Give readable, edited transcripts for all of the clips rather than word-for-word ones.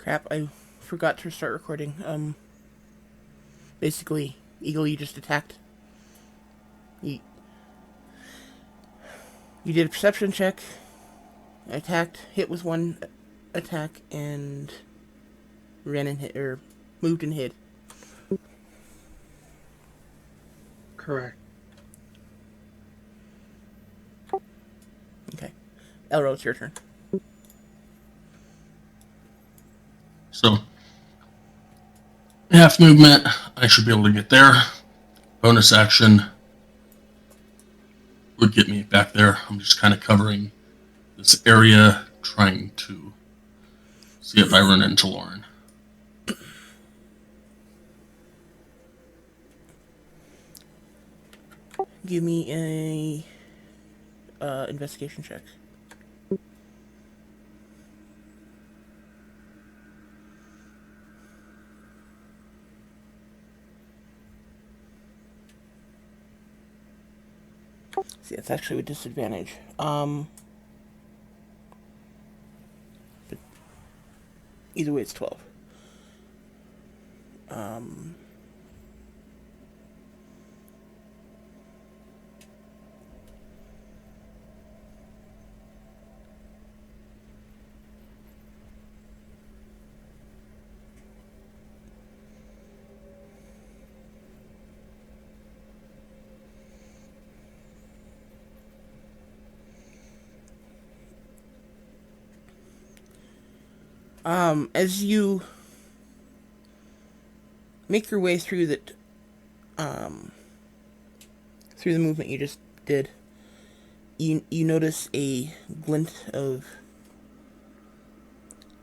Crap, I forgot to start recording. Basically, Eagle, you just attacked. You, you did a perception check, attacked, hit with one attack, and ran and hit, or moved and hid. Correct. Okay. Elro, it's your turn. So, half movement, I should be able to get there. Bonus action would get me back there. I'm just kind of covering this area, trying to see if I run into Lauren. Give me a investigation check. See, that's actually with disadvantage. But either way, it's 12. Um, as you make your way through through the movement you just did, you notice a glint of,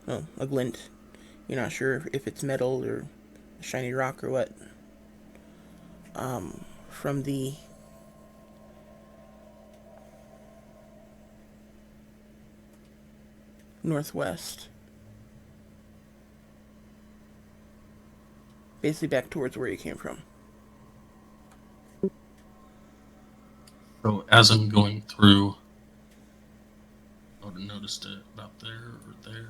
a glint. You're not sure if it's metal or a shiny rock or what. From the northwest. Basically back towards where you came from. So, as I'm going through, I would have noticed it about there or there.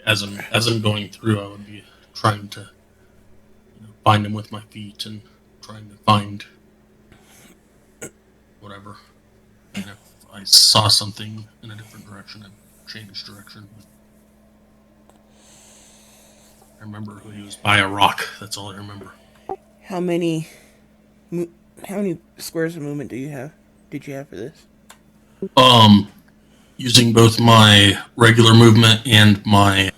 As I'm going through, I would be trying to find him with my feet and trying to find whatever. And if I saw something in a different direction, I'd change direction. I remember he was by a rock. That's all I remember. How many how many squares of movement did you have for this? Um, Using both my regular movement and my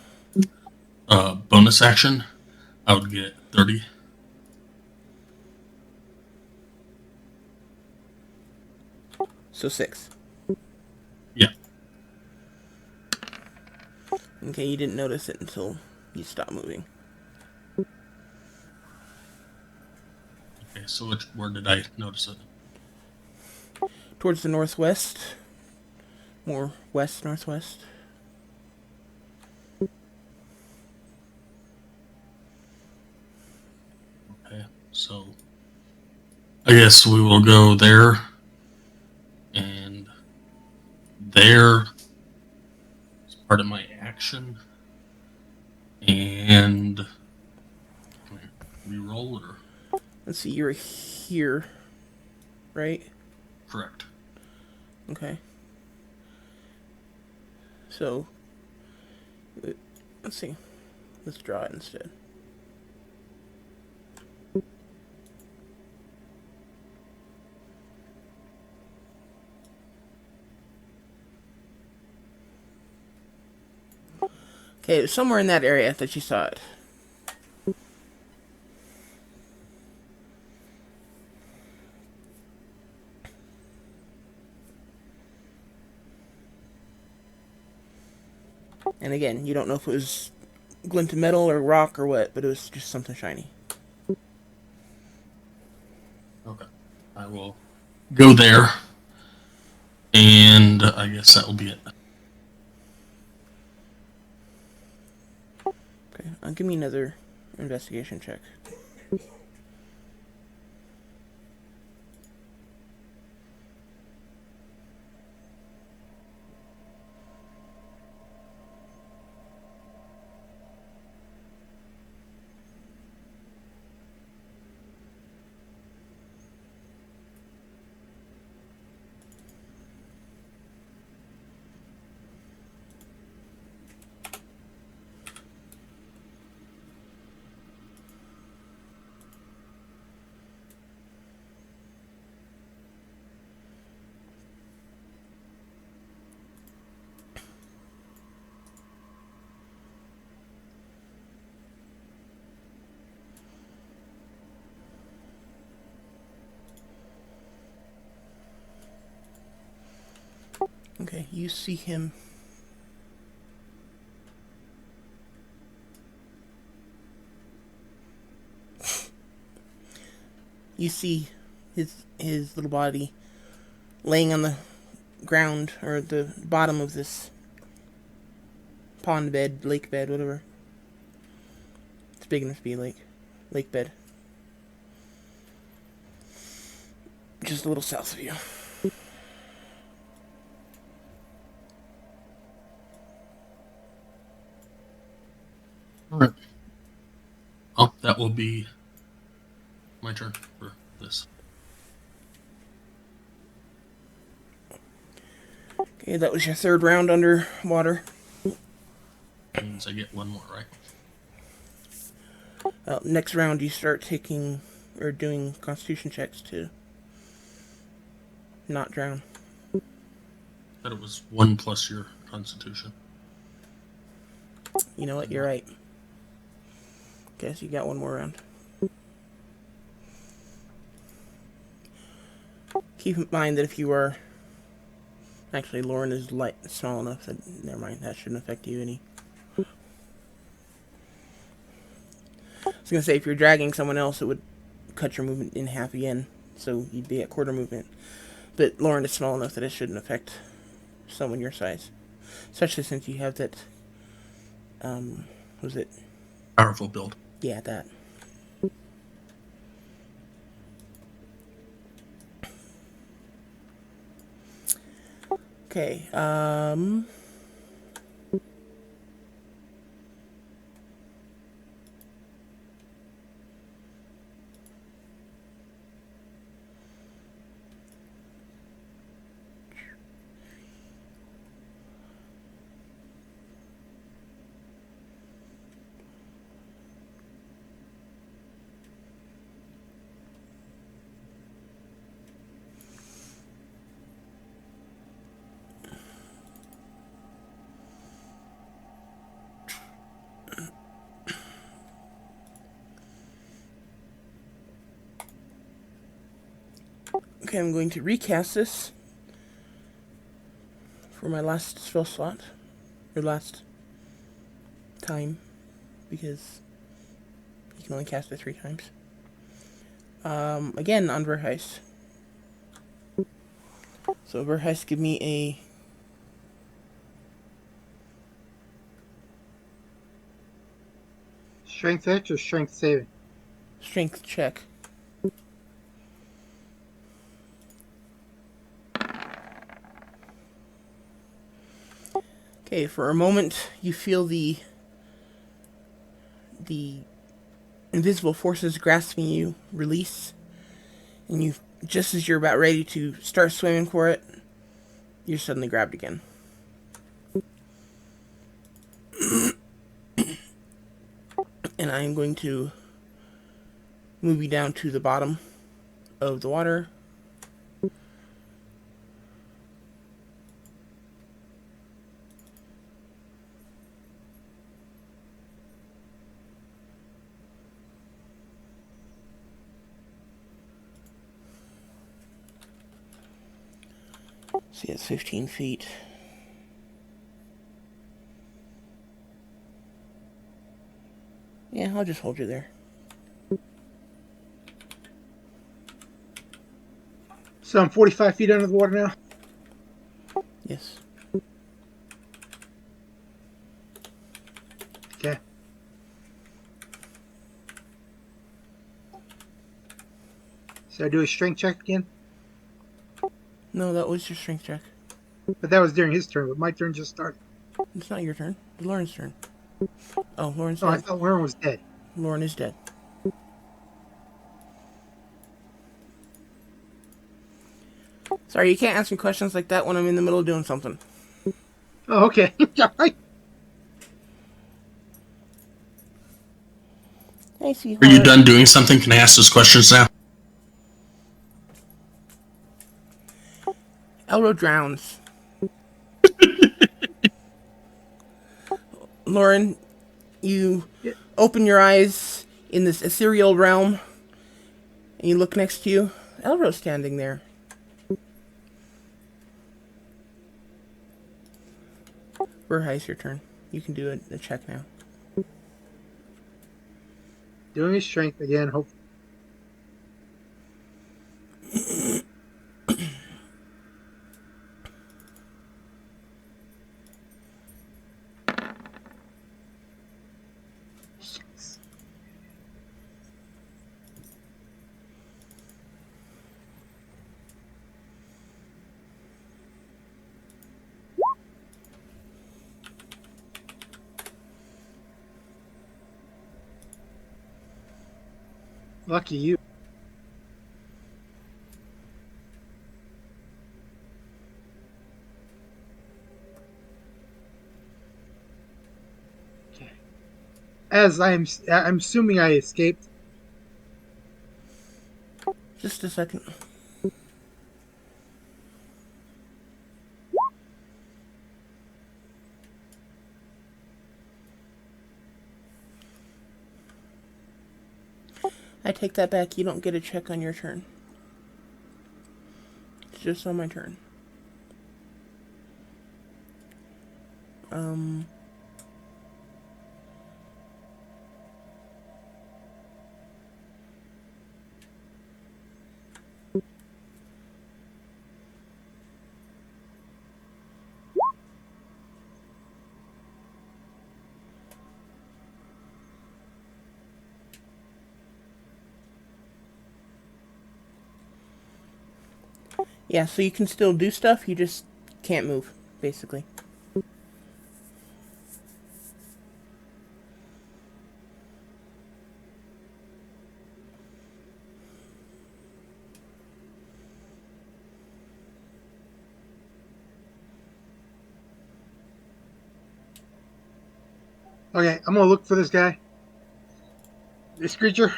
bonus action, I would get 30. So 6. Yeah. Okay, you didn't notice it until you stopped moving. Okay, so where did I notice it? Towards the northwest. More west-northwest. Okay, so I guess we will go there and there is part of my action. And can I re-roll or? Let's see, you're here, right? Correct. Okay. So, let's see. Let's draw it instead. Okay, it was somewhere in that area that you saw it. And again, you don't know if it was glint of metal or rock or what, but it was just something shiny. Okay. I will go there, and I guess that will be it. Okay, give me another investigation check. Okay, you see him. You see his little body laying on the ground, or the bottom of this pond bed, lake bed, whatever. It's big enough to be a lake bed. Just a little south of you. All right. Oh, that will be my turn for this. Okay, that was your third round underwater. Means I get one more, right? Next round, you start taking or doing Constitution checks to not drown. But it was 1 plus your Constitution. You know what? You're right. Okay, so you got one more round. Keep in mind that if you are... Actually, Lauren is small enough that... Never mind, that shouldn't affect you any. I was going to say, if you're dragging someone else, it would cut your movement in half again. So you'd be at quarter movement. But Lauren is small enough that it shouldn't affect someone your size. Especially since you have that... was it? Powerful build. Yeah, that. Okay, Okay, I'm going to recast this for my last spell slot, or last time, because you can only cast it 3 times. Again, on Verheist. So Verheist, give me a... Strength check or strength saving? strength check. Okay, for a moment, you feel the invisible forces grasping you release, and you, just as you're about ready to start swimming for it, you're suddenly grabbed again. And I'm going to move you down to the bottom of the water. See, it's 15 feet. Yeah, I'll just hold you there. So I'm 45 feet under the water now? Yes. Okay. So I do a strength check again? No, that was your strength check. But that was during his turn, but my turn just started. It's not your turn. It's Lauren's turn. Oh, Lauren's Oh, I dead. thought Warren was dead. Lauren is dead. Sorry, you can't ask me questions like that when I'm in the middle of doing something. Oh, okay. Hey, Are sweetheart. you done doing something? Can I ask those questions now? Elro drowns. Lauren, you Yeah. open your eyes in this ethereal realm, and you look next to you. Elro's standing there. Verheis, your turn. You can do a check now. Doing his strength again. Hope. Yes. Lucky you. Okay. As I'm assuming I escaped. Just a second. I take that back. You don't get a check on your turn. It's just on my turn. Yeah, so you can still do stuff, you just can't move, basically. Okay, I'm gonna look for this guy. This creature.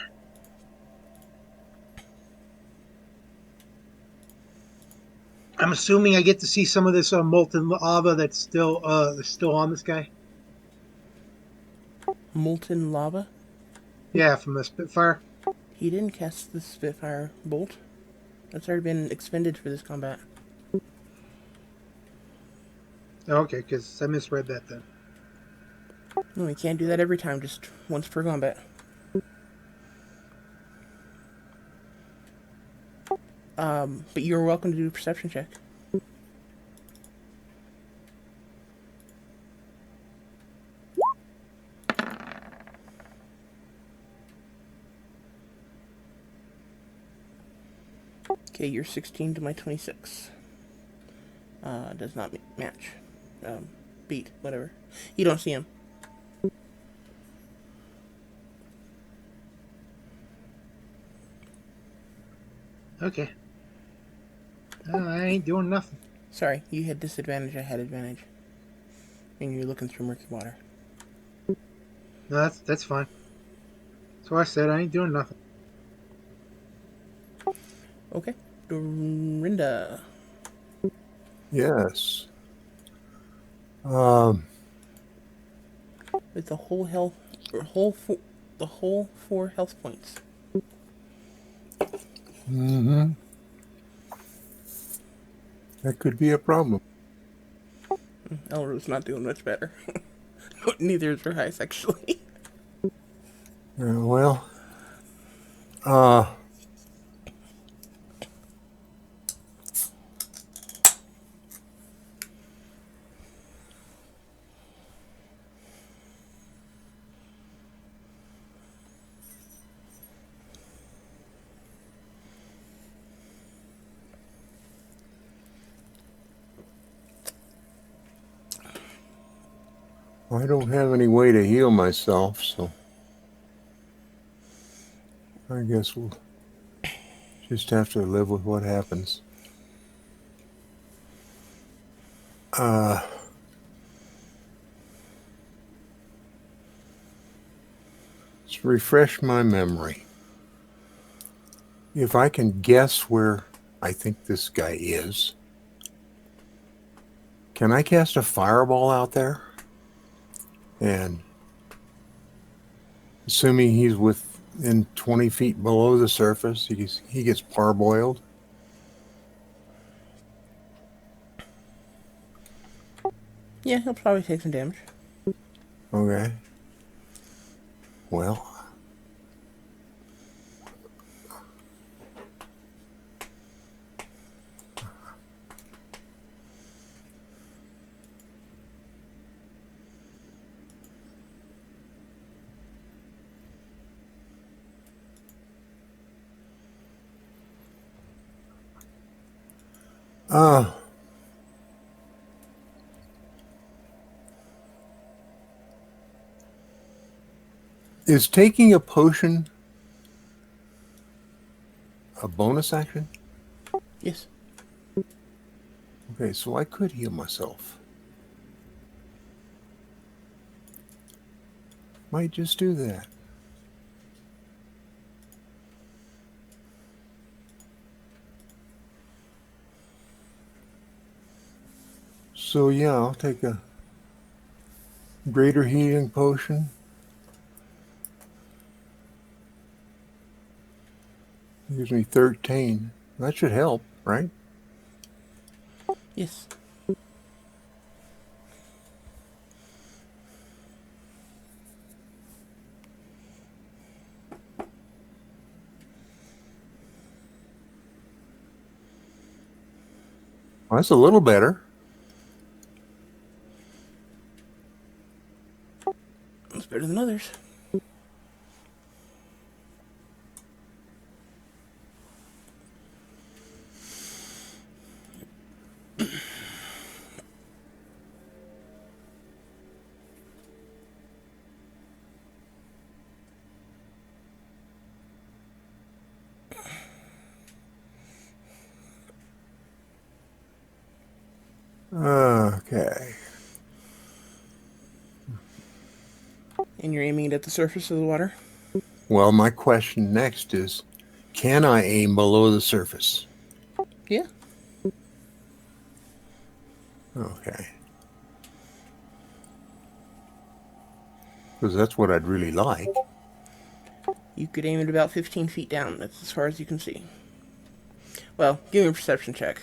I'm assuming I get to see some of this molten lava that's still on this guy. Molten lava? Yeah, from the Spitfire. He didn't cast the Spitfire bolt. That's already been expended for this combat. Okay, because I misread that then. No, we can't do that every time, just once per combat. But you're welcome to do a perception check. Okay, you're 16 to my 26. Does not match. Beat, whatever. You don't see him. Okay. I ain't doing nothing. Sorry, you had disadvantage, I had advantage. And you're looking through murky water. No, that's fine. That's why I said I ain't doing nothing. Okay. Dorinda. Yes. With the whole health, the whole 4 health points. That could be a problem. Elro's not doing much better. Neither is Verheis, actually. Well, I don't have any way to heal myself, so I guess we'll just have to live with what happens. Let's refresh my memory. If I can guess where I think this guy is, can I cast a fireball out there? And assuming he's within 20 feet below the surface, he gets parboiled. Yeah, he'll probably take some damage. Okay. Well. Uh, is taking a potion a bonus action? Yes. Okay, so I could heal myself. Might just do that. So yeah, I'll take a greater healing potion. Gives me 13. That should help, right? Yes. Well, that's a little better. It's better than others. Okay. And you're aiming it at the surface of the water? Well, my question next is, can I aim below the surface? Yeah. Okay. Because that's what I'd really like. You could aim it about 15 feet down. That's as far as you can see. Well, give me a perception check.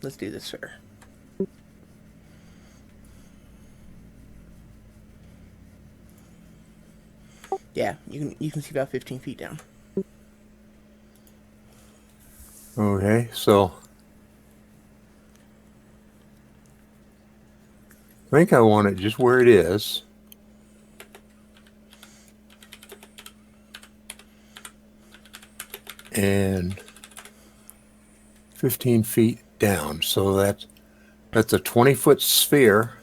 Let's do this fair. Yeah, you can see about 15 feet down. Okay, so I think I want it just where it is. And 15 feet down. So that's a 20-foot sphere.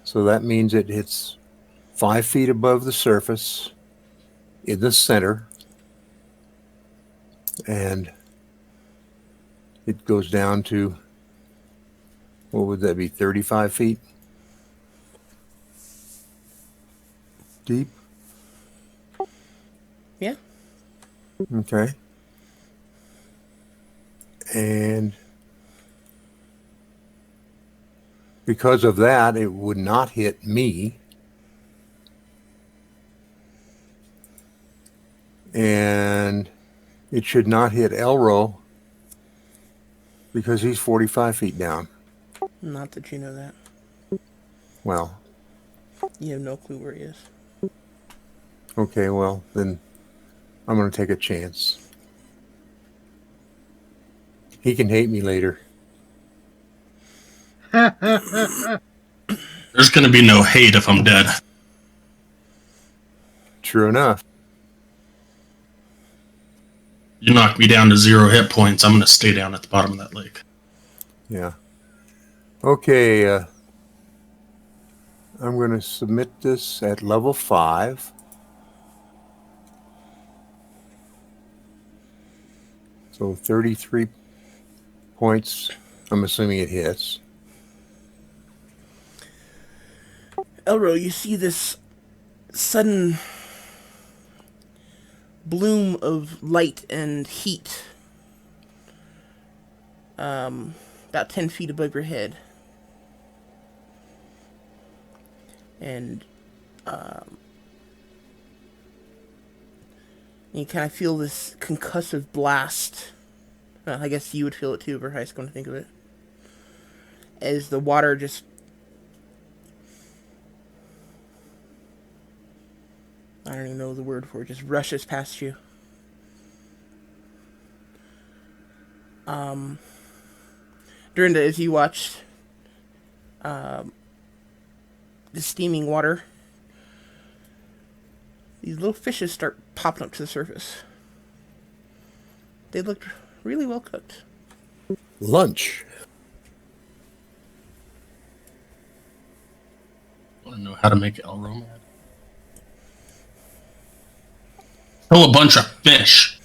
So that means it hits 5 feet above the surface in the center. And it goes down to, what would that be, 35 feet deep? Yeah. Okay. And because of that, it would not hit me. And it should not hit Elro because he's 45 feet down. Not that you know that. Well, You have no clue where he is. okay, well, then I'm going to take a chance. He can hate me later. There's going to be no hate if I'm dead. True enough. You knock me down to 0 hit points, I'm going to stay down at the bottom of that lake. Yeah. Okay, I'm going to submit this at level 5. So 33 points. I'm assuming it hits. Elro, you see this sudden bloom of light and heat about 10 feet above your head. And you kind of feel this concussive blast. Well, I guess you would feel it too, Verheist, going to think of it. as the water just I don't even know the word for it, just rushes past you. As you watched the steaming water, these little fishes start popping up to the surface. They looked really well cooked. Lunch. Want to know how to make Elromad? Kill a bunch of fish.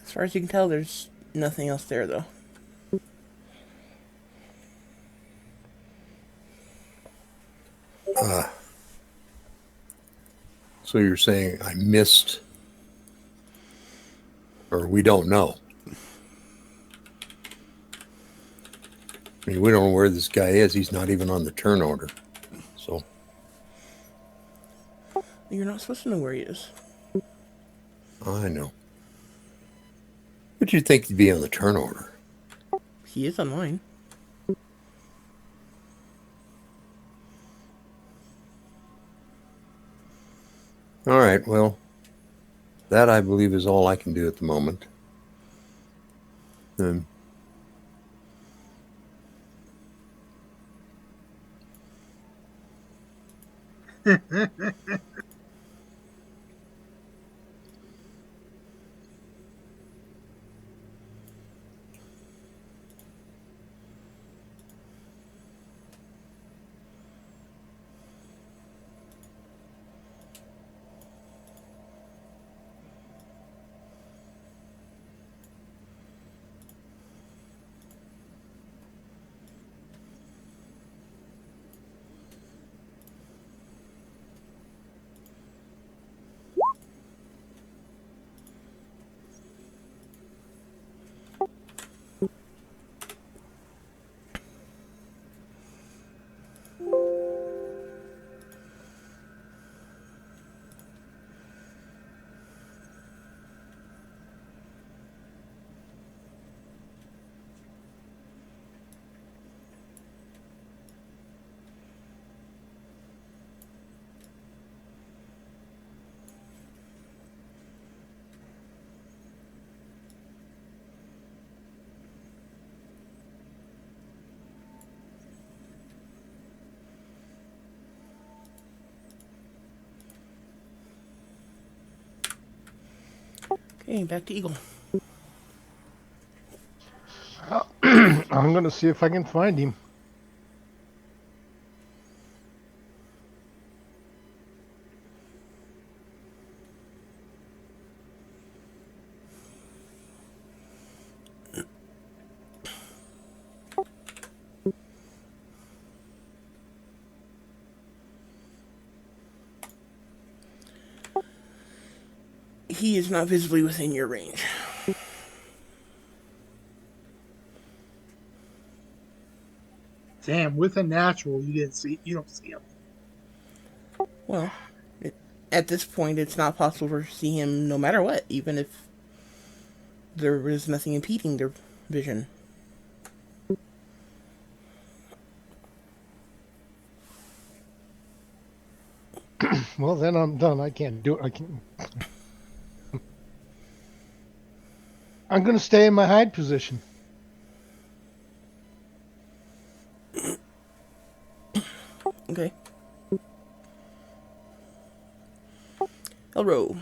As far as you can tell, there's nothing else there, though. So you're saying I missed, or we don't know? I mean, we don't know where this guy is. He's not even on the turn order. So You're not supposed to know where he is. I know. But you'd think he'd be on the turn order. He is on mine. All right, well, that I believe is all I can do at the moment. Okay, back to Eagle. I'm going to see if I can find him. He is not visibly within your range. Damn, with a natural, you don't see him. Well, at this point, it's not possible to see him no matter what, even if there is nothing impeding their vision. Well, then I'm done. I can't do it. I can't. I'm going to stay in my hide position. Okay. Elro.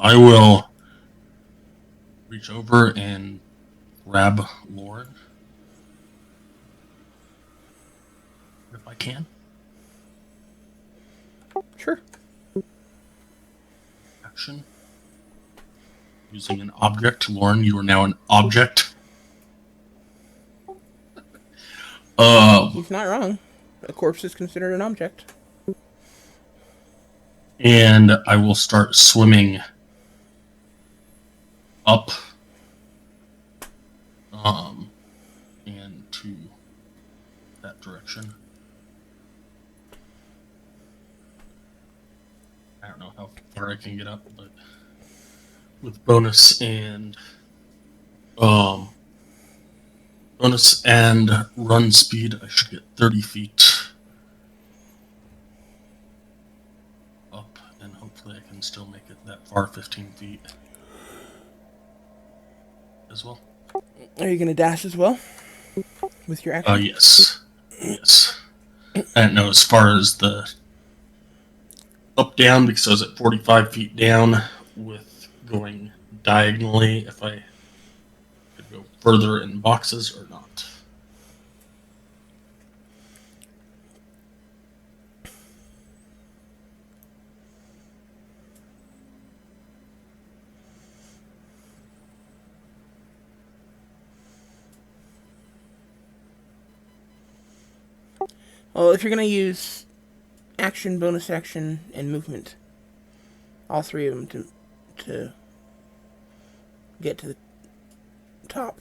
I will reach over and grab Lauren if I can. Sure. Action. Using an object. Lauren, you are now an object. He's not wrong. A corpse is considered an object. And I will start swimming up, and to that direction. I don't know how far I can get up, but with um, bonus and run speed, I should get 30 feet up, and hopefully I can still make it that far, 15 feet as well. Are you going to dash as well with your action? Yes. Yes. I don't know as far as the up down because I was at 45 feet down with going diagonally if I could go further in boxes or not. Well, if you're going to use action, bonus action, and movement, all three of them to get to the top.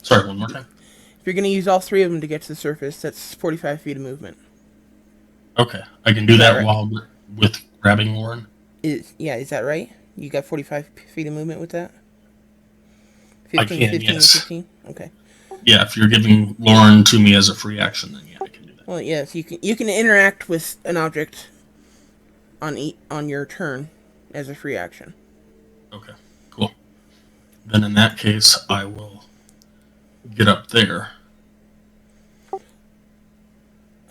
Sorry, one more time. If you're going to use all three of them to get to the surface, that's 45 feet of movement. Okay, I can do that right? while with grabbing Lauren. Is that right? You got 45 feet of movement with that? 15, I can, 15, yes. 15? Okay. Yeah, if you're giving Lauren to me as a free action, then yeah, I can do that. Well, yes, you can interact with an object on your turn as a free action. Okay, cool. Then in that case, I will get up there.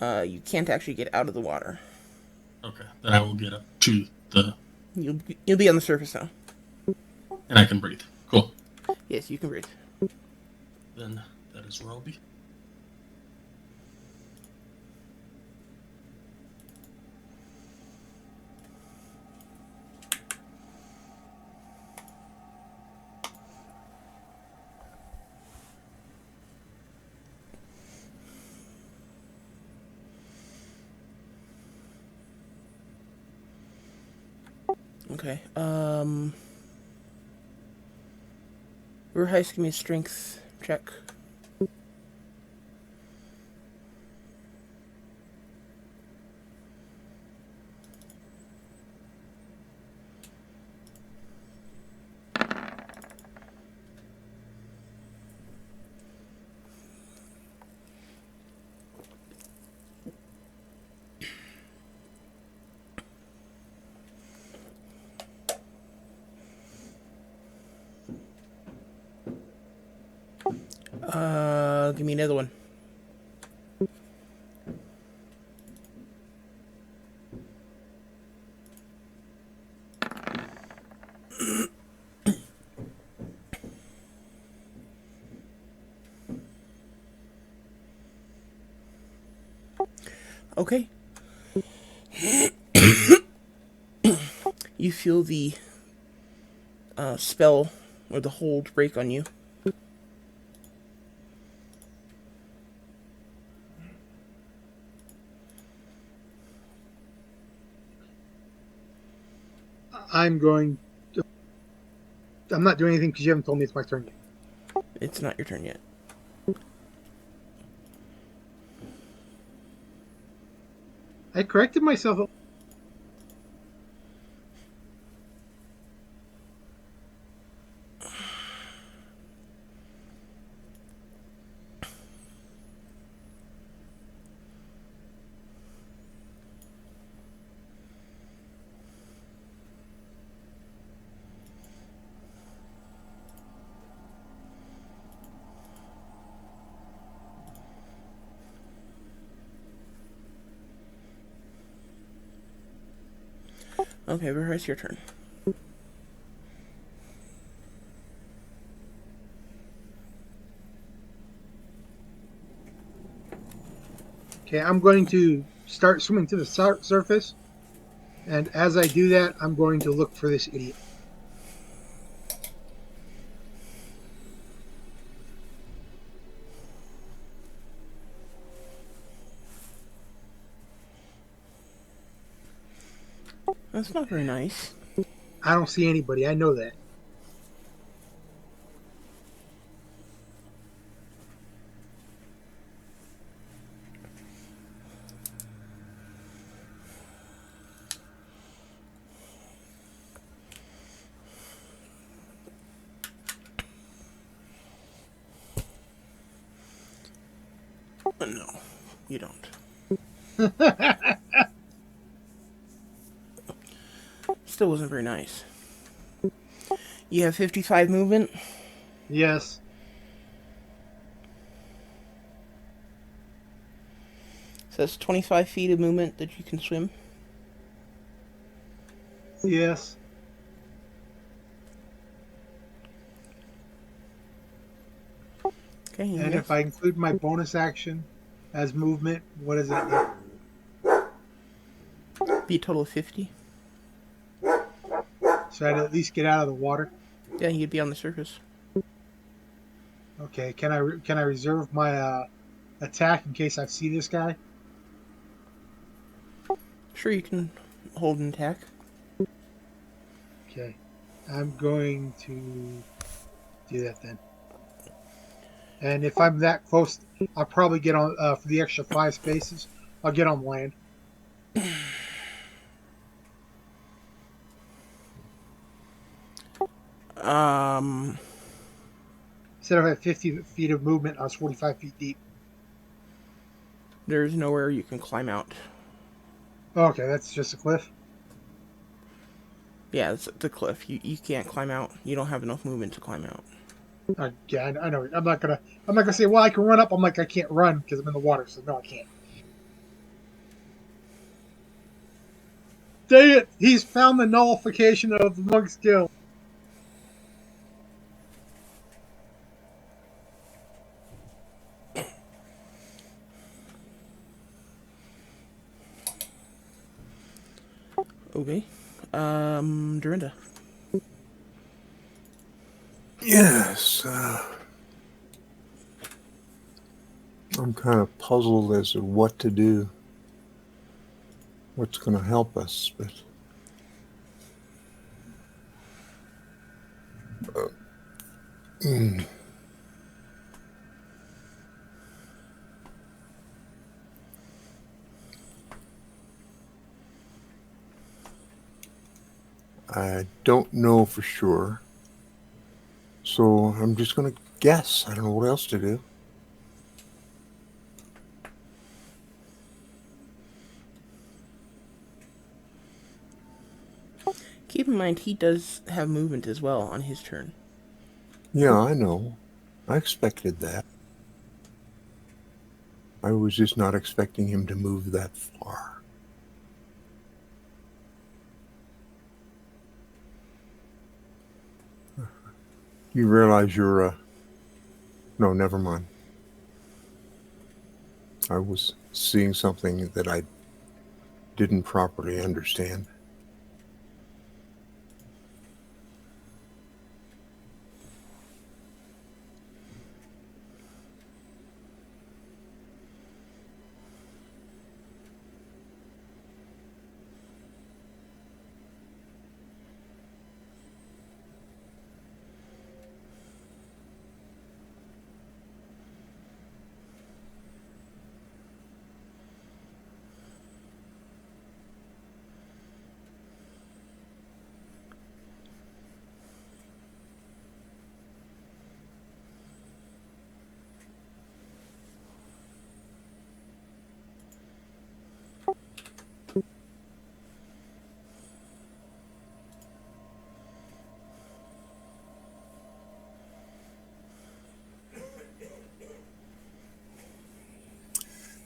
You can't actually get out of the water. Okay, then I will get up to the... You'll be on the surface now. And I can breathe. Cool. Yes, you can breathe. Then that is where I'll be. Okay. Verheist, give me a strength check. Give me another one. Okay. You feel the spell or the hold break on you. I'm not doing anything because you haven't told me it's my turn yet. It's not your turn yet. I corrected myself. Okay, Verheist, your turn. Okay, I'm going to start swimming to the surface, and as I do that, I'm going to look for this idiot. That's not very nice. I don't see anybody. I know that. No, you don't. Still wasn't very nice. You have 55 movement. Yes. So that's 25 feet of movement that you can swim. Yes. Okay, And yes. if I include my bonus action as movement, what is that? Be a total of 50. So I'd at least get out of the water. Yeah, you'd be on the surface. Okay. Can I reserve my attack in case I see this guy? Sure, you can hold an attack. Okay. I'm going to do that then. And if I'm that close, I'll probably get on for the extra 5 spaces. I'll get on land. Um, Instead of at 50 feet of movement, I was 45 feet deep. there's nowhere you can climb out. Okay, that's just a cliff. Yeah, it's the cliff. You can't climb out. You don't have enough movement to climb out. Yeah, I know. I'm not gonna say, well, I can run up. I'm like, I can't run because I'm in the water. So no, I can't. Dang it! He's found the nullification of the monk's skill. Okay. Dorinda. Yes. I'm kind of puzzled as to what to do. What's going to help us, but mm, I don't know for sure. So I'm just going to guess. I don't know what else to do. Keep in mind, he does have movement as well on his turn. Yeah, I know. I expected that. I was just not expecting him to move that far. You realize you're no, never mind. I was seeing something that I didn't properly understand.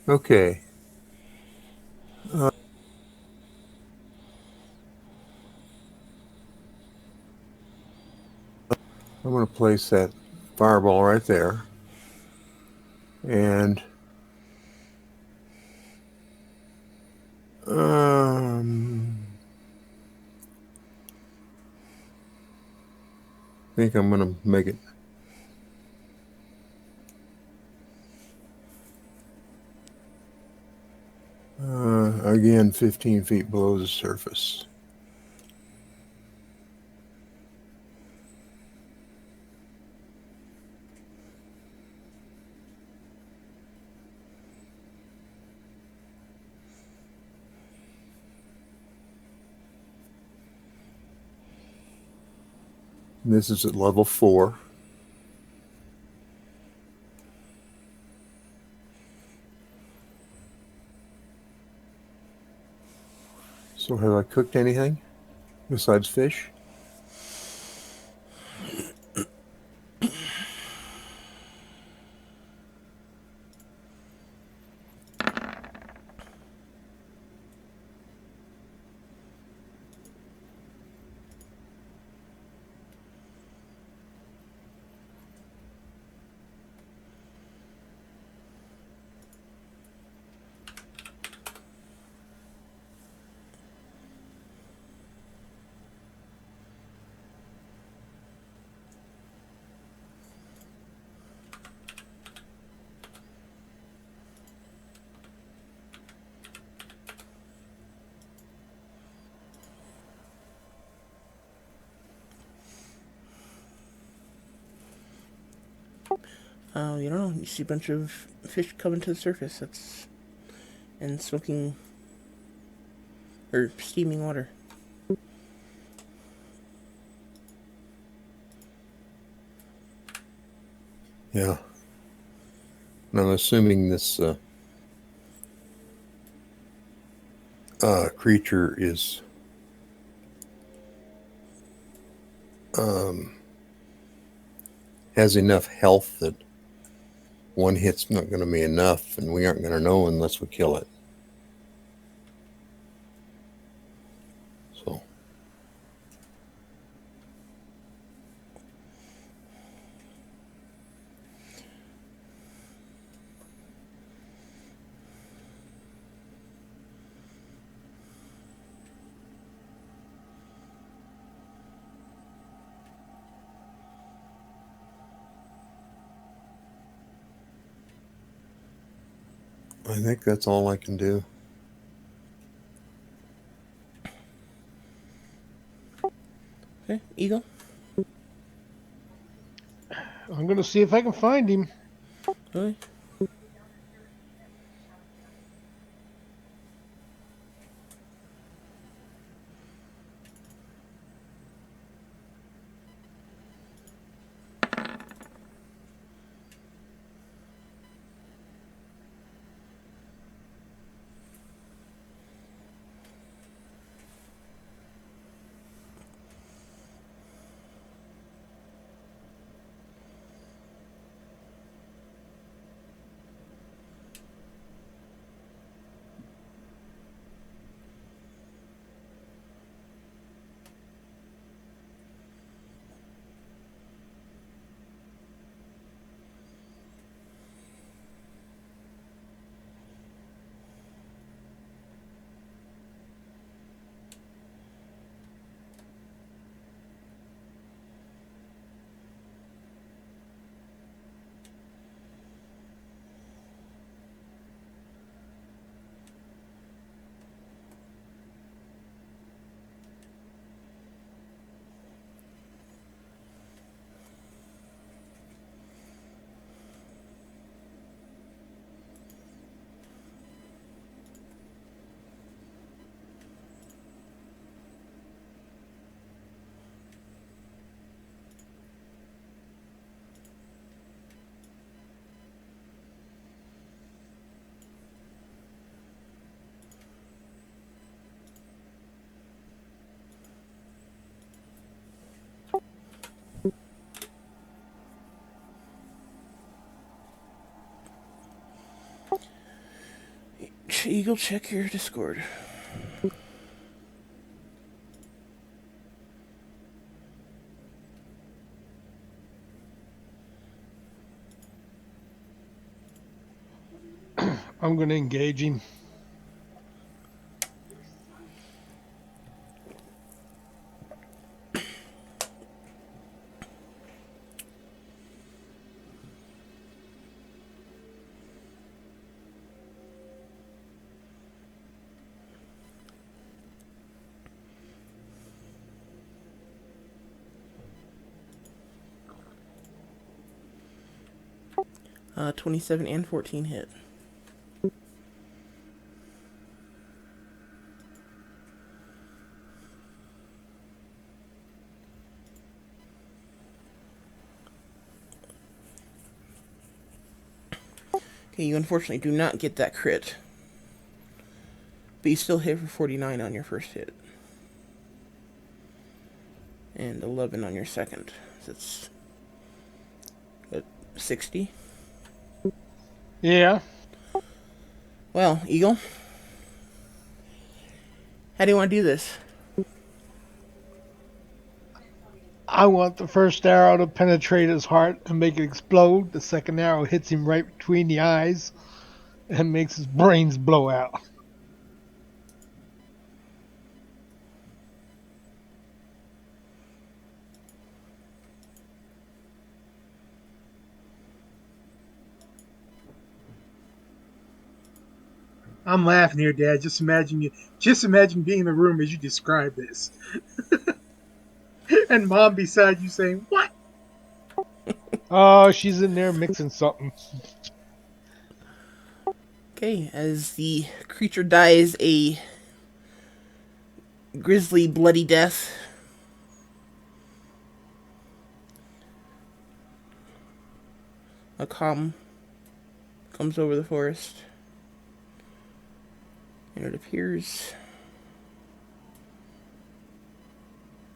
Okay. I'm going to place that fireball right there. And I think I'm going to make it again 15 feet below the surface. This is at level 4. So have I cooked anything besides fish? You don't know. You see a bunch of fish coming to the surface. And smoking or steaming water. Yeah. And I'm assuming this creature is has enough health that one hit's not going to be enough, and we aren't going to know unless we kill it. So, I think that's all I can do. Okay, Eagle. I'm gonna see if I can find him. Okay. Eagle, check your Discord. I'm gonna engage him. . 27 and 14 hit. Okay, you unfortunately do not get that crit. But you still hit for 49 on your first hit. And 11 on your second. So that's 60. Yeah. Well, Eagle, how do you want to do this? I want the first arrow to penetrate his heart and make it explode. The second arrow hits him right between the eyes and makes his brains blow out. I'm laughing here, Dad. Just imagine being in the room as you describe this, and Mom beside you saying, "What?" Oh, she's in there mixing something. Okay, as the creature dies a grisly, bloody death, a calm comes over the forest, and it appears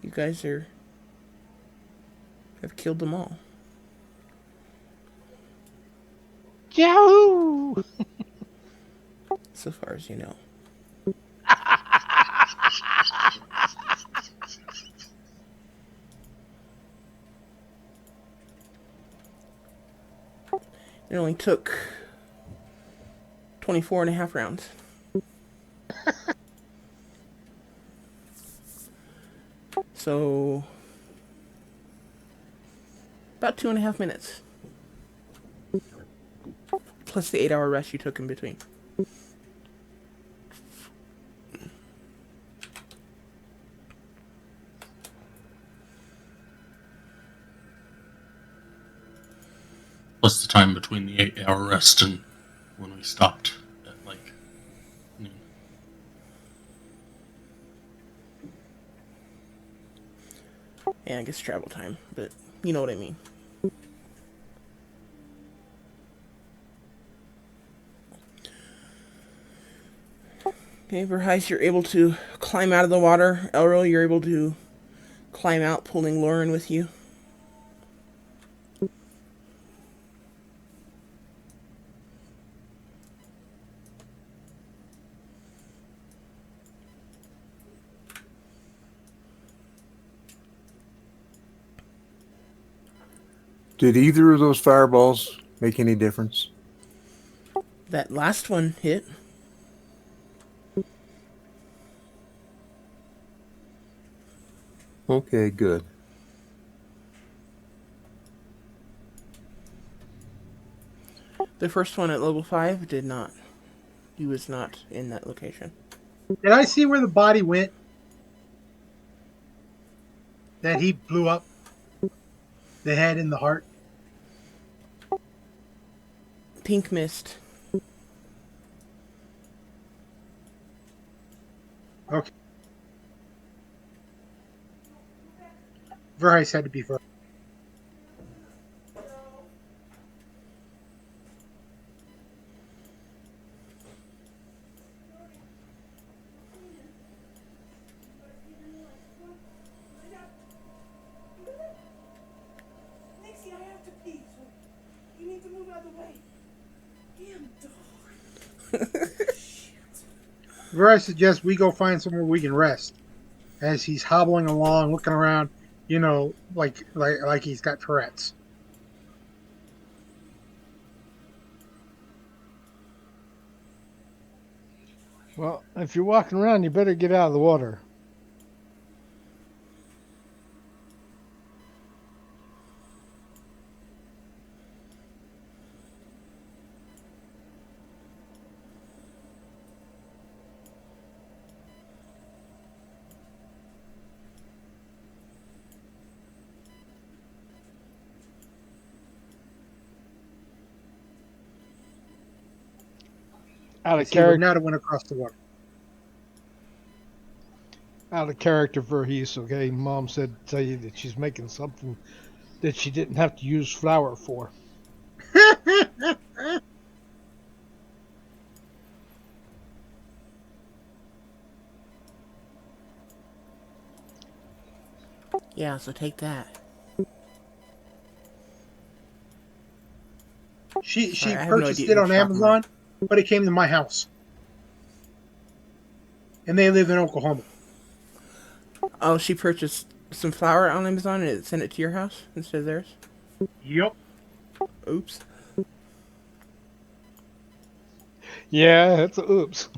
you guys have killed them all. Yahoo! So far as you know. It only took 24 and a half rounds. So, about 2.5 minutes. Plus the 8-hour rest you took in between. Plus the time between the 8-hour rest and when we stopped at like noon. Yeah, I guess travel time, but you know what I mean. Okay, Verheis, you're able to climb out of the water. Elro, you're able to climb out, pulling Lauren with you. Did either of those fireballs make any difference? That last one hit. Okay, good. The first one at level 5 did not. He was not in that location. Did I see where the body went? That he blew up the head and the heart. Pink mist. Okay. Verheis had to be first. Nixie, I have to pee, so you need to move out of the way. Damn dog. Verheis suggests we go find somewhere we can rest. As he's hobbling along, looking around, like he's got Tourette's. Well, if you're walking around, you better get out of the water. Out of He would character, not have went across the water. out of character for Heath. Okay, Mom said to tell you that she's making something that she didn't have to use flour for. Yeah, so take that. She Sorry, I have no purchased idea it who you're on talking about. Amazon, but it came to my house, and they live in Oklahoma. Oh, she purchased some flour on Amazon and it sent it to your house instead of theirs? Yep. Oops. Yeah, that's a oops.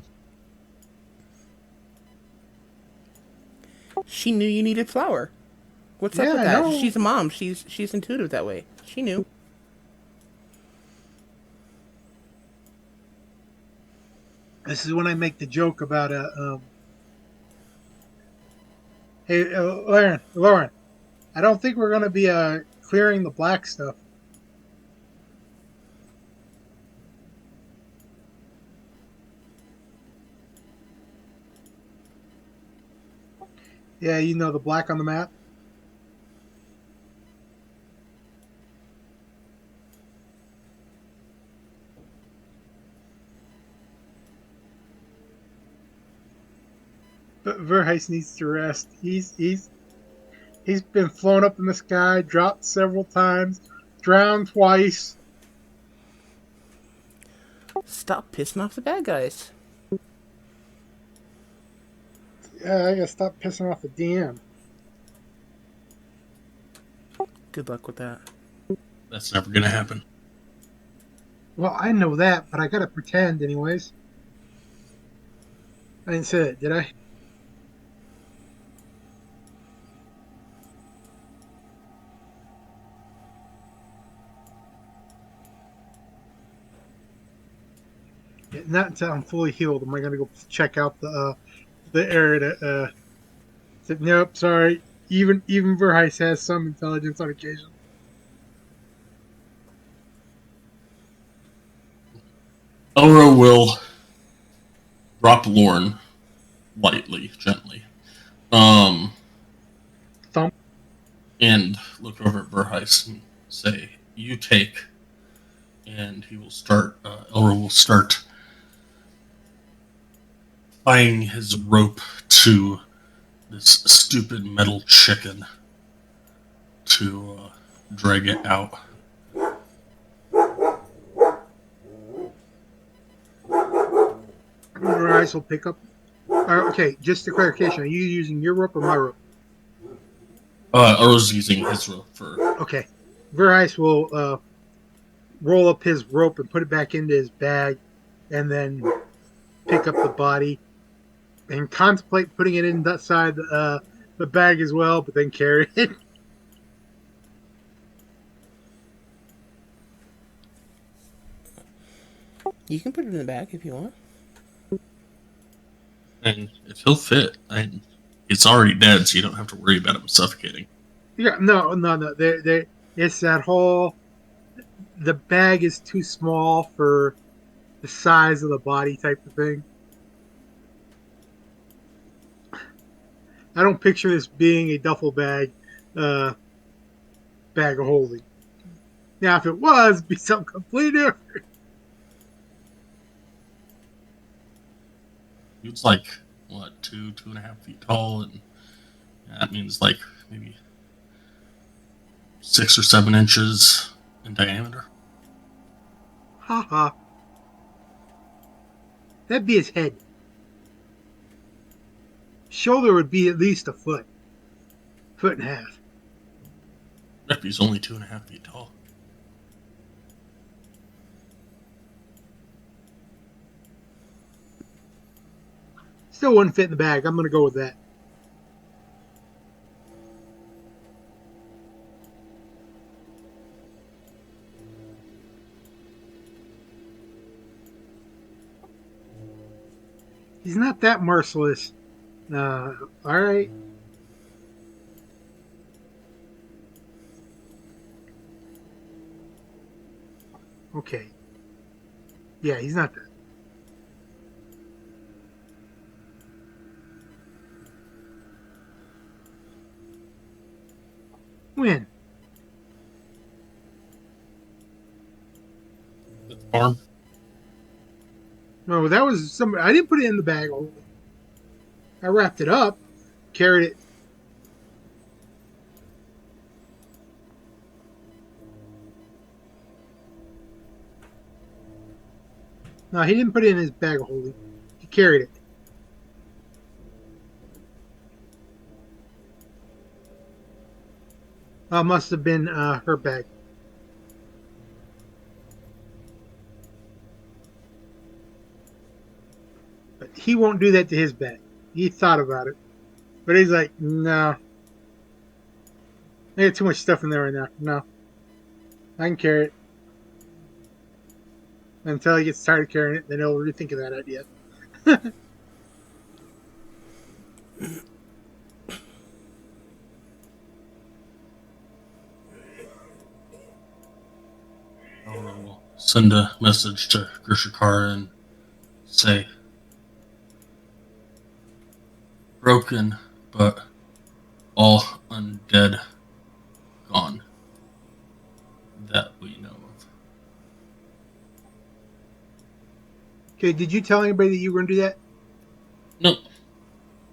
She knew you needed flour. What's up Yeah, with I that? know. She's a mom. She's intuitive that way. She knew. This is when I make the joke about hey, Lauren, I don't think we're gonna be clearing the black stuff. Yeah, you know the black on the map. But Verheis needs to rest. He's been flown up in the sky, dropped several times, drowned twice. Stop pissing off the bad guys. Yeah, I gotta stop pissing off the DM. Good luck with that. That's never gonna happen. Well, I know that, but I gotta pretend anyways. I didn't say it, did I? Yeah, not until I'm fully healed am I gonna go check out the area to said, nope, sorry. Even Verheis has some intelligence on occasion. Elro will drop Lorne lightly, gently, um, Thump. and look over at Verheis and say, "You take." And he will start. Elro will start tying his rope to this stupid metal chicken to drag it out. Verheis will pick up. Okay, just a clarification. Are you using your rope or my rope? Elro's using his rope for. Okay. Verheis will roll up his rope and put it back into his bag and then pick up the body and contemplate putting it inside the bag as well, but then carry it. You can put it in the bag if you want. And if he'll fit, and it's already dead, so you don't have to worry about him suffocating. Yeah, no. It's that whole. The bag is too small for the size of the body type of thing. I don't picture this being a duffel uh, bag of holding. Now, if it was, it'd be something completely different. He was like, what, 2.5 feet tall, and that means like maybe 6 or 7 inches in diameter. Ha ha. That'd be his head. Shoulder would be at least a foot and a half. If he's only 2.5 feet tall. Still wouldn't fit in the bag. I'm going to go with that. He's not that merciless. All right. Okay. Yeah, he's not that. When? At the farm. No, that was some. I didn't put it in the bag. I wrapped it up, carried it. No, he didn't put it in his bag of holding. He carried it. Must have been her bag. But he won't do that to his bag. He thought about it. But he's like, no. I got too much stuff in there right now. No. I can carry it. Until he gets tired of carrying it, then he'll rethink of that idea. We'll send a message to Grishikara and say, broken, but all undead gone. That we know of. Okay, did you tell anybody that you were going to do that? Nope.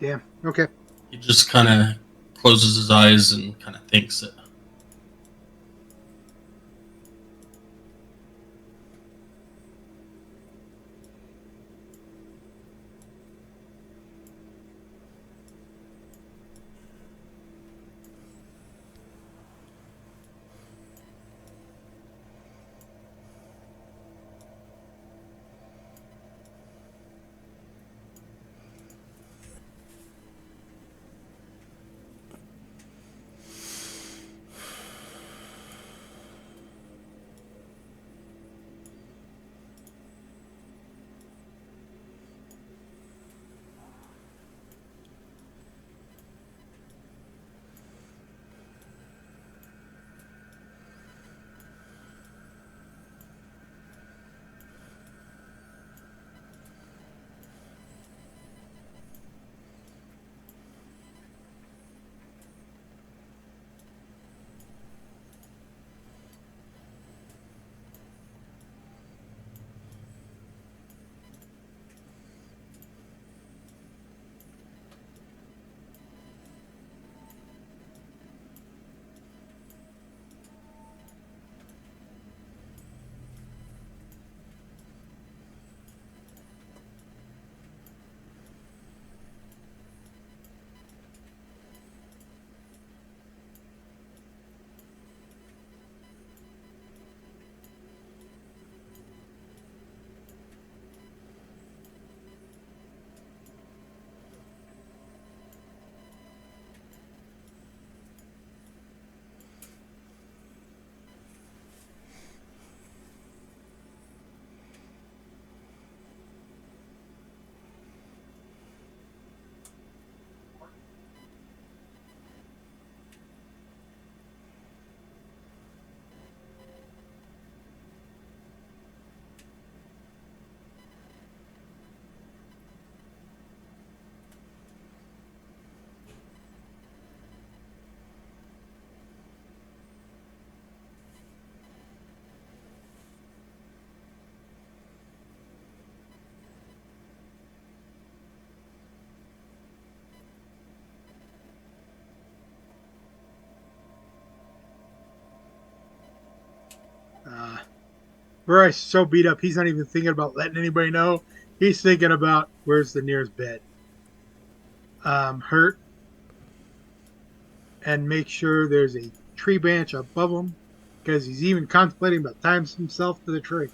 Damn. Okay. He just kind of closes his eyes and kind of thinks it. Bryce is so beat up, he's not even thinking about letting anybody know. He's thinking about where's the nearest bed. Hurt and make sure there's a tree branch above him because he's even contemplating about tying himself to the tree.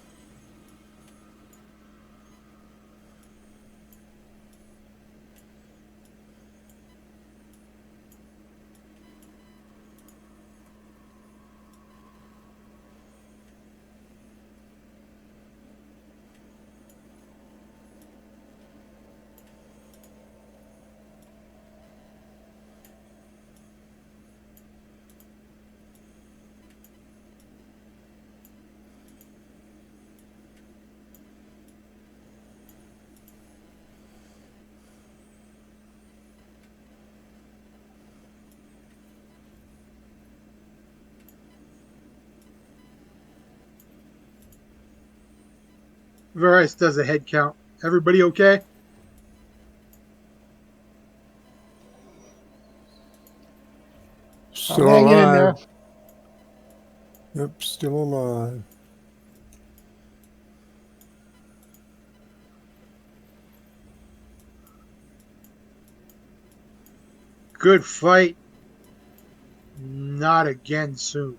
Varys does a head count. Everybody okay? Still hanging in there. alive. Yep, still alive. good fight. Not again soon.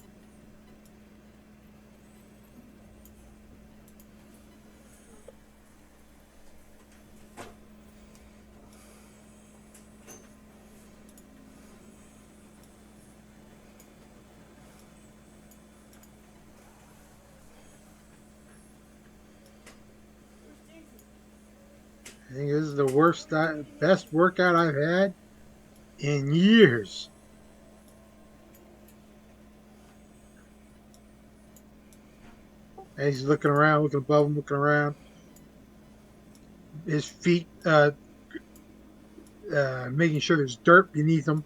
I think this is the best workout I've had in years. And he's looking around, looking above him, looking around. His feet, making sure there's dirt beneath him.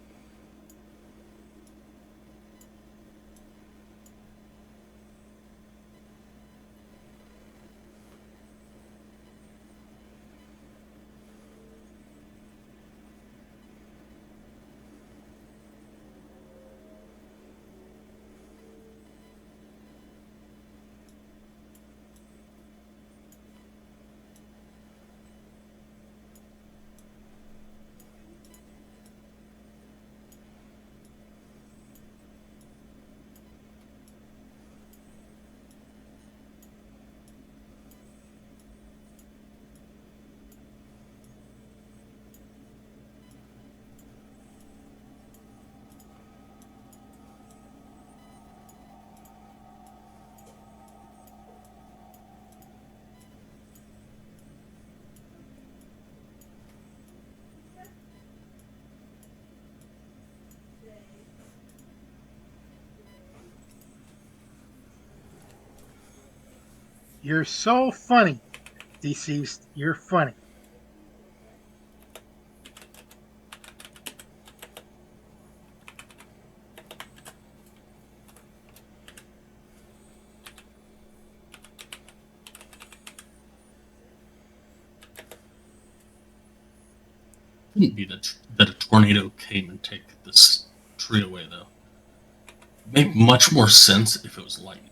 You're so funny, deceased. You're funny. Wouldn't be that a tornado came and take this tree away, though. Make much more sense if it was lightning.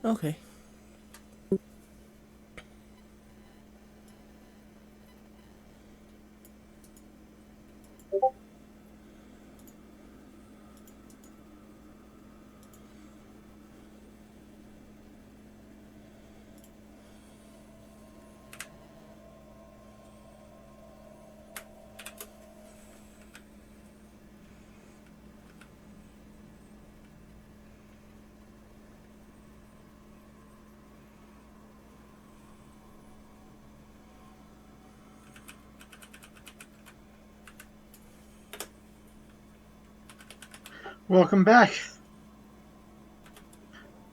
Okay. Welcome back.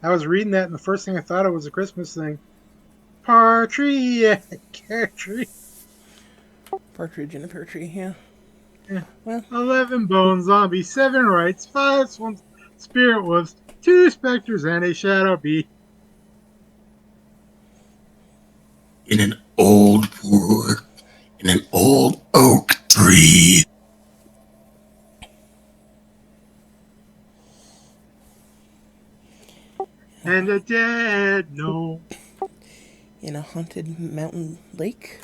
I was reading that, and the first thing I thought of was a Christmas thing. Partridge, tree. Partridge in a pear tree, yeah. Yeah. Well, 11 bone zombie, 7 rights, 5 swans, spirit wolves, 2 specters, and a shadow bee. In an old wood, in an old oak tree. And a dead gnome. in a haunted mountain lake.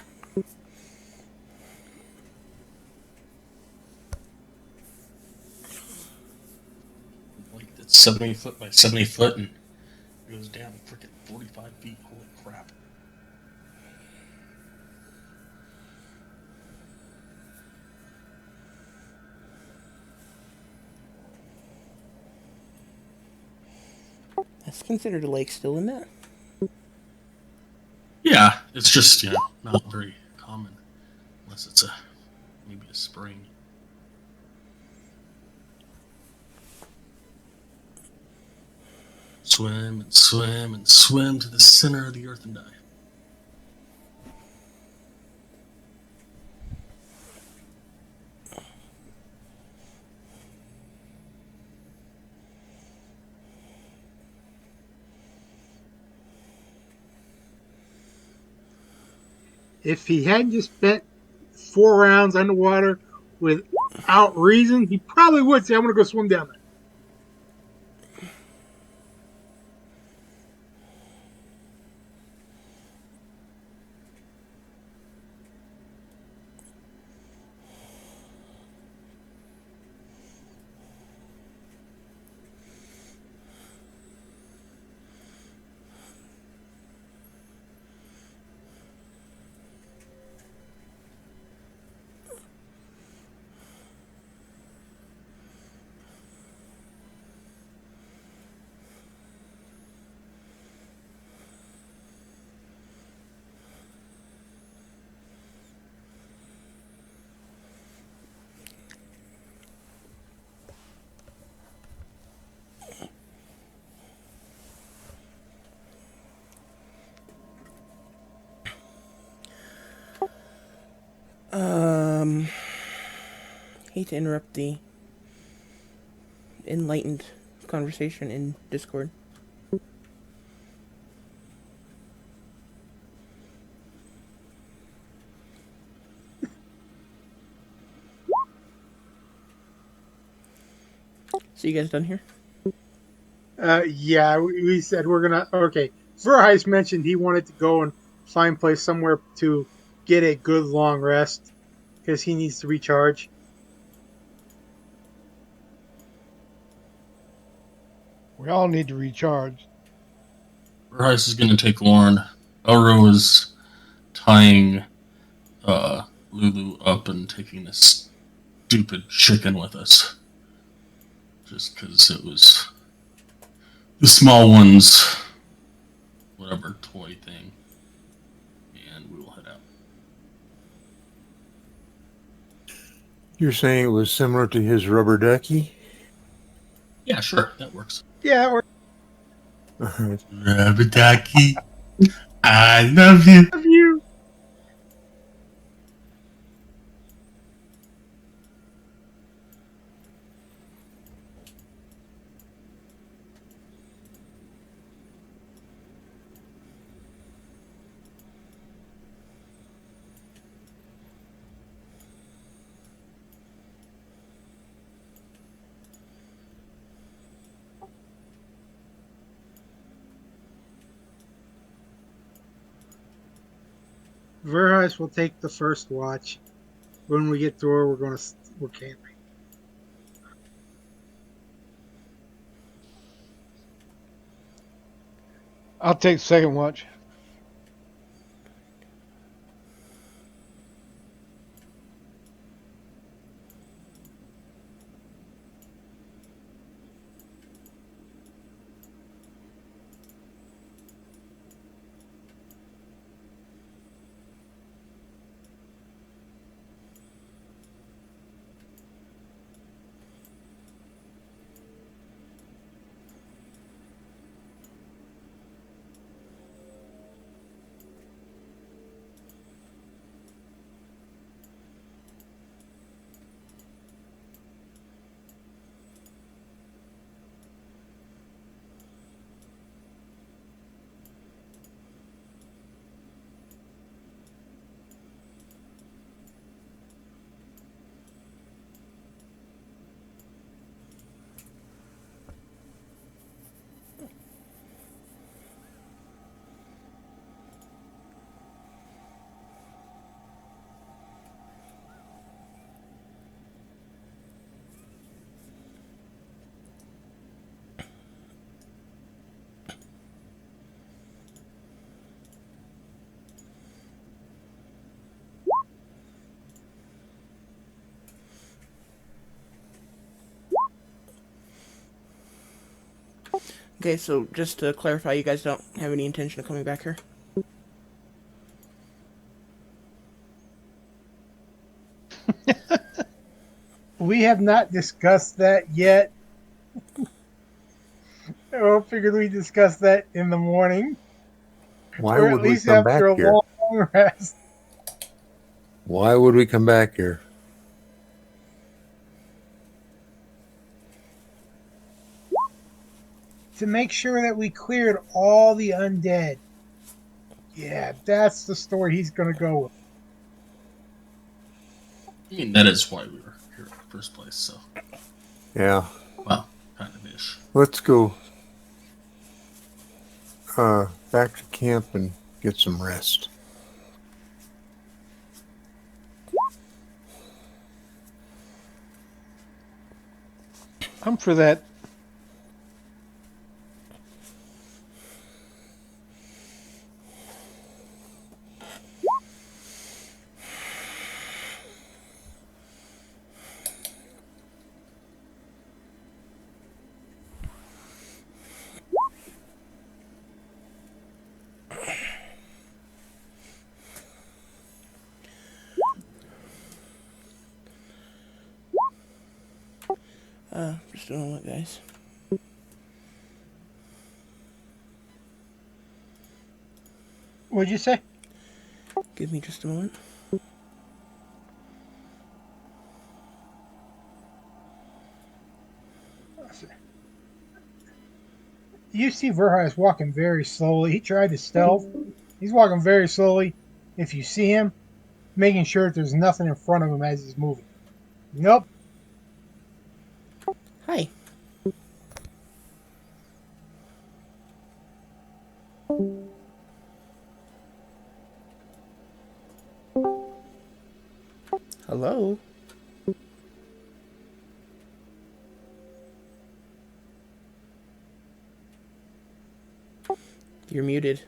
Like that's 70 foot by 70 foot and goes down freaking 45 feet. Holy crap. That's considered a lake still, isn't it? Yeah, it's just, not very common unless it's maybe a spring. Swim and swim and swim to the center of the earth and die. If he hadn't just spent 4 rounds underwater without reason, he probably would say, I'm going to go swim down there. Um, hate to interrupt the enlightened conversation in Discord. So you guys done here? Yeah, we said we're going to. Okay. Verheis mentioned he wanted to go and find place somewhere to get a good long rest because he needs to recharge. We all need to recharge. Rice is going to take Lauren. Elro is tying Lulu up and taking this stupid chicken with us. Just because it was the small one's whatever toy thing. And we will head out. You're saying it was similar to his rubber ducky? Yeah, sure, that works. Yeah, or Rubber ducky, I love you. have you? Verheis will take the first watch. When we get to her, we're camping. I'll take second watch. Okay, so just to clarify, you guys don't have any intention of coming back here? We have not discussed that yet. I figured we discuss that in the morning, Why or at would we least come back after a here? long rest. Why would we come back here? To make sure that we cleared all the undead. Yeah, that's the story he's going to go with. I mean, that is why we were here in the first place. So, Yeah. well, kind of ish. Let's go back to camp and get some rest. I'm for that. Just a moment, guys. What'd you say? Give me just a moment. You see Verheis walking very slowly. He tried to stealth. He's walking very slowly. If you see him, making sure that there's nothing in front of him as he's moving. Nope. Hi. Hello? You're muted.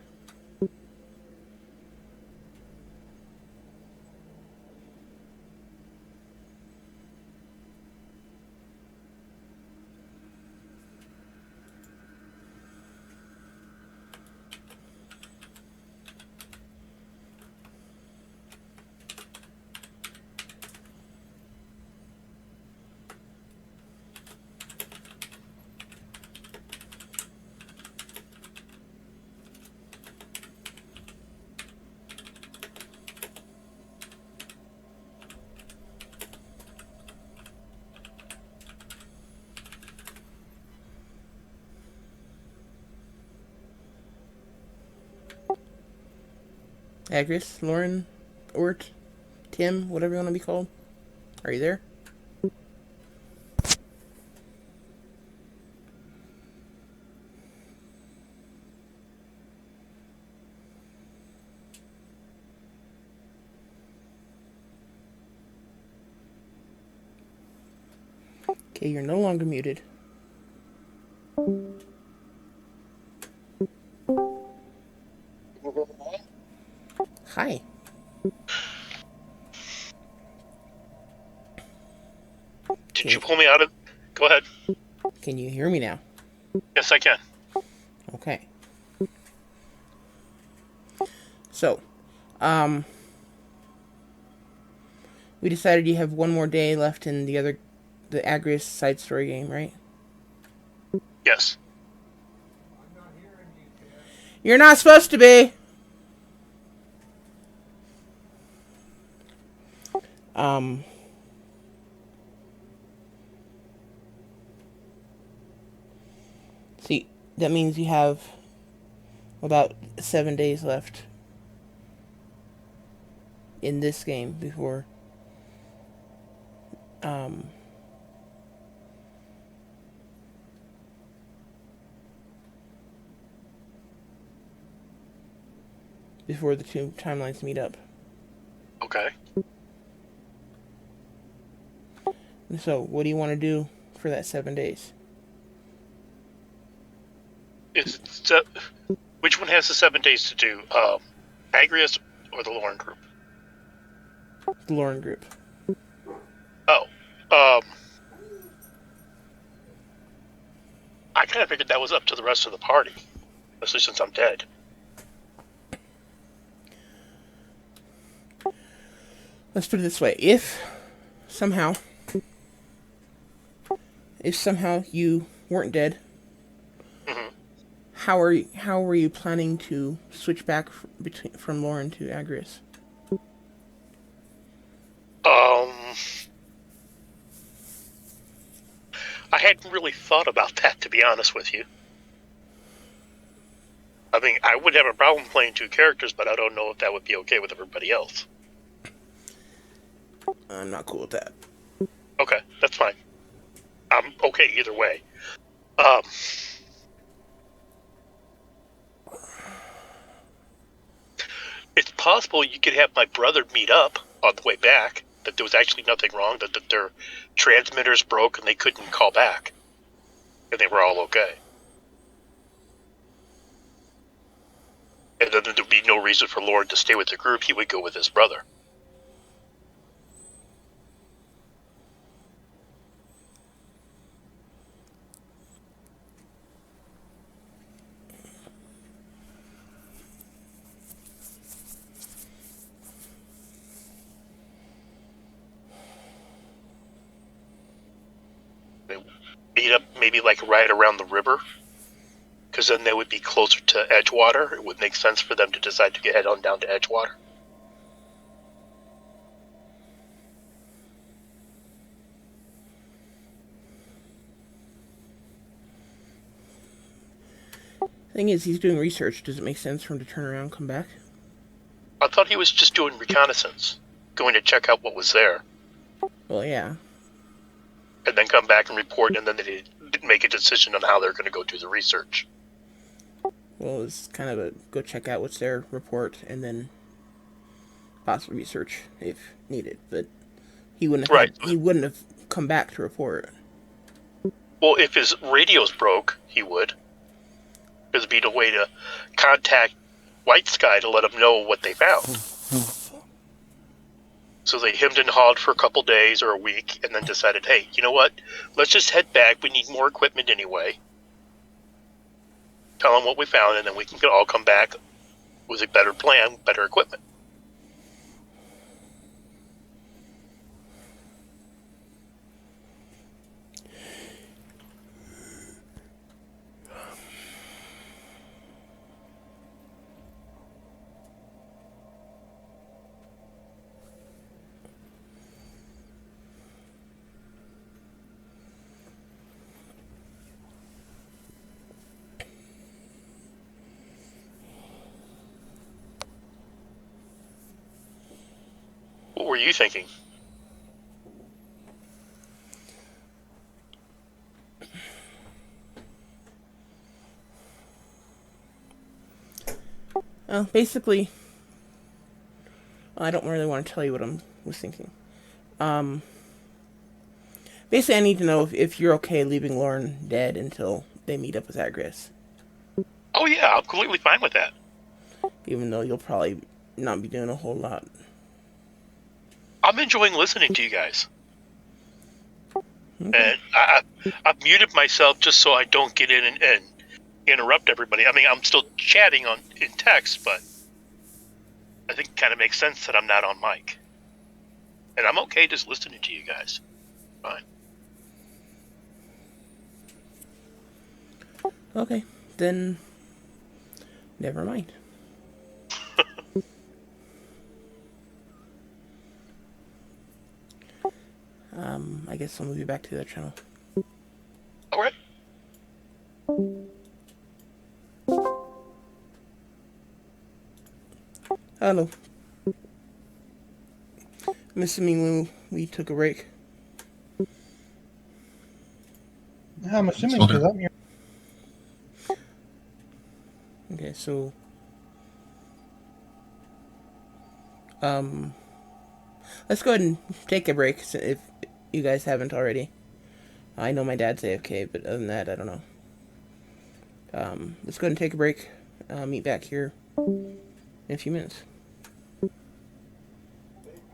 Agris, Lauren, Ort, Tim, whatever you want to be called. Are you there? Okay, you're no longer muted. Hi. Did you pull me out of? Go ahead. Can you hear me now? Yes, I can. Okay. So, we decided you have one more day left in the Agrius side story game, right? Yes. You're not supposed to be! See, that means you have about 7 days left in this game before before the two timelines meet up. Okay. And so, what do you want to do for that 7 days? Which one has the 7 days to do? Agrius or the Lauren group? The Lauren group. Oh. I kind of figured that was up to the rest of the party, especially since I'm dead. Let's put it this way: if somehow you weren't dead, Mm-hmm. how were you planning to switch back from Lauren to Agrius? I hadn't really thought about that, to be honest with you. I mean, I would have a problem playing two characters, but I don't know if that would be okay with everybody else. I'm not cool with that. Okay, that's fine. I'm okay either way. It's possible you could have my brother meet up on the way back, that there was actually nothing wrong, that their transmitters broke and they couldn't call back. And they were all okay. And then there'd be no reason for Lord to stay with the group. He would go with his brother. They meet up maybe like right around the river, because then they would be closer to Edgewater. It would make sense for them to decide to head on down to Edgewater. Thing is, he's doing research. Does it make sense for him to turn around and come back? I thought he was just doing reconnaissance, going to check out what was there, Well, yeah. and then come back and report, and then they make a decision on how they're going to go do the research. Well, it's kind of a go check out what's there, report, and then possibly research if needed. But he wouldn't have he wouldn't have come back to report. Well, if his radios broke, he would. There'd be no way to contact White Sky to let them know what they found. So they hemmed and hawed for a couple days or a week, and then decided, hey, you know what? Let's just head back. We need more equipment anyway. Tell them what we found, and then we can all come back with a better plan, better equipment. What were you thinking? Well, basically, I don't really want to tell you what I was thinking. Basically, I need to know if you're okay leaving Lauren dead until they meet up with Agris. Oh yeah, I'm completely fine with that. Even though you'll probably not be doing a whole lot. I'm enjoying listening to you guys. Okay. And I've muted myself just so I don't get in and interrupt everybody. I mean, I'm still chatting in text, but I think it kind of makes sense that I'm not on mic. And I'm okay just listening to you guys. Fine. Okay, then never mind. I guess I'll move you back to the other channel. All right. Hello. I'm assuming we took a break. I'm assuming So because there- I'm here. Okay, so let's go ahead and take a break if you guys haven't already. I know my dad's AFK, but other than that, I don't know. Let's go ahead and take a break. Meet back here in a few minutes.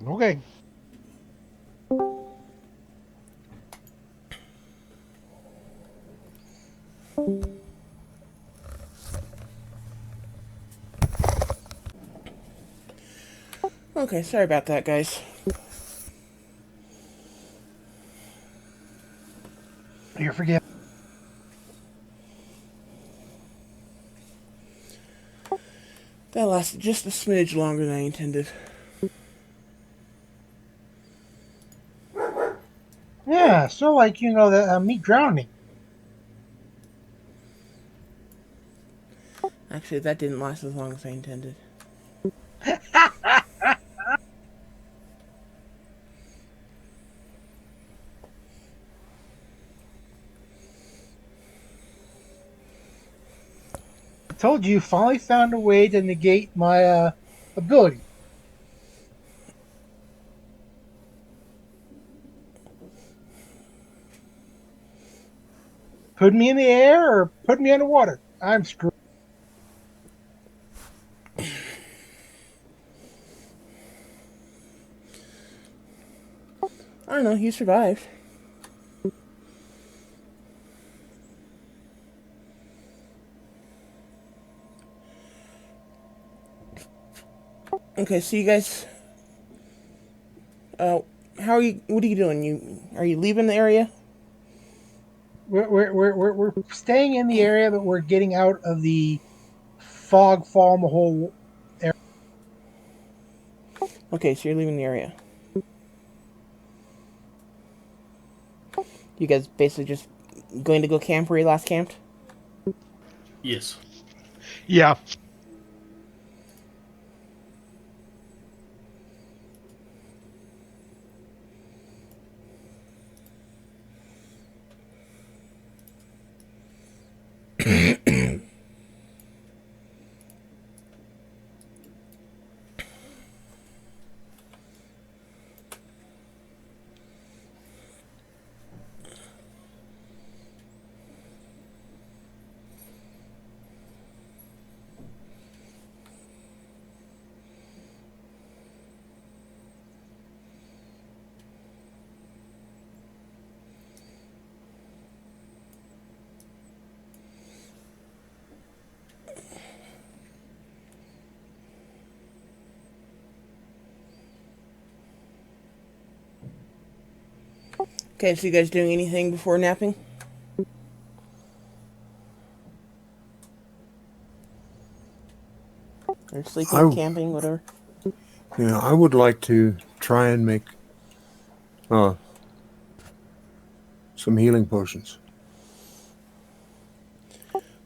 Okay. Okay, sorry about that, guys. You're forgiven. That lasted just a smidge longer than I intended. Yeah, so like the me drowning. Actually, that didn't last as long as I intended. I told you, finally found a way to negate my ability. Put me in the air or put me underwater. I'm screwed. I don't know, you survived. Okay, so you guys, how are you? What are you doing? Are you leaving the area? We're staying in the area, but we're getting out of the fog fall in the whole area. Okay, so you're leaving the area. You guys basically just going to go camp where you last camped? Yes. Yeah. Okay, so you guys doing anything before napping? Or sleeping, I, camping, whatever? I would like to try and make uh, some healing potions.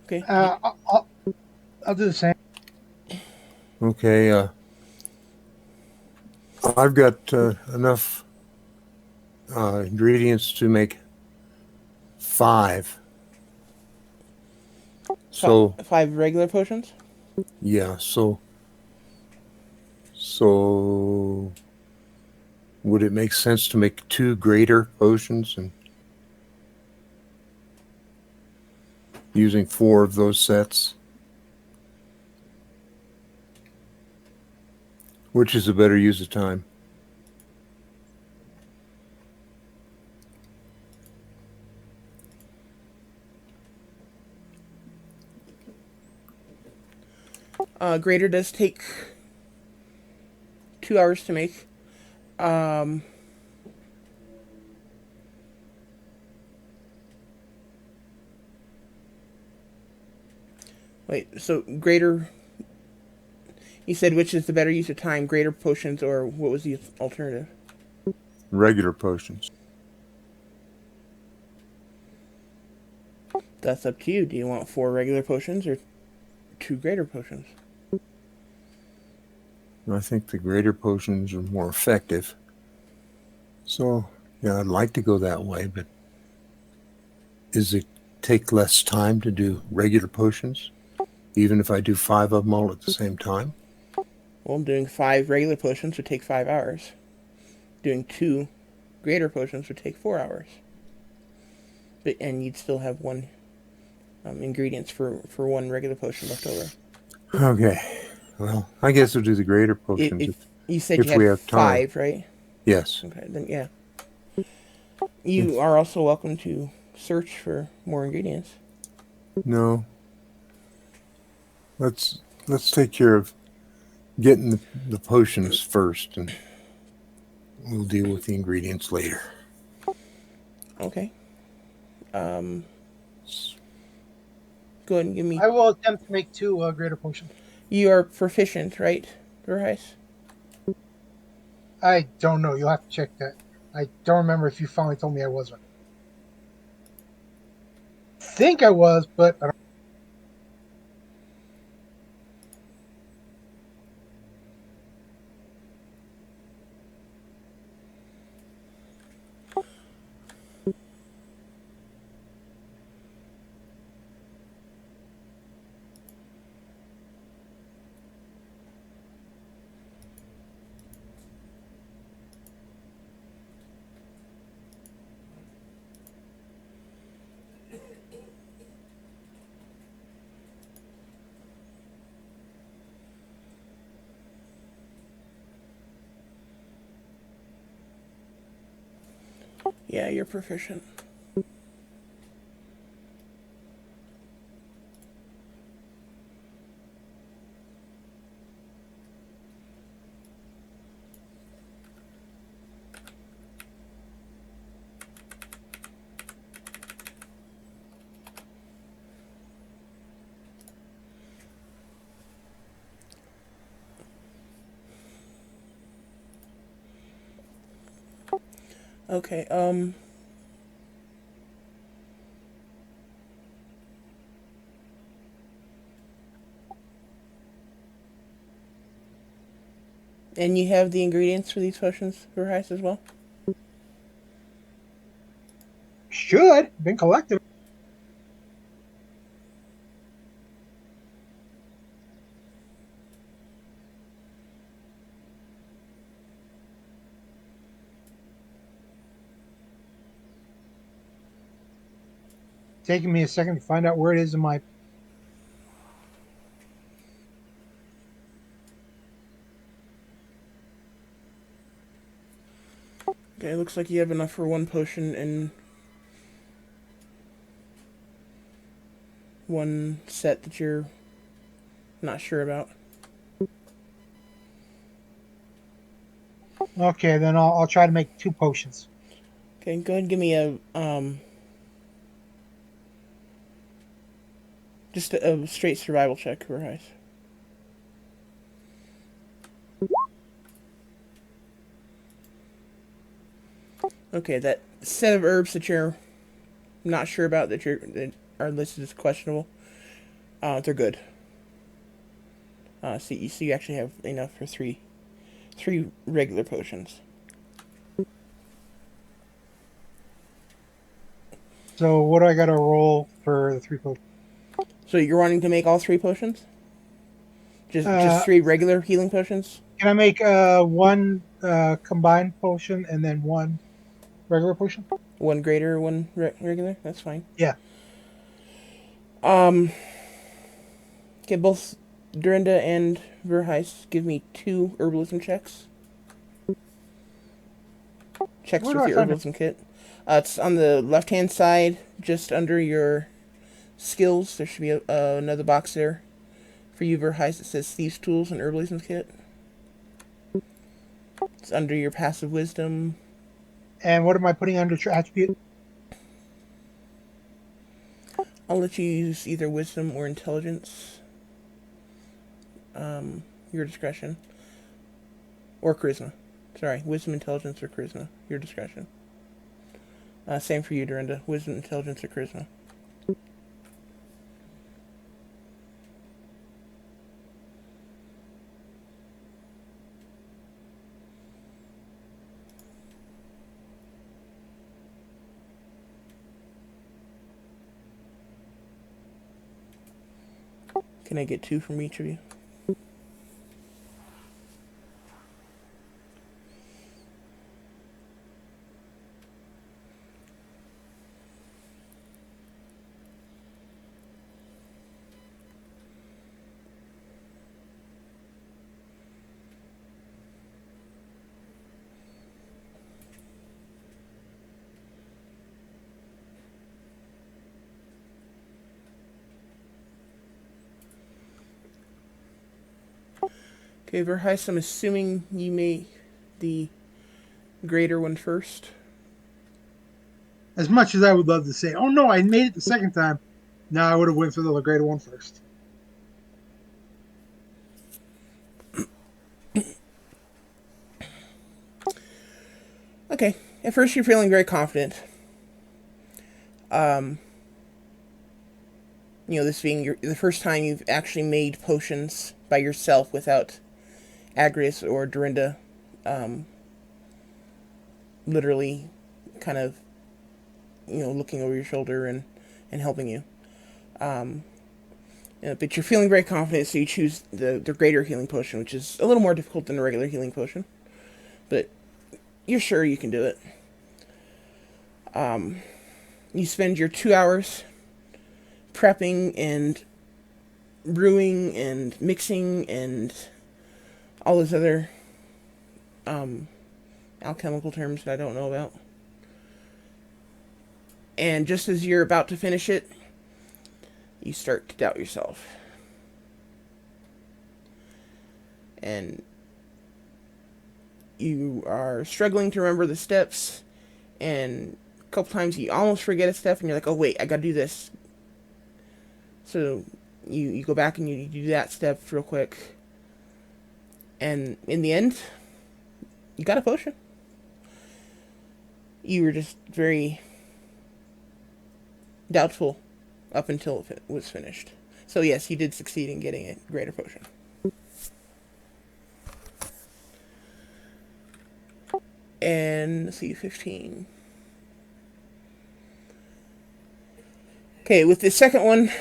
Okay. I'll do the same. Okay, I've got enough ingredients to make 5. So 5 regular potions? yeah, so would it make sense to make 2 greater potions and using 4 of those sets? Which is a better use of time? Greater does take 2 hours to make. Wait, so greater... You said which is the better use of time, greater potions, or what was the alternative? Regular potions. That's up to you. Do you want 4 regular potions or 2 greater potions? I think the greater potions are more effective. So, yeah, I'd like to go that way, but does it take less time to do regular potions? Even if I do 5 of them all at the same time? Well, doing 5 regular potions would take 5 hours. Doing 2 greater potions would take 4 hours. And you'd still have 1 ingredients for 1 regular potion left over. Okay. Well, I guess we'll do the greater potions. If you said if you had we have time. 5, right? Yes. Okay, then yeah. You are also welcome to search for more ingredients. No. Let's take care of getting the potions first, and we'll deal with the ingredients later. Okay. Go ahead and give me... I will attempt to make 2 greater potions. You are proficient, right, Verheis? I don't know. You'll have to check that. I don't remember if you finally told me I was or not. I think I was, but I don't. Yeah, you're proficient. Okay, and you have the ingredients for these potions, Verheis, as well? Should been collected. Taking me a second to find out where it is in my. Okay, it looks like you have enough for 1 potion and 1 set that you're not sure about. Okay, then I'll try to make 2 potions. Okay, go ahead and give me a just a straight survival check, Verheis. Okay, that set of herbs that you're not sure about that are listed as questionable, they're good. So you actually have enough for three regular potions. So what do I got to roll for the 3 potions? So you're wanting to make all 3 potions? Just 3 regular healing potions? Can I make 1 combined potion and then one regular potion. One greater, one regular. That's fine. Yeah. Okay, both Dorinda and Verheis give me 2 herbalism checks. Checks Where do with I your find it? herbalism kit. It's on the left-hand side, just under your skills. There should be another box there for you, Verheis, that says Thieves' Tools and Herbalism Kit. It's under your passive wisdom. And what am I putting under attribute? I'll let you use either wisdom or intelligence. Your discretion. Or charisma. Sorry, wisdom, intelligence, or charisma. Your discretion. Same for you, Dorinda. Wisdom, intelligence, or charisma. Can I get 2 from each of you? Okay, Verheis, I'm assuming you made the greater one first. As much as I would love to say, oh no, I made it the second time. No, I would have went for the greater one first. Okay, at first you're feeling very confident. This being the first time you've actually made potions by yourself without Agrius or Dorinda literally kind of, looking over your shoulder and helping you. But you're feeling very confident, so you choose the greater healing potion, which is a little more difficult than a regular healing potion. But you're sure you can do it. You spend your 2 hours prepping and brewing and mixing and all those other alchemical terms that I don't know about. And just as you're about to finish it, you start to doubt yourself. And you are struggling to remember the steps, and a couple times you almost forget a step, and you're like, oh wait, I gotta do this. So you go back and you do that step real quick. And in the end, you got a potion. You were just very doubtful up until it was finished. So yes, you did succeed in getting a greater potion. And let's see, 15. Okay, with the second one,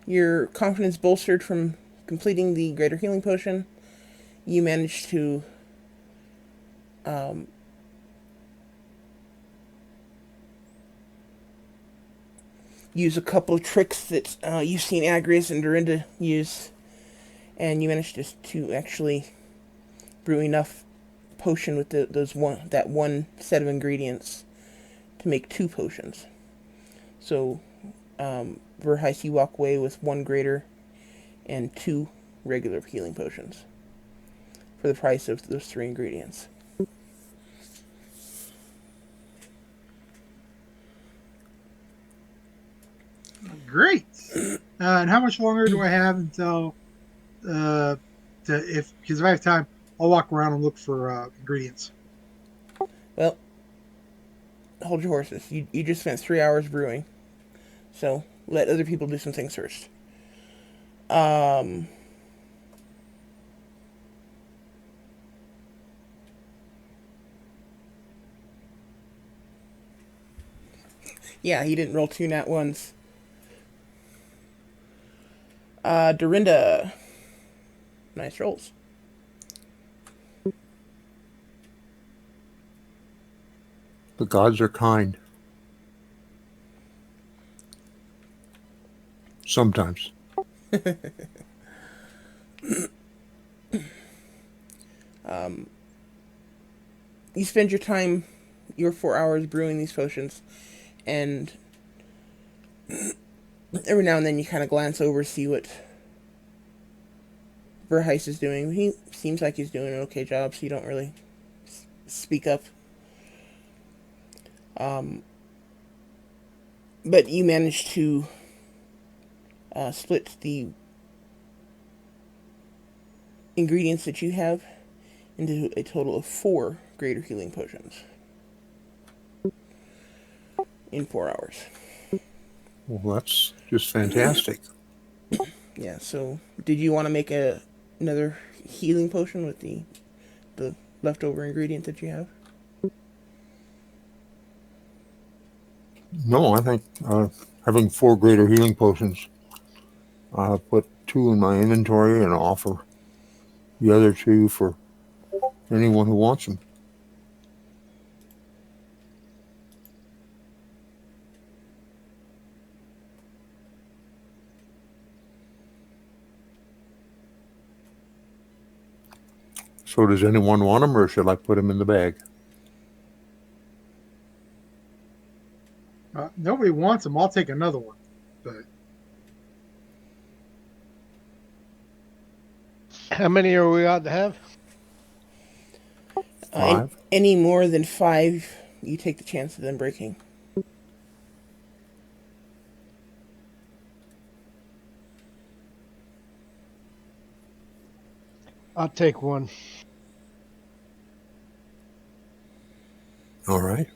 your confidence bolstered from completing the greater healing potion. You managed to use a couple of tricks that you've seen Agrius and Dorinda use, and you managed to actually brew enough potion with that one set of ingredients to make 2 potions. So, Verheis, you walk away with 1 greater and 2 regular healing potions for the price of those 3 ingredients. Great. And how much longer do I have until because if I have time, I'll walk around and look for ingredients. Well, hold your horses. You just spent 3 hours brewing, so let other people do some things first. Yeah, he didn't roll 2 nat ones. Dorinda. Nice rolls. The gods are kind. Sometimes. You spend your 4 hours brewing these potions, and every now and then you kind of glance over, see what Verheis is doing. He seems like he's doing an okay job, so you don't really speak up. But you manage to split the ingredients that you have into a total of 4 greater healing potions in 4 hours. Well, that's just fantastic. Yeah, so did you want to make another healing potion with the leftover ingredient that you have? No, I think having 4 greater healing potions, I'll put 2 in my inventory and offer the other 2 for anyone who wants them. So does anyone want them, or should I put them in the bag? Nobody wants them. I'll take another one. But How many are we allowed to have? 5? Any more than 5, you take the chance of them breaking. I'll take one. All right.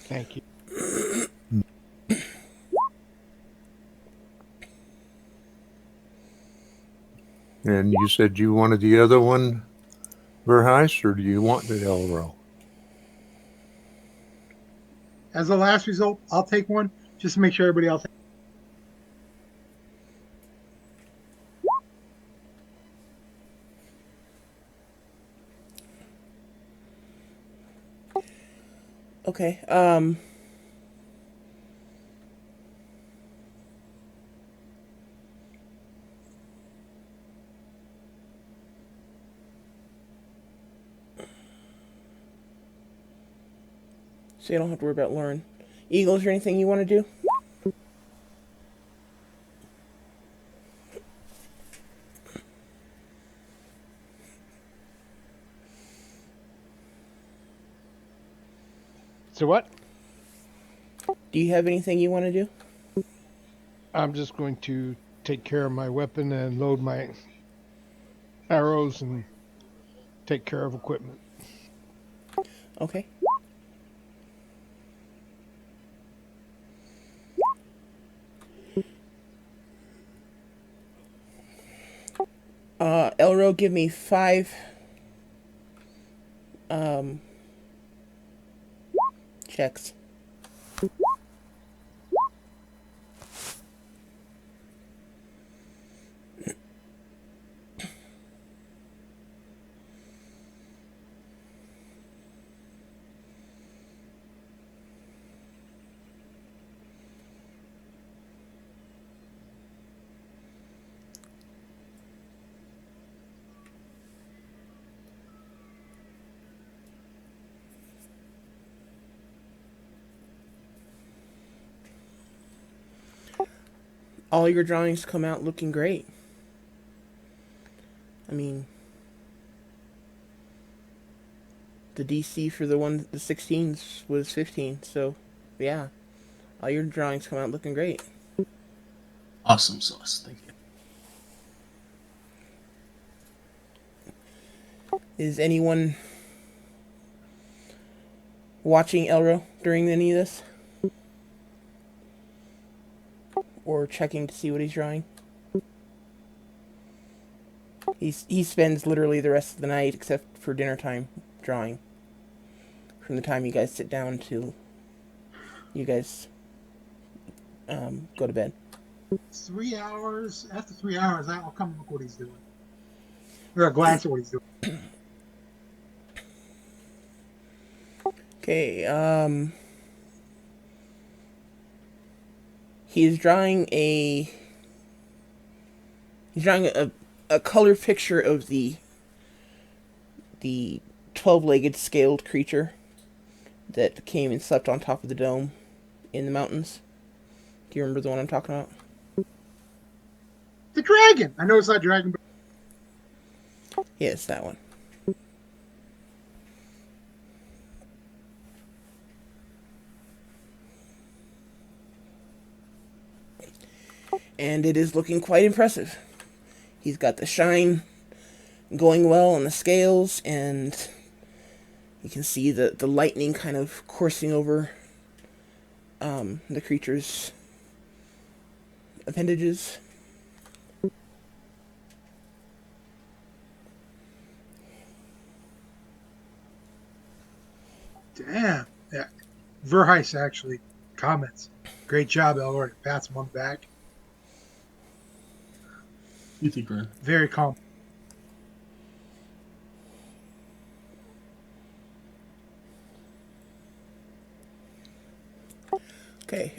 Thank you. And you said you wanted the other one, Verheis, or do you want the Elro? as a last result, I'll take one just to make sure everybody else. Okay. So you don't have to worry about Lauren. Eagle, is there anything you want to do? So what? Do you have anything you want to do? I'm just going to take care of my weapon and load my arrows and take care of equipment. Okay. Elro, give me 5 checks. All your drawings come out looking great. I mean, the DC for the 16s was 15, so yeah, all your drawings come out looking great. Awesome sauce. Thank you. Is anyone watching Elro during any of this? Or checking to see what he's drawing? He spends literally the rest of the night, except for dinner time, drawing. From the time you guys sit down till you guys go to bed. 3 hours. After 3 hours, I'll come look what he's doing. Or I'll glance at what he's doing. Okay, he's drawing a he's drawing a color picture of the 12-legged scaled creature that came and slept on top of the dome in the mountains. Do you remember the one I'm talking about? The dragon. I know it's not dragon, but Yes, that one. And it is looking quite impressive. He's got the shine going well on the scales, and you can see the lightning kind of coursing over the creature's appendages. damn. Yeah. Verheis actually comments. Great job, Elroy. Pats him on the back. You think, Ren? Very calm. Okay.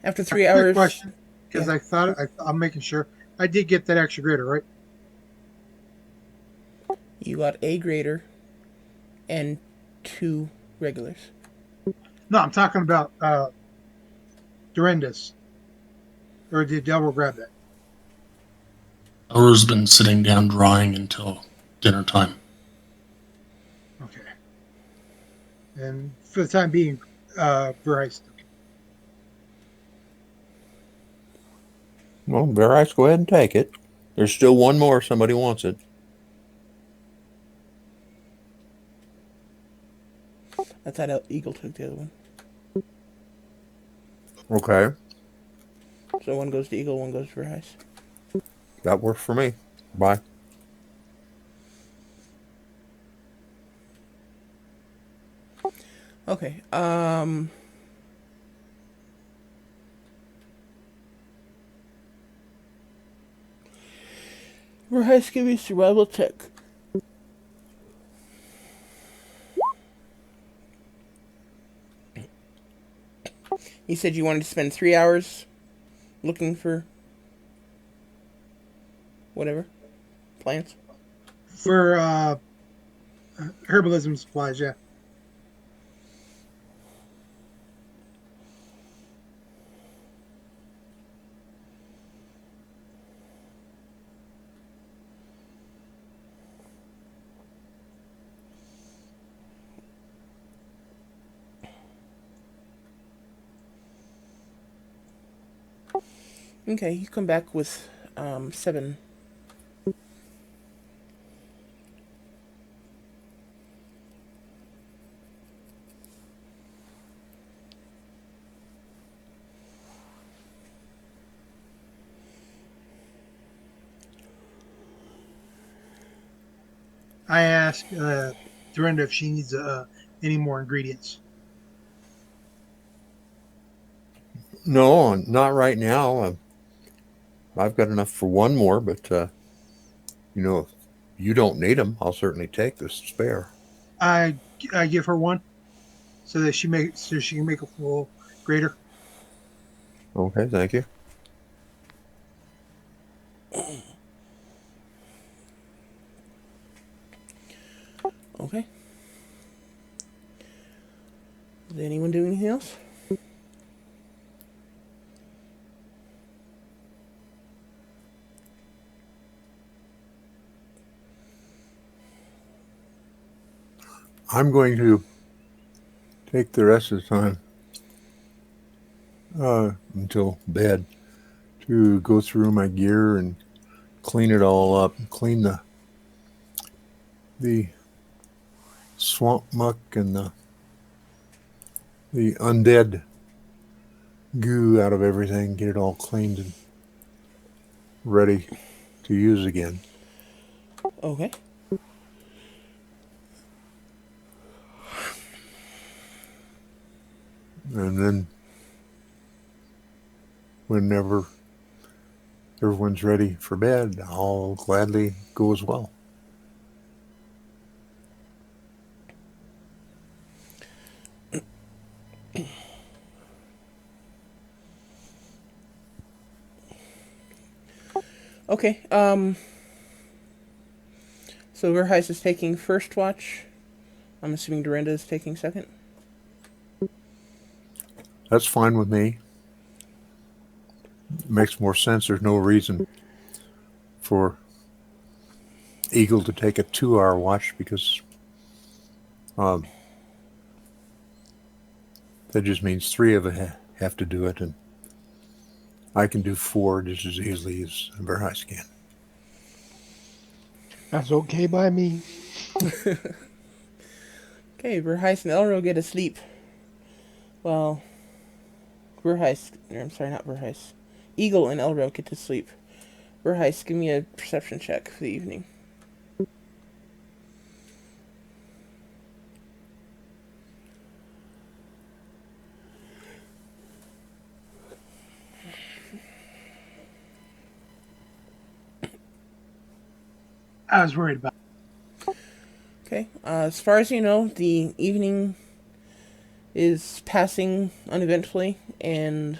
After 3 Quick hours. question, because Yeah. I thought I'm making sure I did get that extra grader, right? You got a grader and 2 regulars. No, I'm talking about Durandus. Or did Delro grab that? Elro's been sitting down drawing until dinner time. Okay. And for the time being, Verheis. Well, very nice. Go ahead and take it. There's still one more. Somebody wants it. I thought Eagle took the other one. Okay. So one goes to Eagle, one goes to Verheis. That works for me. Bye. Okay. Verheis, give me survival check. You said you wanted to spend 3 hours looking for whatever plants. For herbalism supplies, yeah. Okay, you come back with 7. I asked Duranda if she needs any more ingredients. No, not right now. I've got enough for one more, but if you don't need them, I'll certainly take this spare. I give her one so that she can make a full grader. Okay, thank you. Okay. Does anyone do anything else? I'm going to take the rest of the time until bed to go through my gear and clean it all up, clean the swamp muck and the undead goo out of everything, get it all cleaned and ready to use again. Okay. And then whenever everyone's ready for bed, I'll gladly go as well. Okay. So Verheis is taking first watch. I'm assuming Dorinda is taking second. That's fine with me. It makes more sense. There's no reason for Eagle to take a 2-hour watch because that just means 3 of us have to do it, and I can do 4 just as easily as Verheis can. That's okay by me. Okay, Verheis and Elro get to sleep. Well, I'm sorry, not Verheis. Eagle and Elro get to sleep. Verheis, give me a perception check for the evening. I was worried about. Okay, as far as you know, the evening is passing uneventfully, and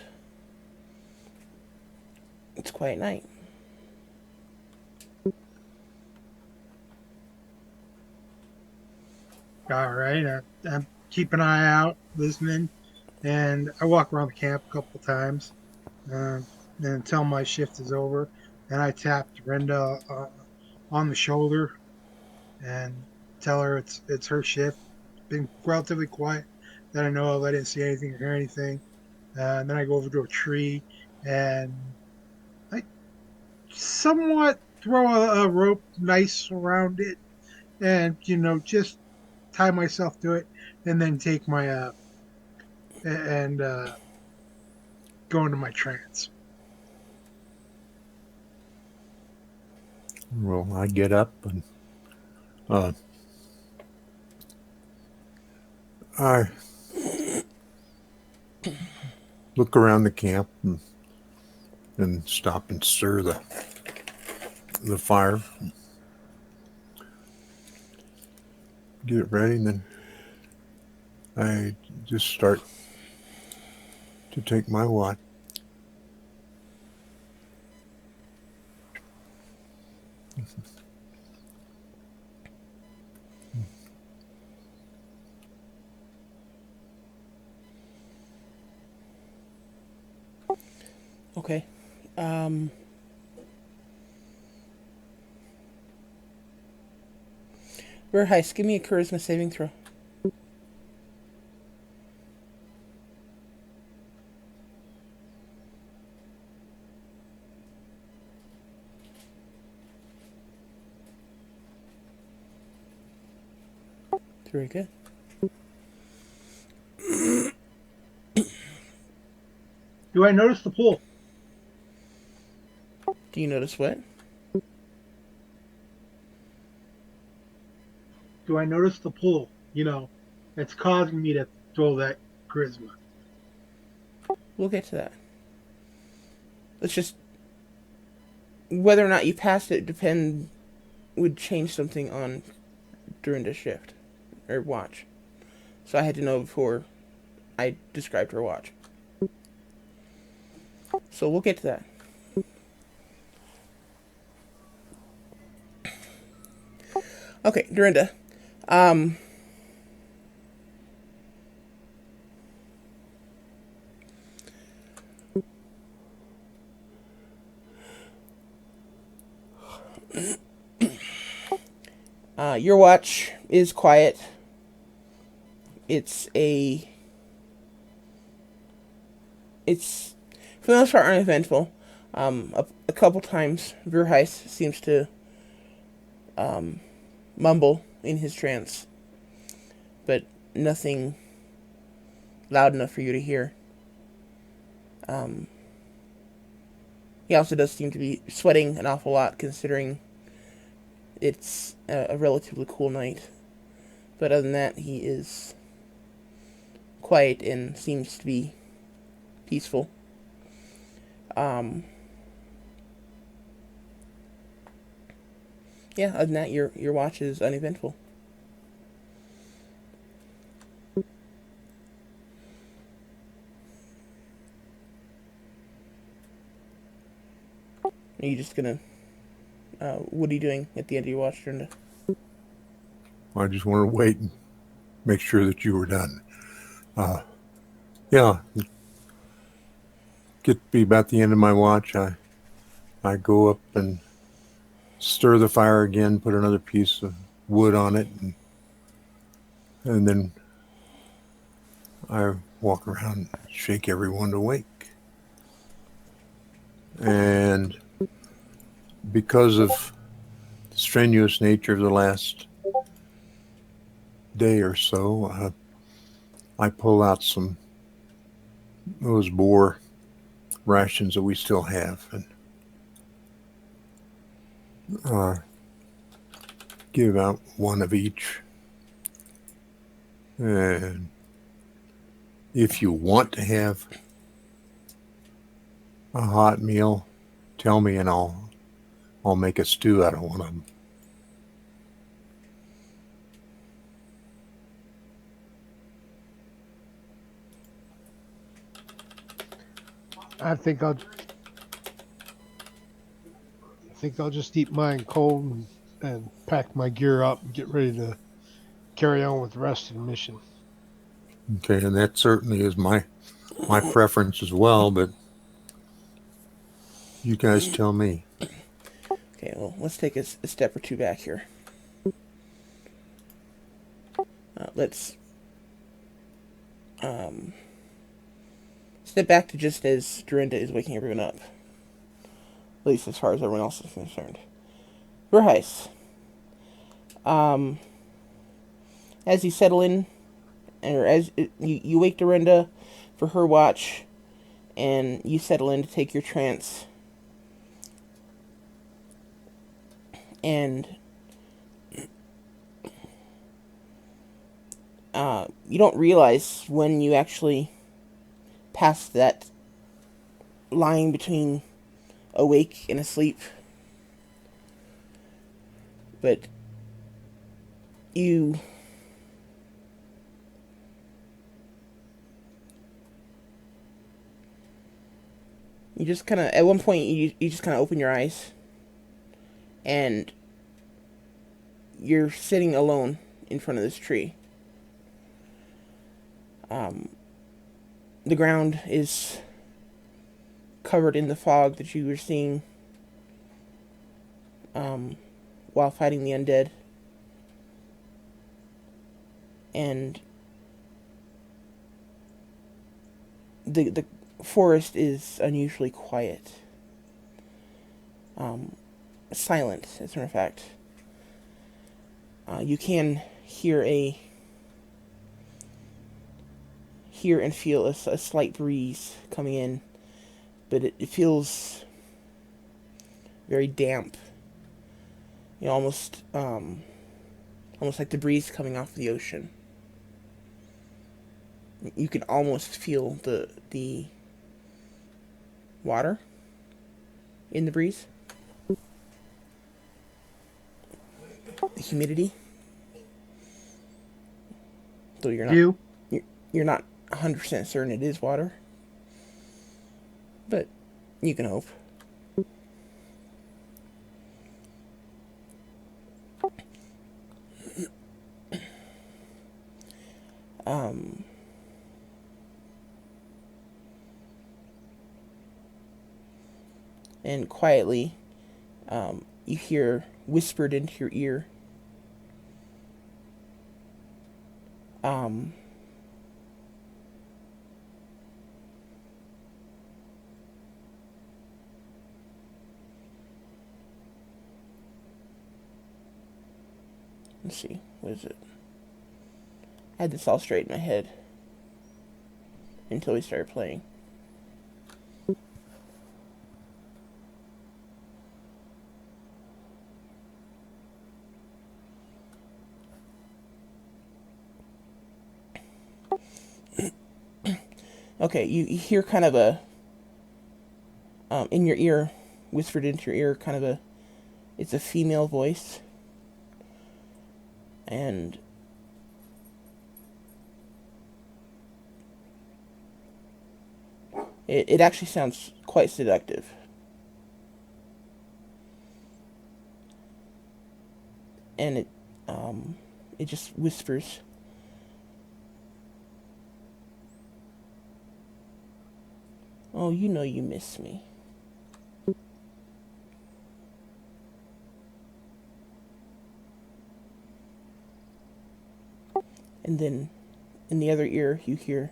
it's quiet night. All right, I'm keep an eye out, listening, and I walk around the camp a couple times, uh, until my shift is over. And I tap Dorinda on the shoulder and tell her it's her shift. It's been relatively quiet that I know of. I didn't see anything or hear anything. And then I go over to a tree and I somewhat throw a rope nice around it and just tie myself to it and then take my and go into my trance. Well, I get up and uh, I look around the camp and stop and stir the fire, get it ready, and then I just start to take my watch. Okay. Verheis, give me a charisma saving throw. Very good. Do I notice the pool? Do you notice what? Do I notice the pull? That's causing me to throw that charisma. We'll get to that. Let's just whether or not you passed it would change something on Dorinda's shift or watch. So I had to know before I described her watch. So we'll get to that. Okay, Dorinda. Your watch is quiet. It's for the most part uneventful. A couple times Verheis seems to mumble in his trance, but nothing loud enough for you to hear. He also does seem to be sweating an awful lot, considering it's a relatively cool night. But other than that, he is quiet and seems to be peaceful. Yeah, other than that, your watch is uneventful. Are you just gonna What are you doing at the end of your watch, Dorinda? I just wanted to wait and make sure that you were done. Yeah, get to be about the end of my watch. I go up and stir the fire again, put another piece of wood on it, and then I walk around and shake everyone to wake. And because of the strenuous nature of the last day or so, I pull out some those boar rations that we still have and give out one of each. And if you want to have a hot meal, tell me and I'll make a stew out of one of them. I think I'll just eat mine cold and pack my gear up and get ready to carry on with the rest of the mission. Okay, and that certainly is my preference as well, but you guys tell me. Okay, well, let's take a step or two back here. Let's step back to just as Dorinda is waking everyone up. At least as far as everyone else is concerned. Verheis. As you settle in, or as you wake Dorinda for her watch, and you settle in to take your trance, and you don't realize when you actually pass that line between awake and asleep, but you just kind of, at one point, you just kind of open your eyes, and you're sitting alone in front of this tree. The ground is covered in the fog that you were seeing while fighting the undead. And the forest is unusually quiet. Silent, as a matter of fact. You can hear and feel a slight breeze coming in, but it feels very damp. You know, almost like the breeze coming off the ocean. You can almost feel the water in the breeze. The humidity. Though you're not 100% certain it is water. But you can hope. And quietly, you hear whispered into your ear, let's see, what is it? I had this all straight in my head until we started playing. Okay, you hear kind of a, in your ear, whispered into your ear, kind of it's a female voice. And it actually sounds quite seductive. and it just whispers. Oh, you know you miss me. And then in the other ear, you hear,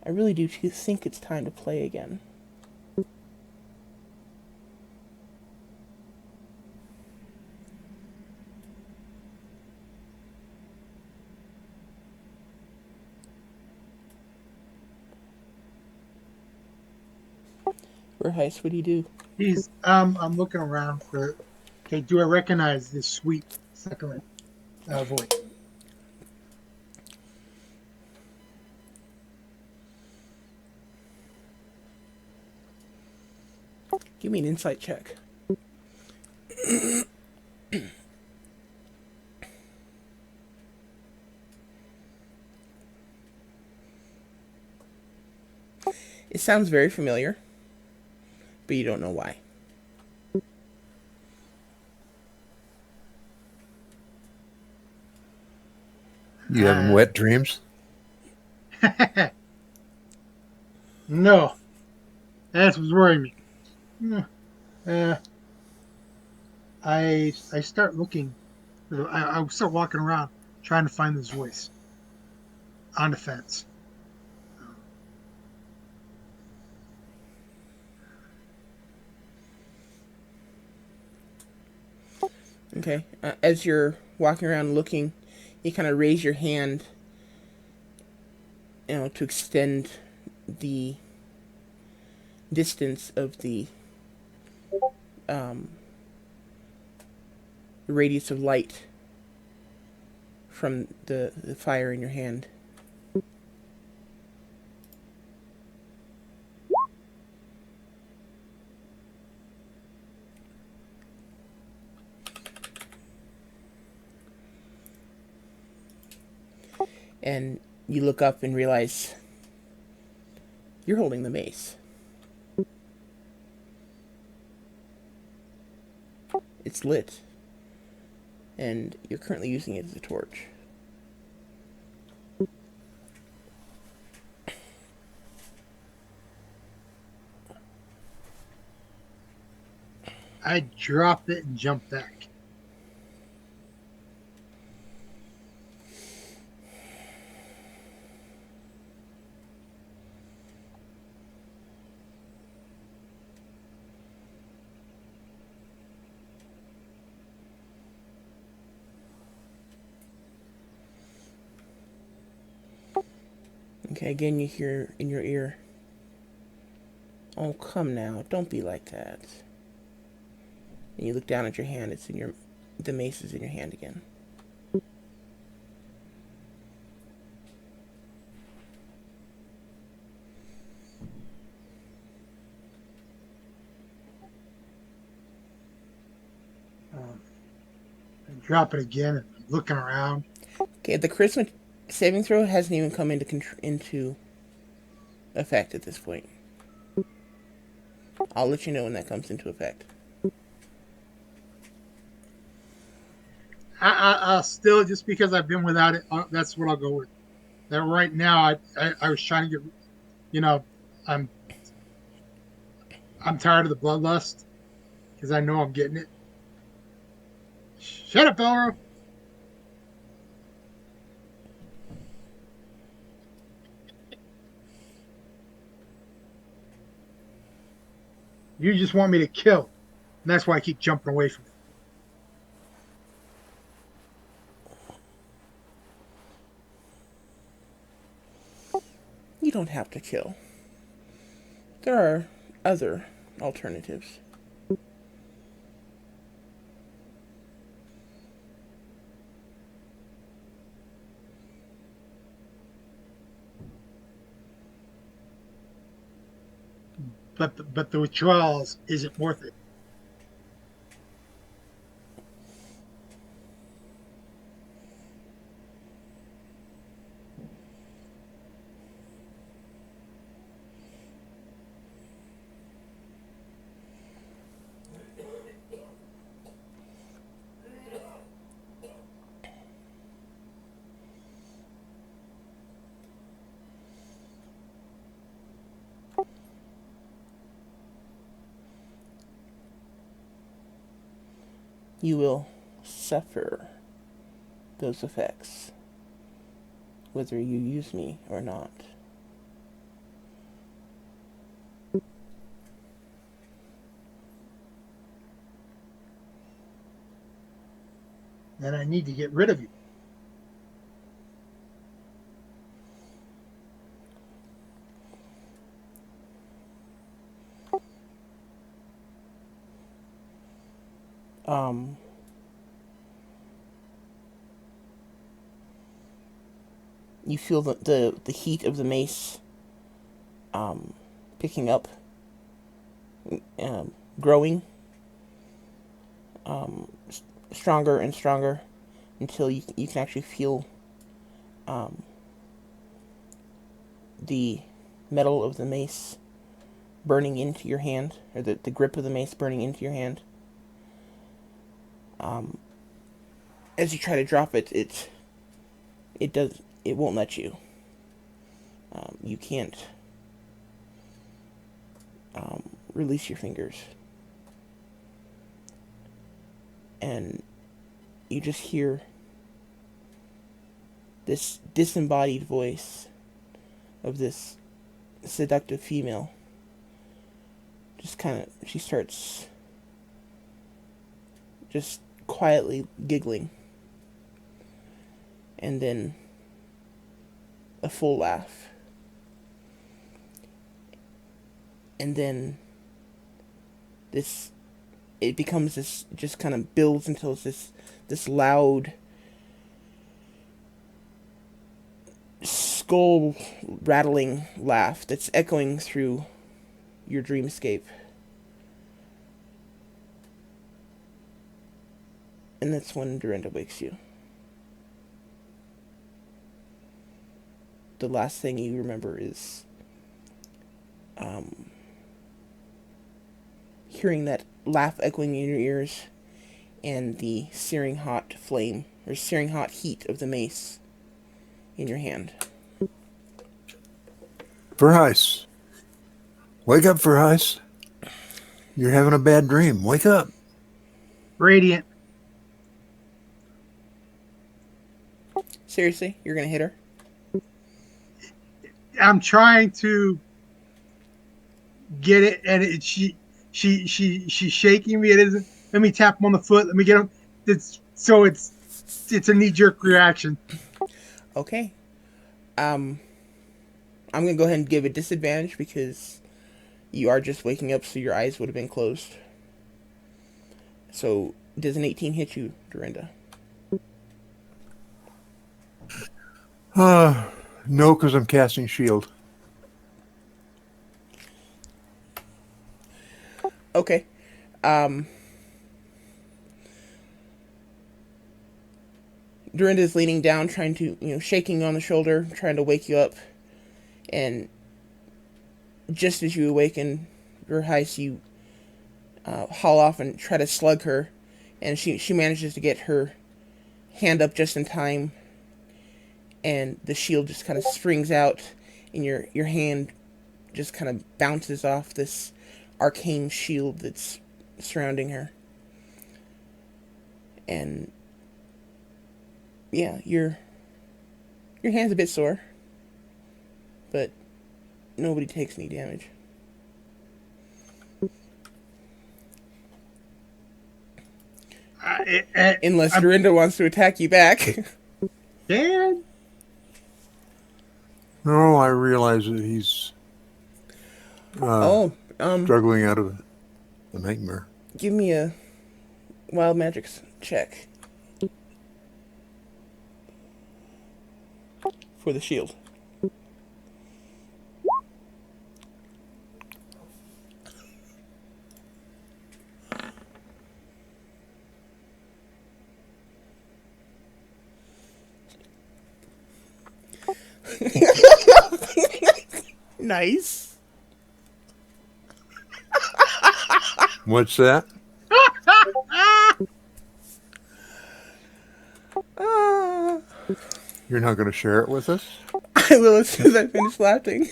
I really do think it's time to play again. Verheist, what do you do? I'm looking around for. Okay, do I recognize this sweet succulent voice? Give me an insight check. It sounds very familiar, but you don't know why. You having wet dreams? No, that's what's worrying me. Hmm, Uh, I start looking. I start walking around trying to find this voice on the fence. Okay. As you're walking around looking, you kind of raise your hand, to extend the distance of the um, radius of light from the fire in your hand. And you look up and realize you're holding the mace. It's lit, and you're currently using it as a torch. I drop it and jump back. Okay, again you hear in your ear, oh, come now, don't be like that. And you look down at your hand, the mace is in your hand again. I drop it again and I'm looking around. Okay, the charisma saving throw hasn't even come into effect at this point. I'll let you know when that comes into effect. I still, just because I've been without it, that's what I'll go with. That right now, I was trying to get, you know, I'm I'm tired of the bloodlust because I know I'm getting it. Shut up, Elro. You just want me to kill, and that's why I keep jumping away from it. You don't have to kill. There are other alternatives. But the withdrawals isn't worth it. you will suffer those effects, whether you use me or not. And I need to get rid of you. Um, you feel the heat of the mace picking up, growing stronger and stronger until you can actually feel the metal of the mace burning into your hand, or the grip of the mace burning into your hand. As you try to drop it, it won't let you. You can't release your fingers. And you just hear this disembodied voice of this seductive female. She starts just quietly giggling. And then a full laugh. And then it becomes this, just kind of builds until it's this loud skull rattling laugh that's echoing through your dreamscape. And that's when Dorinda wakes you. The last thing you remember is hearing that laugh echoing in your ears and the searing hot flame, or searing hot heat of the mace in your hand. Verheis. Wake up, Verheis. You're having a bad dream. Wake up. Radiant. Seriously? You're gonna hit her? I'm trying to get it, and she's shaking me. It isn't. Let me tap him on the foot. Let me get him. It's a knee jerk reaction. Okay. I'm gonna go ahead and give a disadvantage because you are just waking up, so your eyes would have been closed. So, does an 18 hit you, Dorinda? No, because I'm casting shield. Okay. Dorinda's leaning down, trying to, shaking on the shoulder, trying to wake you up. And just as you awaken, Verheis, you haul off and try to slug her. And she manages to get her hand up just in time. And the shield just kind of springs out, and your hand just kind of bounces off this arcane shield that's surrounding her. And yeah, your hand's a bit sore, but nobody takes any damage. Unless Dorinda wants to attack you back. Dad? No, I realize that he's struggling out of a nightmare. Give me a wild magics check for the shield. Nice. What's that? You're not going to share it with us? I will as soon as I finish laughing.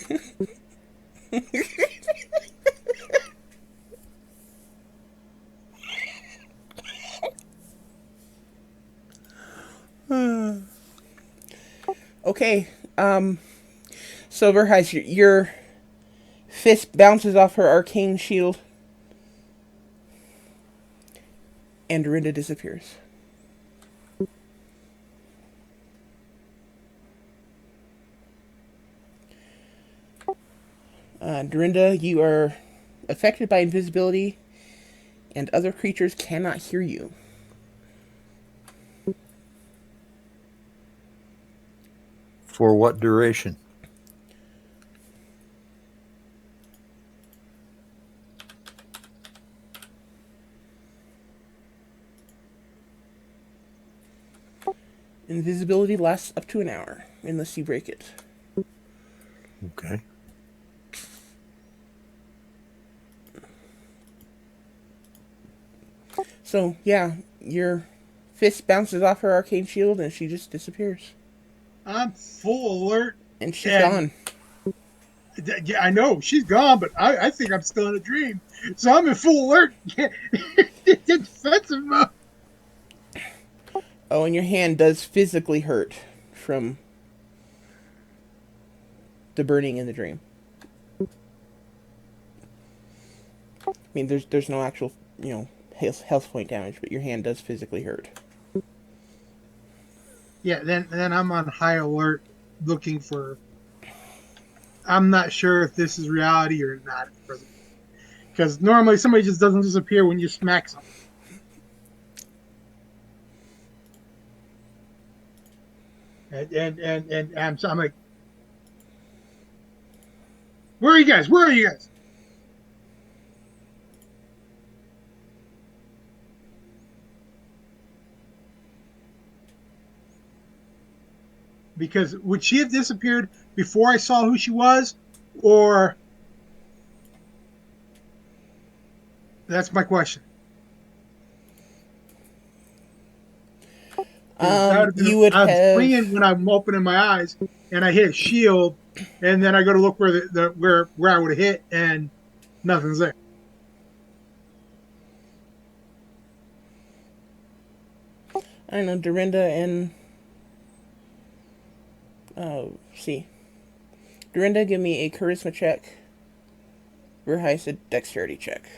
Okay. So Verheis, your fist bounces off her arcane shield, and Dorinda disappears. Dorinda, you are affected by invisibility, and other creatures cannot hear you. For what duration? Invisibility lasts up to an hour, unless you break it. Okay. So, yeah, your fist bounces off her arcane shield, and she just disappears. I'm full alert, And she's and gone. yeah, I know she's gone, but I think I'm still in a dream, so I'm in full alert, defensive mode. Oh, and your hand does physically hurt from the burning in the dream. I mean, there's no actual, health point damage, but your hand does physically hurt. Yeah, then I'm on high alert, looking for. I'm not sure if this is reality or not at the present moment, because normally somebody just doesn't disappear when you smack someone. And I'm like, where are you guys? Where are you guys? Because would she have disappeared before I saw who she was, or that's my question. Because that would have been You would I'm have. springing when I'm opening my eyes and I hit a shield, and then I go to look where where I would have hit, and nothing's there. I don't know, Dorinda and. See. Dorinda, give me a charisma check. Verheis, a dexterity check.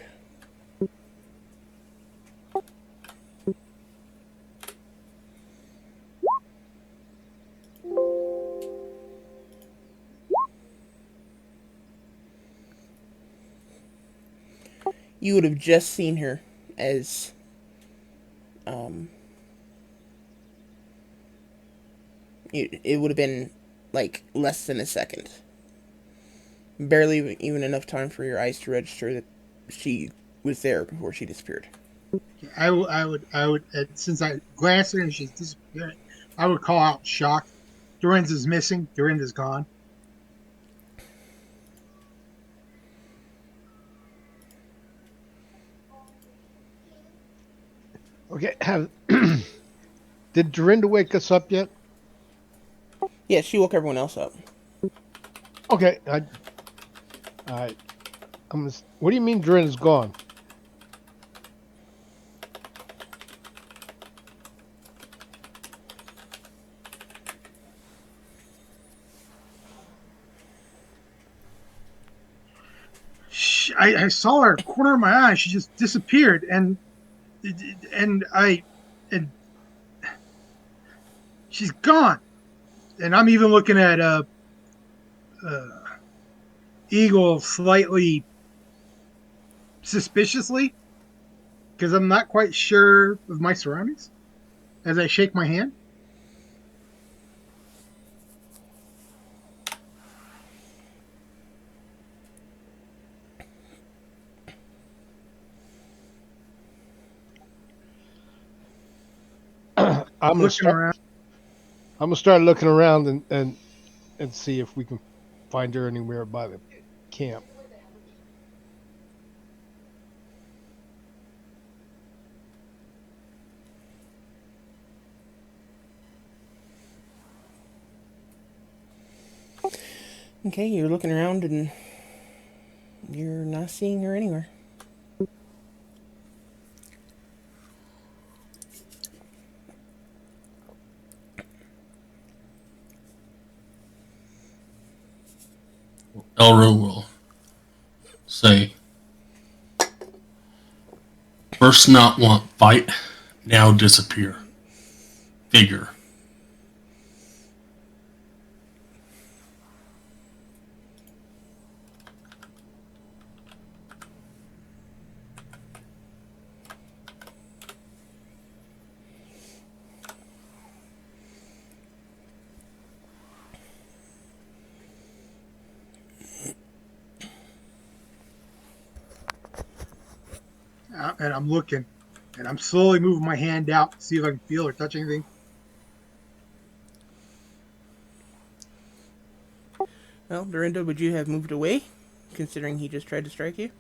You would have just seen her as. It would have been like less than a second. Barely even enough time for your eyes to register that she was there before she disappeared. I would, since I glanced at her and she's disappearing, I would call out shocked. Dorinda's missing. Dorinda's gone. Okay, have did Dorinda wake us up yet? Yeah, she woke everyone else up. Okay, all right. What do you mean Dorinda's gone? I saw her corner of my eye. She just disappeared, and I and she's gone. And I'm even looking at uh, Eagle slightly suspiciously because I'm not quite sure of my surroundings as I shake my hand. I'm gonna Looking start. around. I'm gonna start looking around and see if we can find her anywhere by the camp. Okay, you're looking around and you're not seeing her anywhere. Elro will say, first not want fight, now disappear. Figure. And I'm looking, and I'm slowly moving my hand out to see if I can feel or touch anything. Well, Dorinda, would you have moved away, considering he just tried to strike you?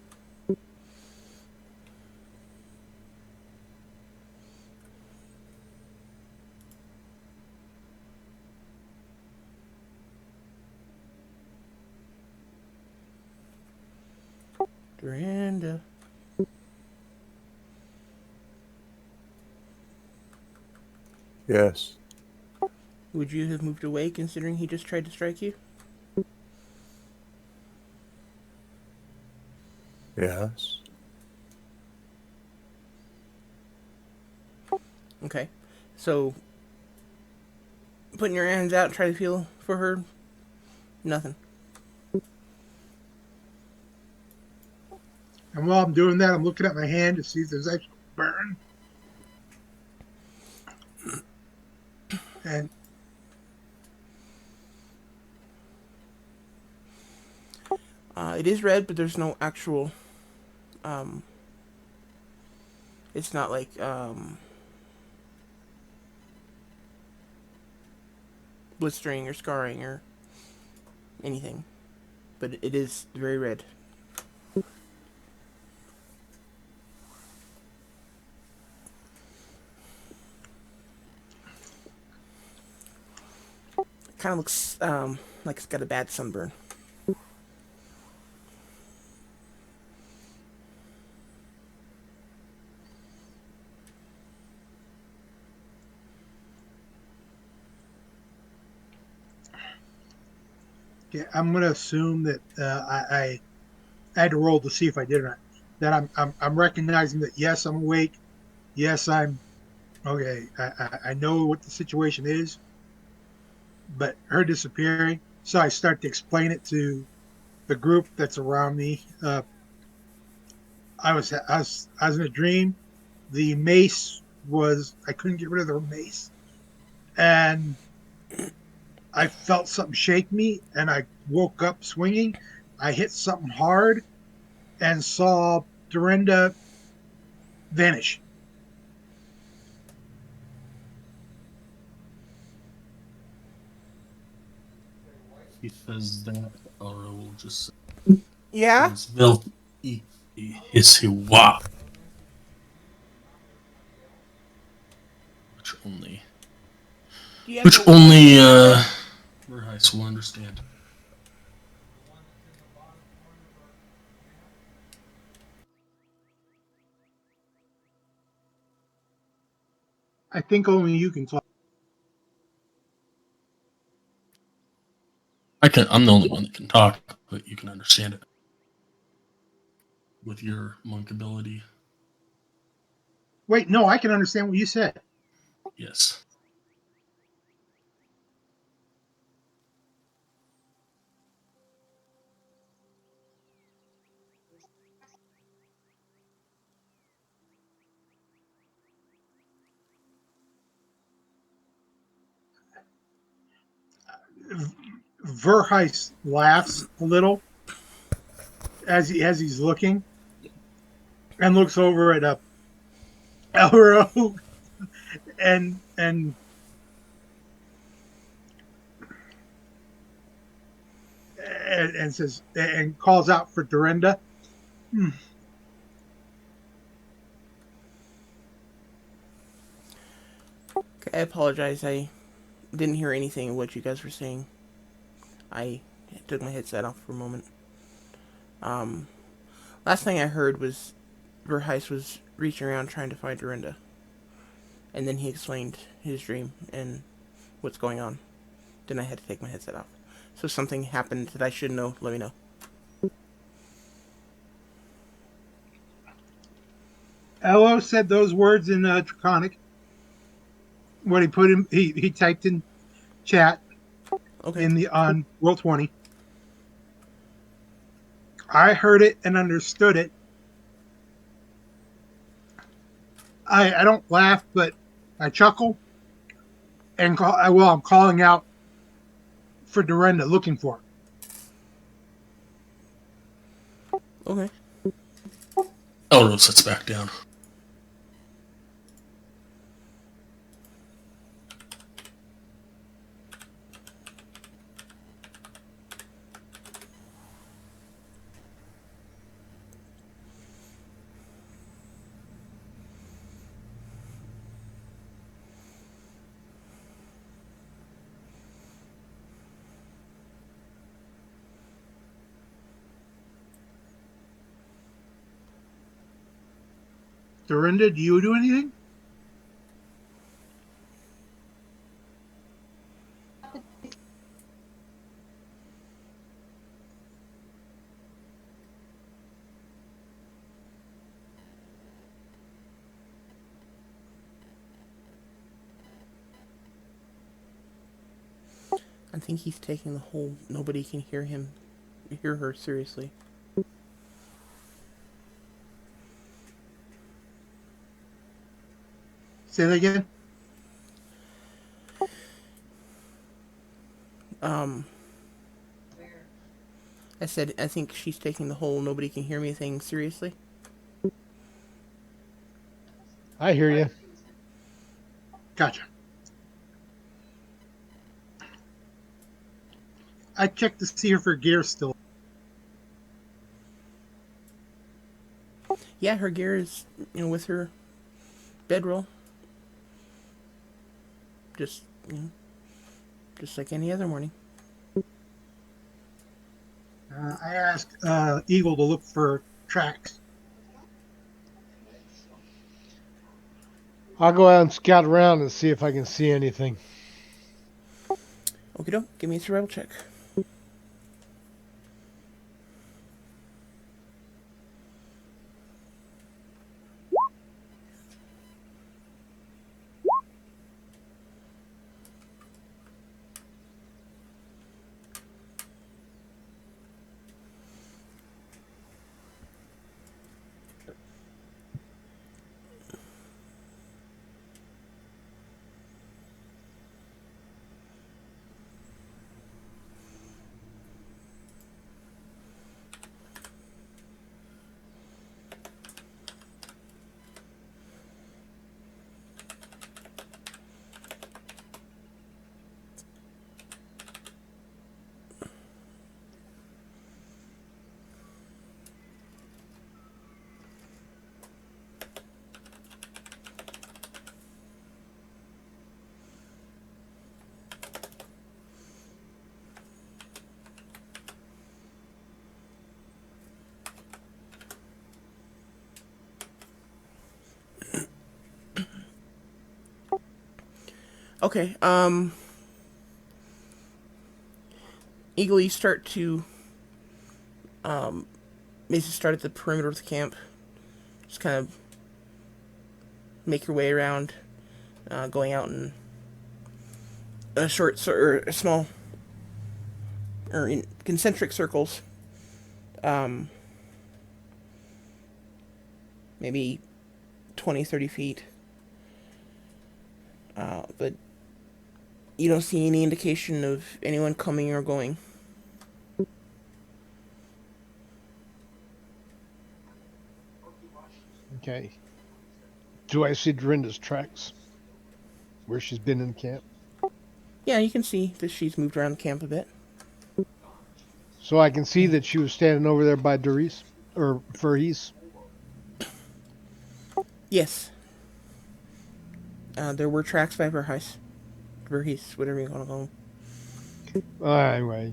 Dorinda. Yes. Would you have moved away, considering he just tried to strike you? Yes. Okay. So, putting your hands out, try to feel for her. Nothing. And while I'm doing that, I'm looking at my hand to see if there's actual burn. And It is red, but there's no actual. It's not like blistering or scarring or anything, but it is very red. Kind of looks like it's got a bad sunburn. yeah, I'm going to assume that I had to roll to see if I did or not. That I'm recognizing that yes, I'm awake. Yes, I'm okay. I know what the situation is, but her disappearing. So I start to explain it to the group that's around me. I was in a dream. The mace was I couldn't get rid of the mace, and I felt something shake me, and I woke up swinging. I hit something hard and saw Dorinda vanish. He says that, Elro will just Yeah? say, Vil his wop. Which only Do you have which a, only Verheis will understand. I think only you can talk. I'm the only one that can talk, but you can understand it with your monk ability. Wait, no, I can understand what you said. Yes. Verheis laughs a little as he's looking and looks over at Elro and and says and calls out for Dorinda. Hmm. I apologize. I didn't hear anything of what you guys were saying. I took my headset off for a moment. Um, Last thing I heard was Verheis was reaching around trying to find Dorinda. And then he explained his dream and what's going on. Then I had to take my headset off. So if something happened that I should know, let me know. Elo said those words in Draconic. When he put him, he typed in chat Okay. in the on Roll20. I heard it and understood it. I don't laugh, but I chuckle and I'm calling out for Dorinda, looking for her. Okay. Elro sits back down. Dorinda, do you do anything? I think he's taking the whole nobody can hear her seriously. Say that again. I said I think she's taking the whole nobody can hear me thing seriously. I hear you. Gotcha. I checked to see if her gear still. Yeah, her gear is, with her bedroll. Just, just like any other morning. I asked Eagle to look for tracks. I'll go out and scout around and see if I can see anything. Okie doke, give me a survival check. Okay, Eagle, you start to, basically start at the perimeter of the camp. Just kind of make your way around, going out in a small, or in concentric circles. Maybe 20, 30 feet. But you don't see any indication of anyone coming or going. Okay. Do I see Dorinda's tracks? Where she's been in camp? Yeah, you can see that she's moved around the camp a bit. So I can see that she was standing over there by Doris or Furries. Yes. There were tracks by Verhees, whatever you want to call him. Anyway.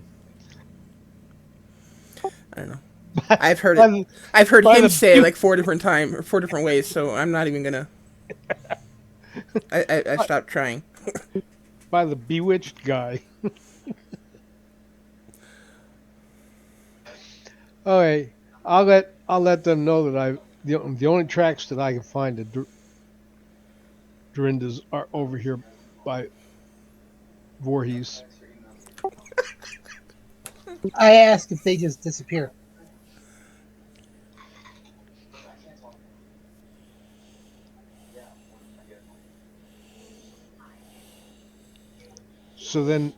I don't know. I've heard it. I've heard him say it like 4 different ways. So I'm not even gonna. I stopped trying. By the bewitched guy. Okay, I'll let them know that the only tracks that I can find of Dorindas are over here by Voorhees. I ask if they just disappear. So then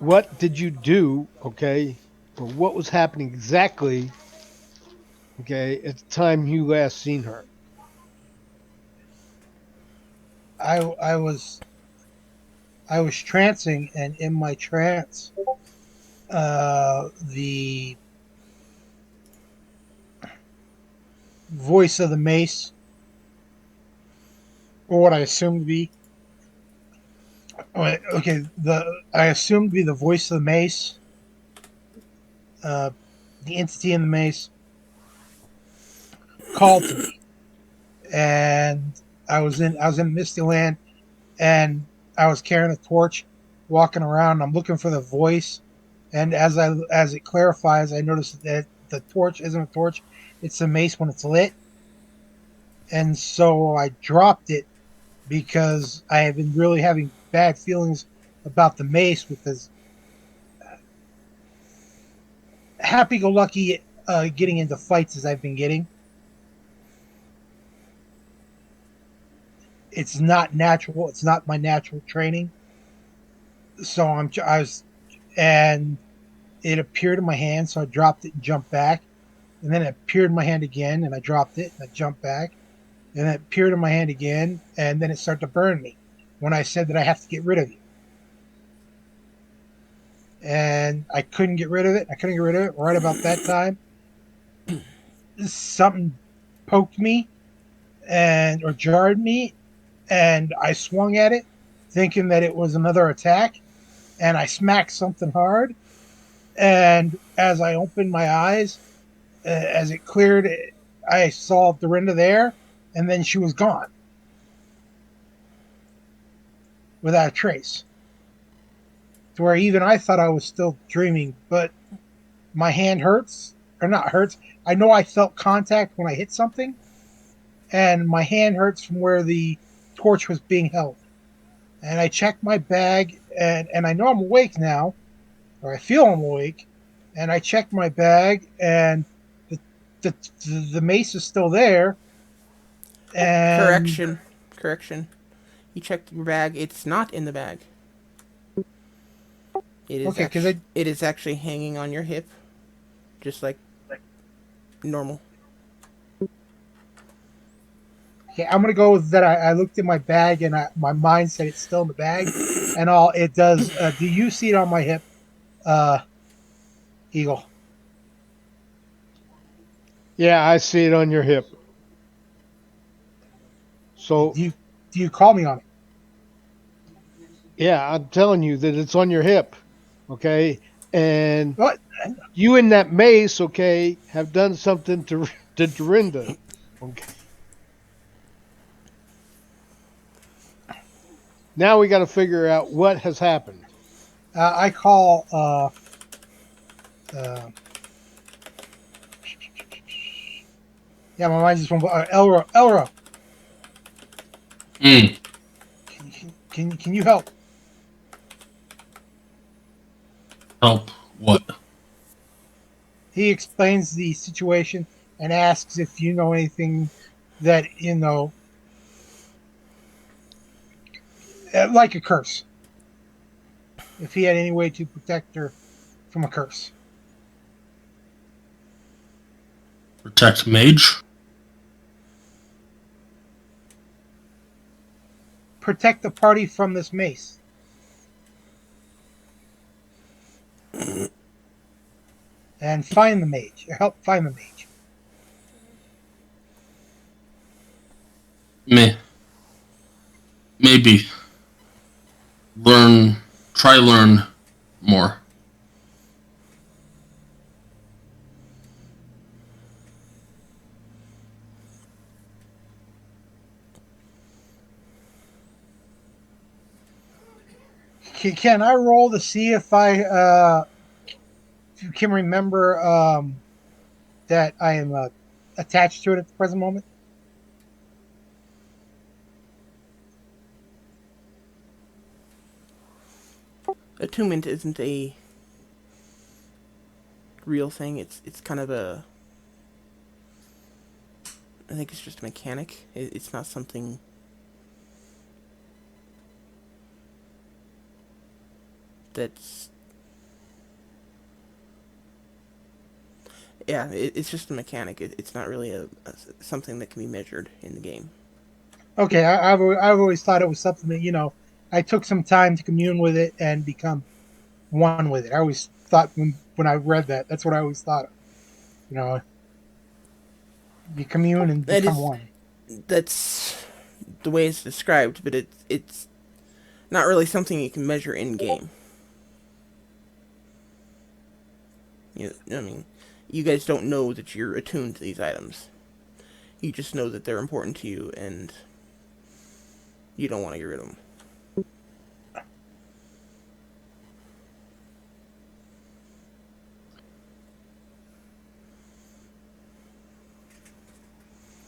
what did you do? Okay, or what was happening exactly? Okay, at the time you last seen her. I was trancing, and in my trance, the voice of the mace, or what I assumed to be, okay, the I assumed to be the voice of the mace, uh, the entity in the mace, called to me, and I was in Misty Land, and I was carrying a torch, walking around. I'm looking for the voice, and as it clarifies, I notice that the torch isn't a torch; it's a mace when it's lit, and so I dropped it because I have been really having bad feelings about the mace with this happy-go-lucky getting into fights as I've been getting. It's not natural. It's not my natural training. So I was, and it appeared in my hand, so I dropped it and jumped back. And then it appeared in my hand again, and I dropped it and I jumped back. And then it appeared in my hand again, and then it started to burn me when I said that I have to get rid of you. And I couldn't get rid of it. I couldn't get rid of it. Right about that time, something poked me and or jarred me, and I swung at it, thinking that it was another attack, and I smacked something hard. And as I opened my eyes, as it cleared, I saw Dorinda there, and then she was gone without a trace. To where even I thought I was still dreaming, but my hand hurts, or not hurts. I know I felt contact when I hit something, and my hand hurts from where the torch was being held. And I checked my bag, and I know I'm awake now, or I feel I'm awake. And I checked my bag, and the the, the mace is still there. And Correction. Correction. You checked your bag. It's not in the bag. okay, because I It is actually hanging on your hip, just like normal. okay, I'm gonna go with that. I looked in my bag, and my mind said it's still in the bag, and all it does. Do you see it on my hip, uh, Eagle? Yeah, I see it on your hip. So Do you call me on it? yeah, I'm telling you that it's on your hip. Okay, and What? you and that mace, okay, have done something to Dorinda. Okay. Now we got to figure out what has happened. I call. Uh, yeah, my mind just went. Elro, Elro, Mm. can you help? Help what? He explains the situation and asks if you know anything that like a curse. If he had any way to protect her from a curse, Protect mage? protect the party from this mace, and find the mage, or help find the mage. Meh. Maybe. Learn. Try learn more. Can I roll to see if I can remember that I am attached to it at the present moment. Attunement isn't a real thing. It's kind of a. I think it's just a mechanic. It's not something. That's. Yeah, it's just a mechanic. It's not really a something that can be measured in the game. Okay, I've always thought it was something that I took some time to commune with it and become one with it. I always thought when I read that, that's what I always thought of. You know, you commune and That become is, one. that's the way it's described, but it's not really something you can measure in game. I mean, you guys don't know that you're attuned to these items. You just know that they're important to you, and you don't want to get rid of them.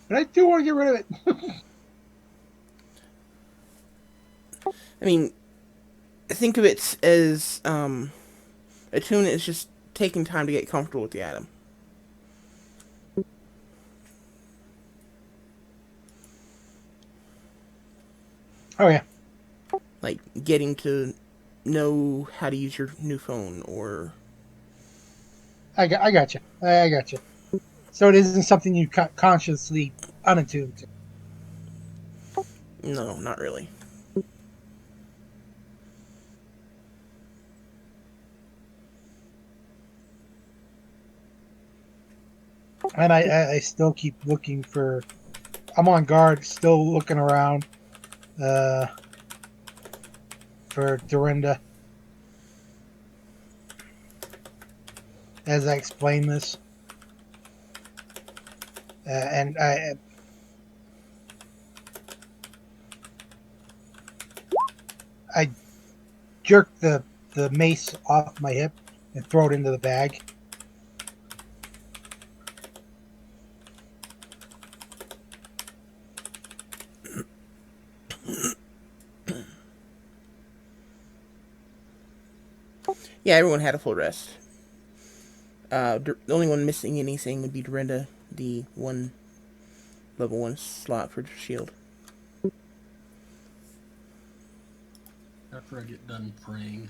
But I do want to get rid of it. I mean, think of it as attune is just taking time to get comfortable with the item. Oh yeah, Like getting to know how to use your new phone, or I got you. I got you. So it isn't something you consciously unattuned to. no, not really. And I still keep looking for. I'm on guard, still looking around uh, for Dorinda as I explain this. And I jerk the mace off my hip and throw it into the bag. Yeah, everyone had a full rest. The only one missing anything would be Dorinda, the one level 1 slot for shield. After I get done praying,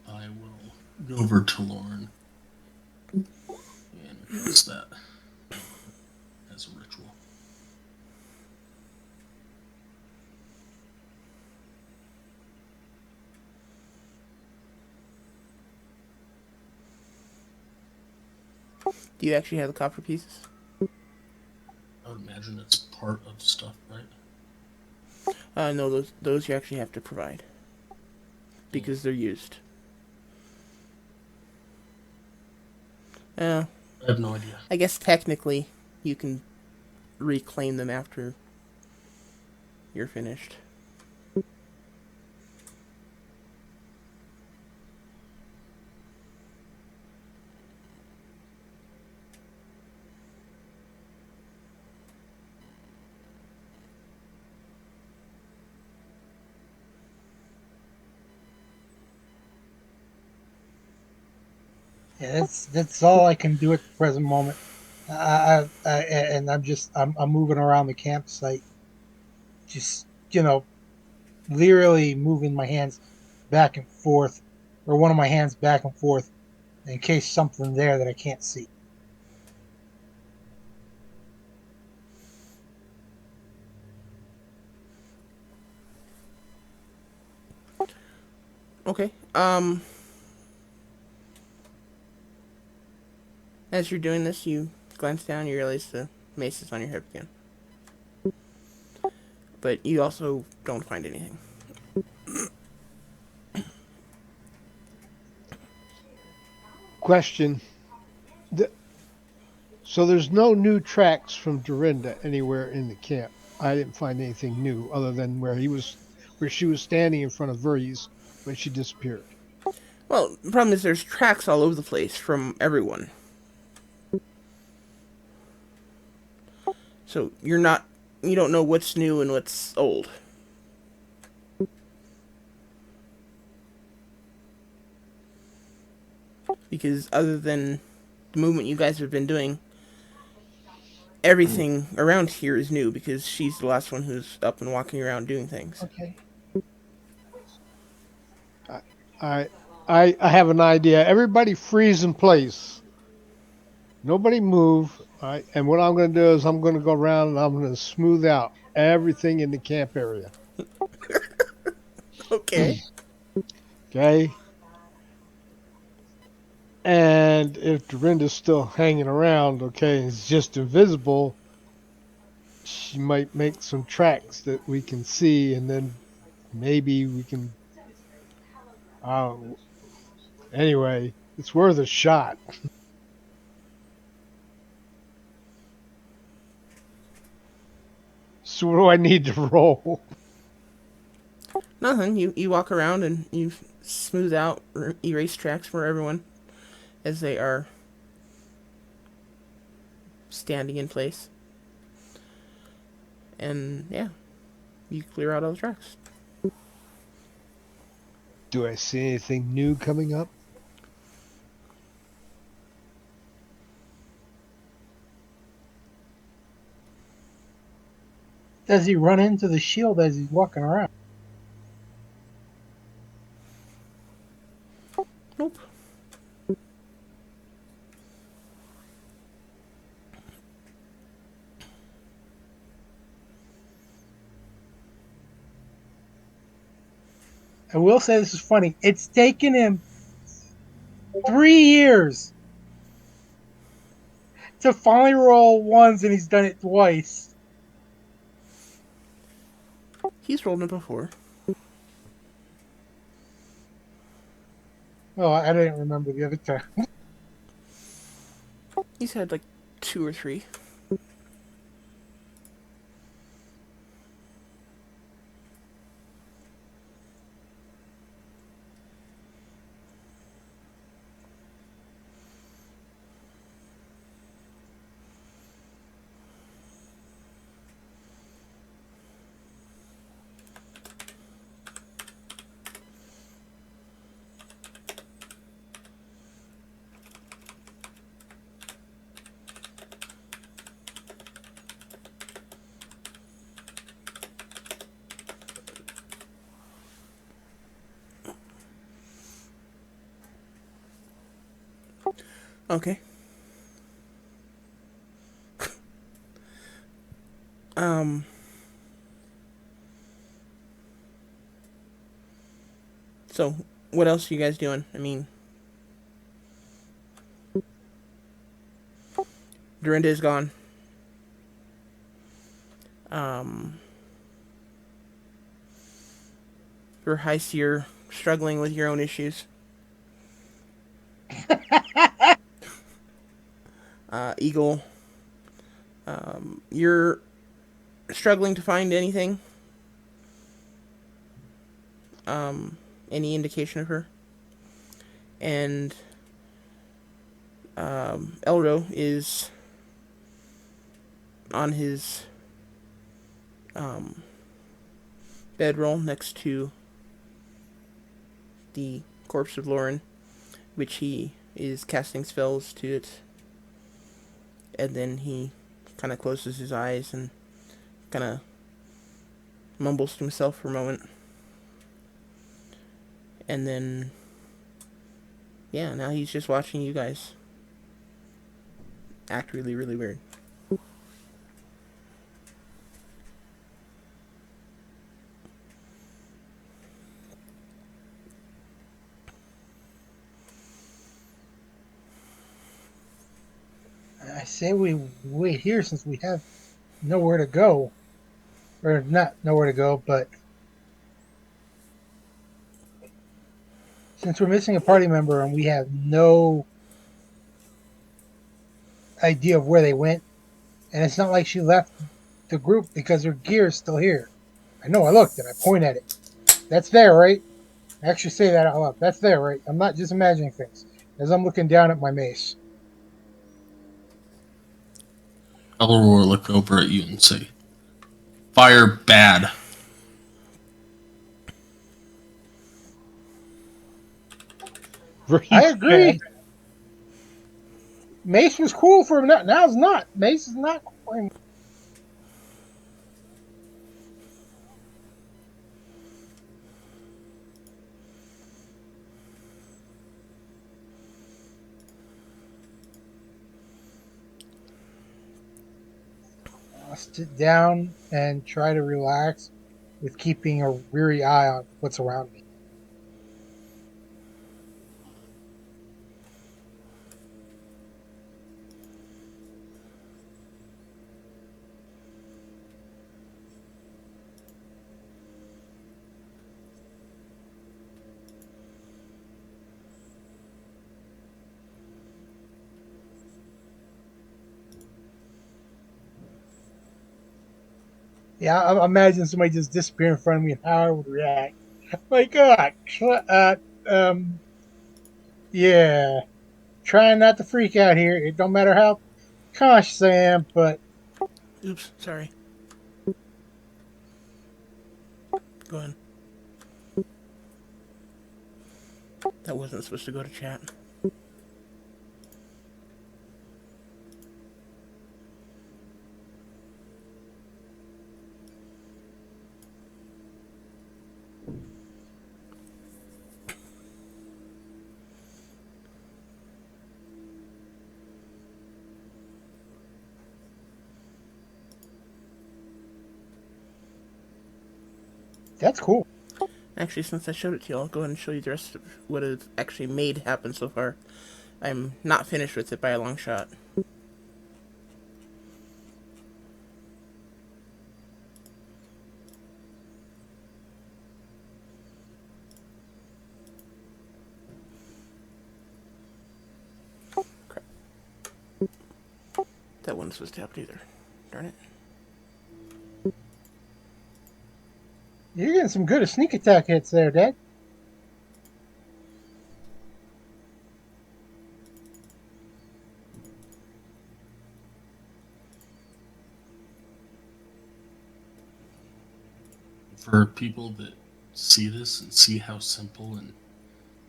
I will go over to Lauren and cast that as a ritual. Do you actually have the copper pieces? I would imagine it's part of stuff, right? No, those you actually have to provide because they're used. I have no idea. I guess technically you can reclaim them after you're finished. Yeah, that's all I can do at the present moment. And I'm moving around the campsite, just literally moving my hands back and forth, or one of my hands back and forth, in case something there that I can't see. Okay. As you're doing this, you glance down, you realize the mace is on your hip again. But you also don't find anything. Question. So there's no new tracks from Dorinda anywhere in the camp. I didn't find anything new other than where she was standing in front of Verdes when she disappeared. Well, the problem is there's tracks all over the place from everyone. So you don't know what's new and what's old. Because other than the movement you guys have been doing, everything around here is new because she's the last one who's up and walking around doing things. Okay. I I have an idea. Everybody freeze in place. Nobody move. And what I'm going to do is I'm going to go around and I'm going to smooth out everything in the camp area. Okay. Okay. And if Dorinda's still hanging around, okay, and it's just invisible, she might make some tracks that we can see, and then maybe we can. Uh, anyway, it's worth a shot. So what do I need to roll? Nothing. You walk around and you smooth out or erase tracks for everyone as they are standing in place. And yeah, you clear out all the tracks. Do I see anything new coming up? Does he run into the shield as he's walking around? Nope. I will say this is funny. It's taken him 3 years to finally roll ones, and he's done it twice. He's rolled it before. Oh, I didn't remember the other time. He's had like 2 or 3. Okay. um. So, what else are you guys doing? I mean, Dorinda is gone. Um. Your high seer struggling with your own issues. Eagle. You're struggling to find anything. Any indication of her. And Elro is on his bedroll next to the corpse of Lauren, which he is casting spells to it. And then he kind of closes his eyes and kind of mumbles to himself for a moment. And then, yeah, now he's just watching you guys act really, really weird. I say we wait here since we have nowhere to go. Or not nowhere to go, but since we're missing a party member and we have no idea of where they went, and it's not like she left the group because her gear is still here. I know I looked and I point at it. That's there, right? Actually, say that out loud. That's there, right? I'm not just imagining things. As I'm looking down at my mace. Elror will look over at you and say, "Fire bad." Very I bad. agree. Mace was cool for him. Now it's not. Mace is not cool anymore. I'll sit down and try to relax with keeping a weary eye on what's around me. Yeah, I imagine somebody just disappear in front of me and how I would react. My God. Um, yeah. Trying not to freak out here. It don't matter how cautious I am, but Oops, sorry. Go ahead. That wasn't supposed to go to chat. that's cool. Actually, since I showed it to you, I'll go ahead and show you the rest of what it's actually made happen so far. I'm not finished with it by a long shot. Crap. That wasn't supposed to happen either. Darn it. You're getting some good sneak attack hits there, Dad. For people that see this and see how simple and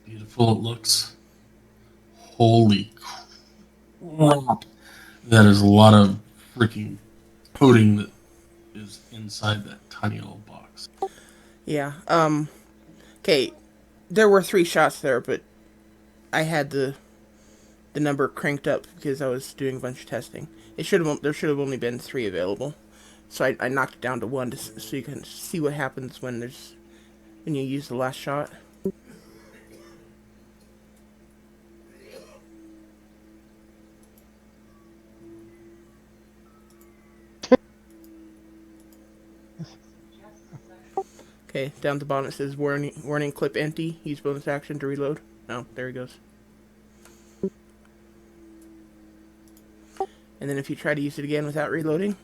beautiful it looks, holy crap. That is a lot of freaking coding that is inside that tiny little box. Yeah, okay, there were 3 shots there, but I had the number cranked up because I was doing a bunch of testing. There should have only been 3 available. So I knocked it down to 1 so you can see what happens when you use the last shot. Okay, down at the bottom it says warning clip empty. Use bonus action to reload. Oh, there he goes. And then if you try to use it again without reloading,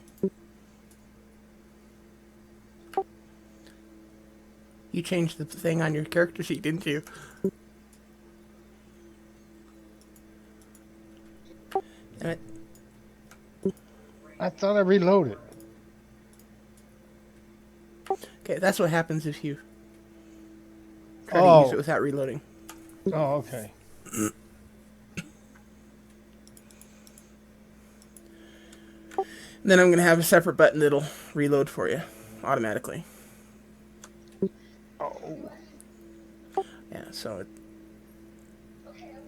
you changed the thing on your character sheet, didn't you? Damn it. I thought I reloaded. Okay, that's what happens if you try to use it Oh, without reloading. oh, okay. Then I'm going to have a separate button that'll reload for you automatically. Oh, Yeah, so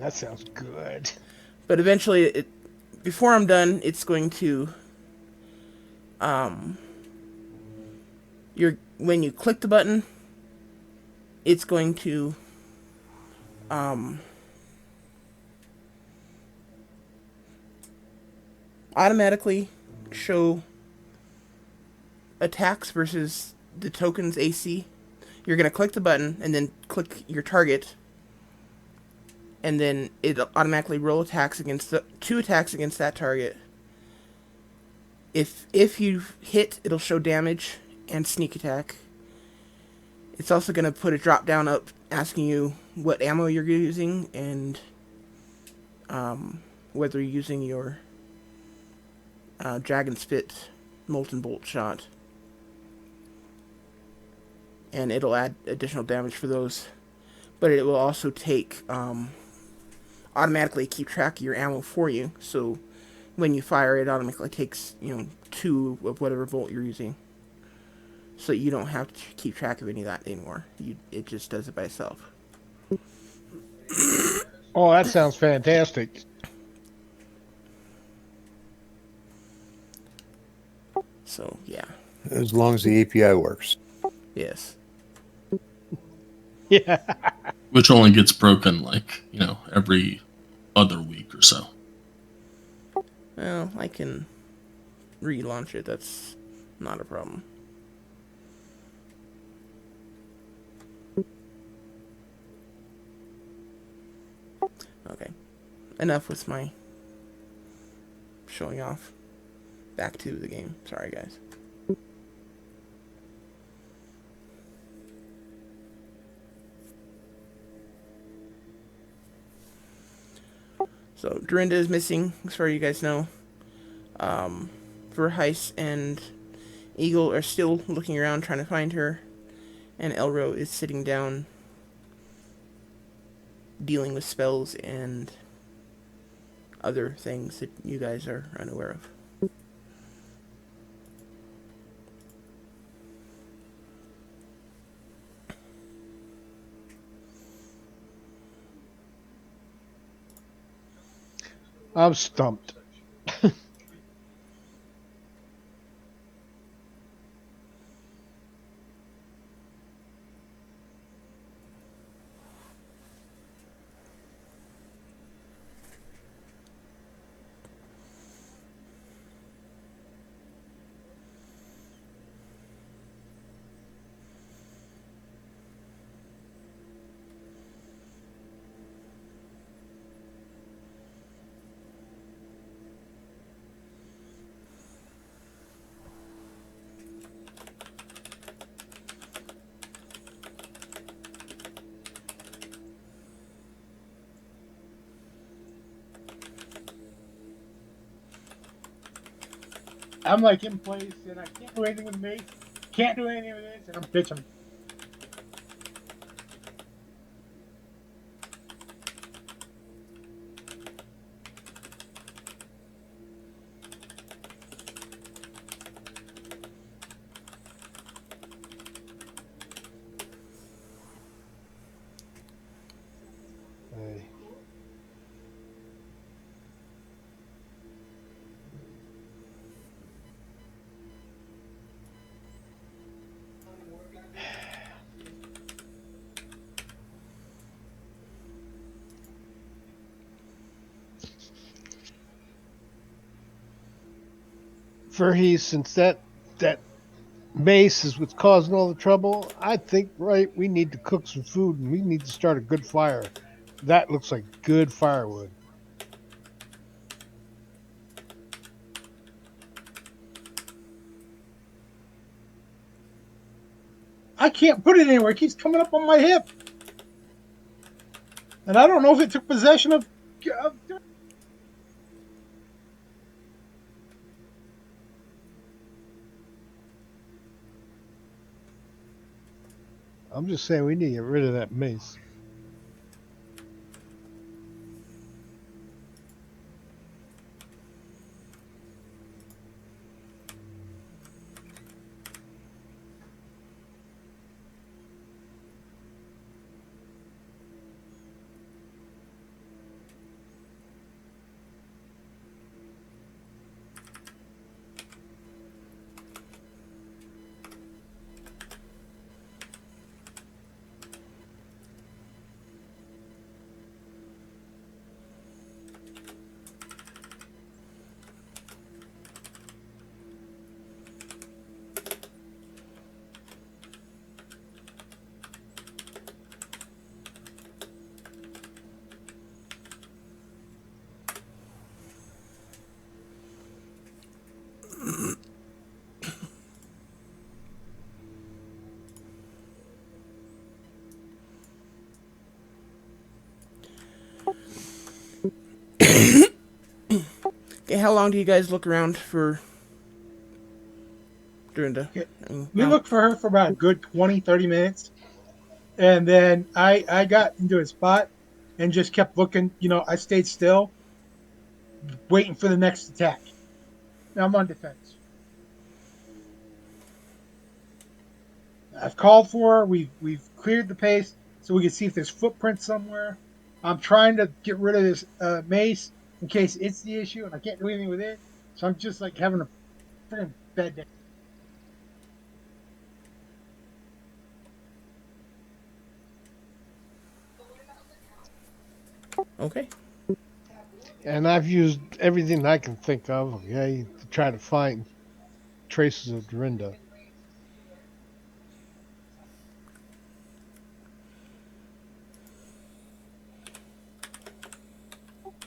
that sounds good. but eventually before I'm done, it's going to when you click the button, it's going to automatically show attacks versus the token's AC. You're going to click the button and then click your target, and then it automatically roll attacks against 2 attacks against that target. If you hit, it'll show damage and sneak attack. It's also going to put a drop down up asking you what ammo you're using and whether you're using your Dragon Spit Molten Bolt shot. And it'll add additional damage for those. But it will also take automatically keep track of your ammo for you. So when you fire, it automatically takes 2 of whatever bolt you're using. So you don't have to keep track of any of that anymore. It just does it by itself. Oh, that sounds fantastic. So yeah, As long as the API works. yes. Yeah. Which only gets broken like, every other week or so. Well, I can relaunch it. That's not a problem. Okay. Enough with my showing off. Back to the game. Sorry, guys. So, Dorinda is missing, as far as you guys know. Verheis and Eagle are still looking around trying to find her. And Elro is sitting down dealing with spells and other things that you guys are unaware of. I'm stumped. I'm like in place, and I can't do anything with me. Can't do anything with this, and I'm bitching. Hey. Verhees, since that mace is what's causing all the trouble, I think we need to cook some food and we need to start a good fire. That looks like good firewood. I can't put it anywhere. It keeps coming up on my hip, and I don't know if it took possession of. I'm just saying we need to get rid of that mace. Okay, how long do you guys look around for Dorinda? Okay. I mean, We looked for her for about a good 20, 30 minutes. And then I got into a spot and just kept looking. I stayed still, waiting for the next attack. Now I'm on defense. I've called for her. We've cleared the pace so we can see if there's footprints somewhere. I'm trying to get rid of this mace in case it's the issue, and I can't do anything with it. So I'm just like having a freaking bad day. okay. And I've used everything I can think of, okay, to try to find traces of Dorinda.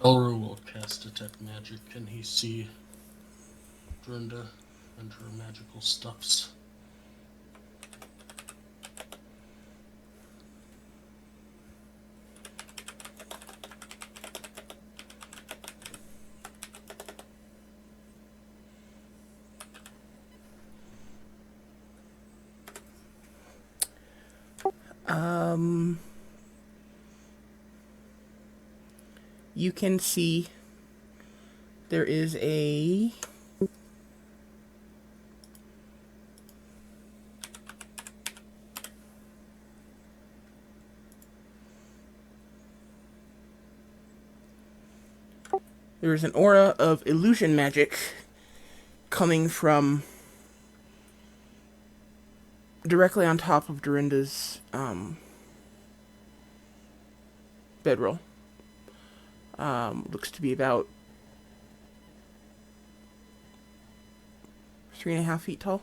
Elro will cast Detect Magic. Can he see Dorinda and her magical stuffs? Um, you can see there is a there's an aura of illusion magic coming from directly on top of Dorinda's bedroll. Looks to be about 3.5 feet tall.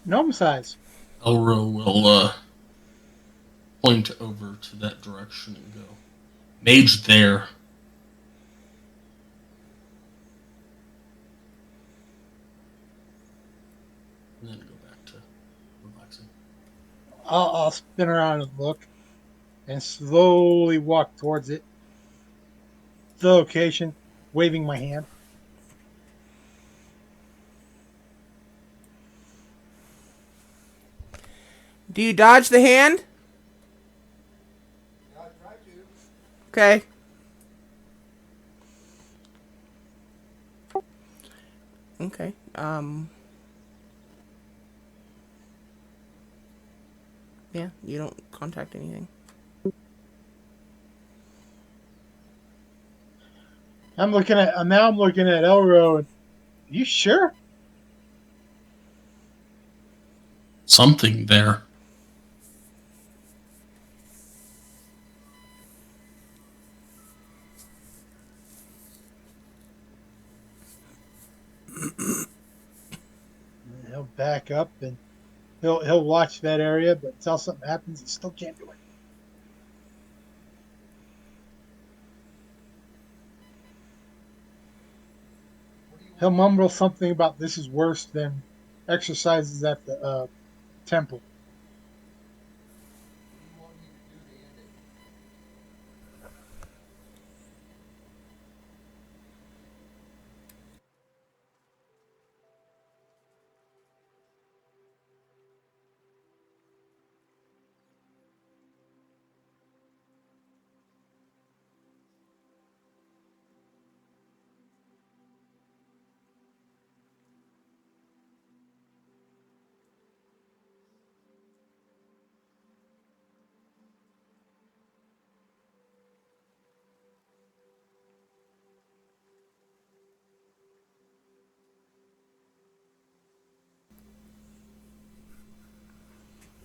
Gnome size. Elro will point over to that direction and go, Mage there. And then go back to relaxing. I'll spin around and look and slowly walk towards it, the location, waving my hand. Do you dodge the hand? I try to. Okay. Okay. Yeah, you don't contact anything. I'm looking at now. I'm looking at Elro. And, you sure? Something there. He'll back up and he'll watch that area, but until something happens, he still can't do it. He'll mumble something about this is worse than exercises at the temple.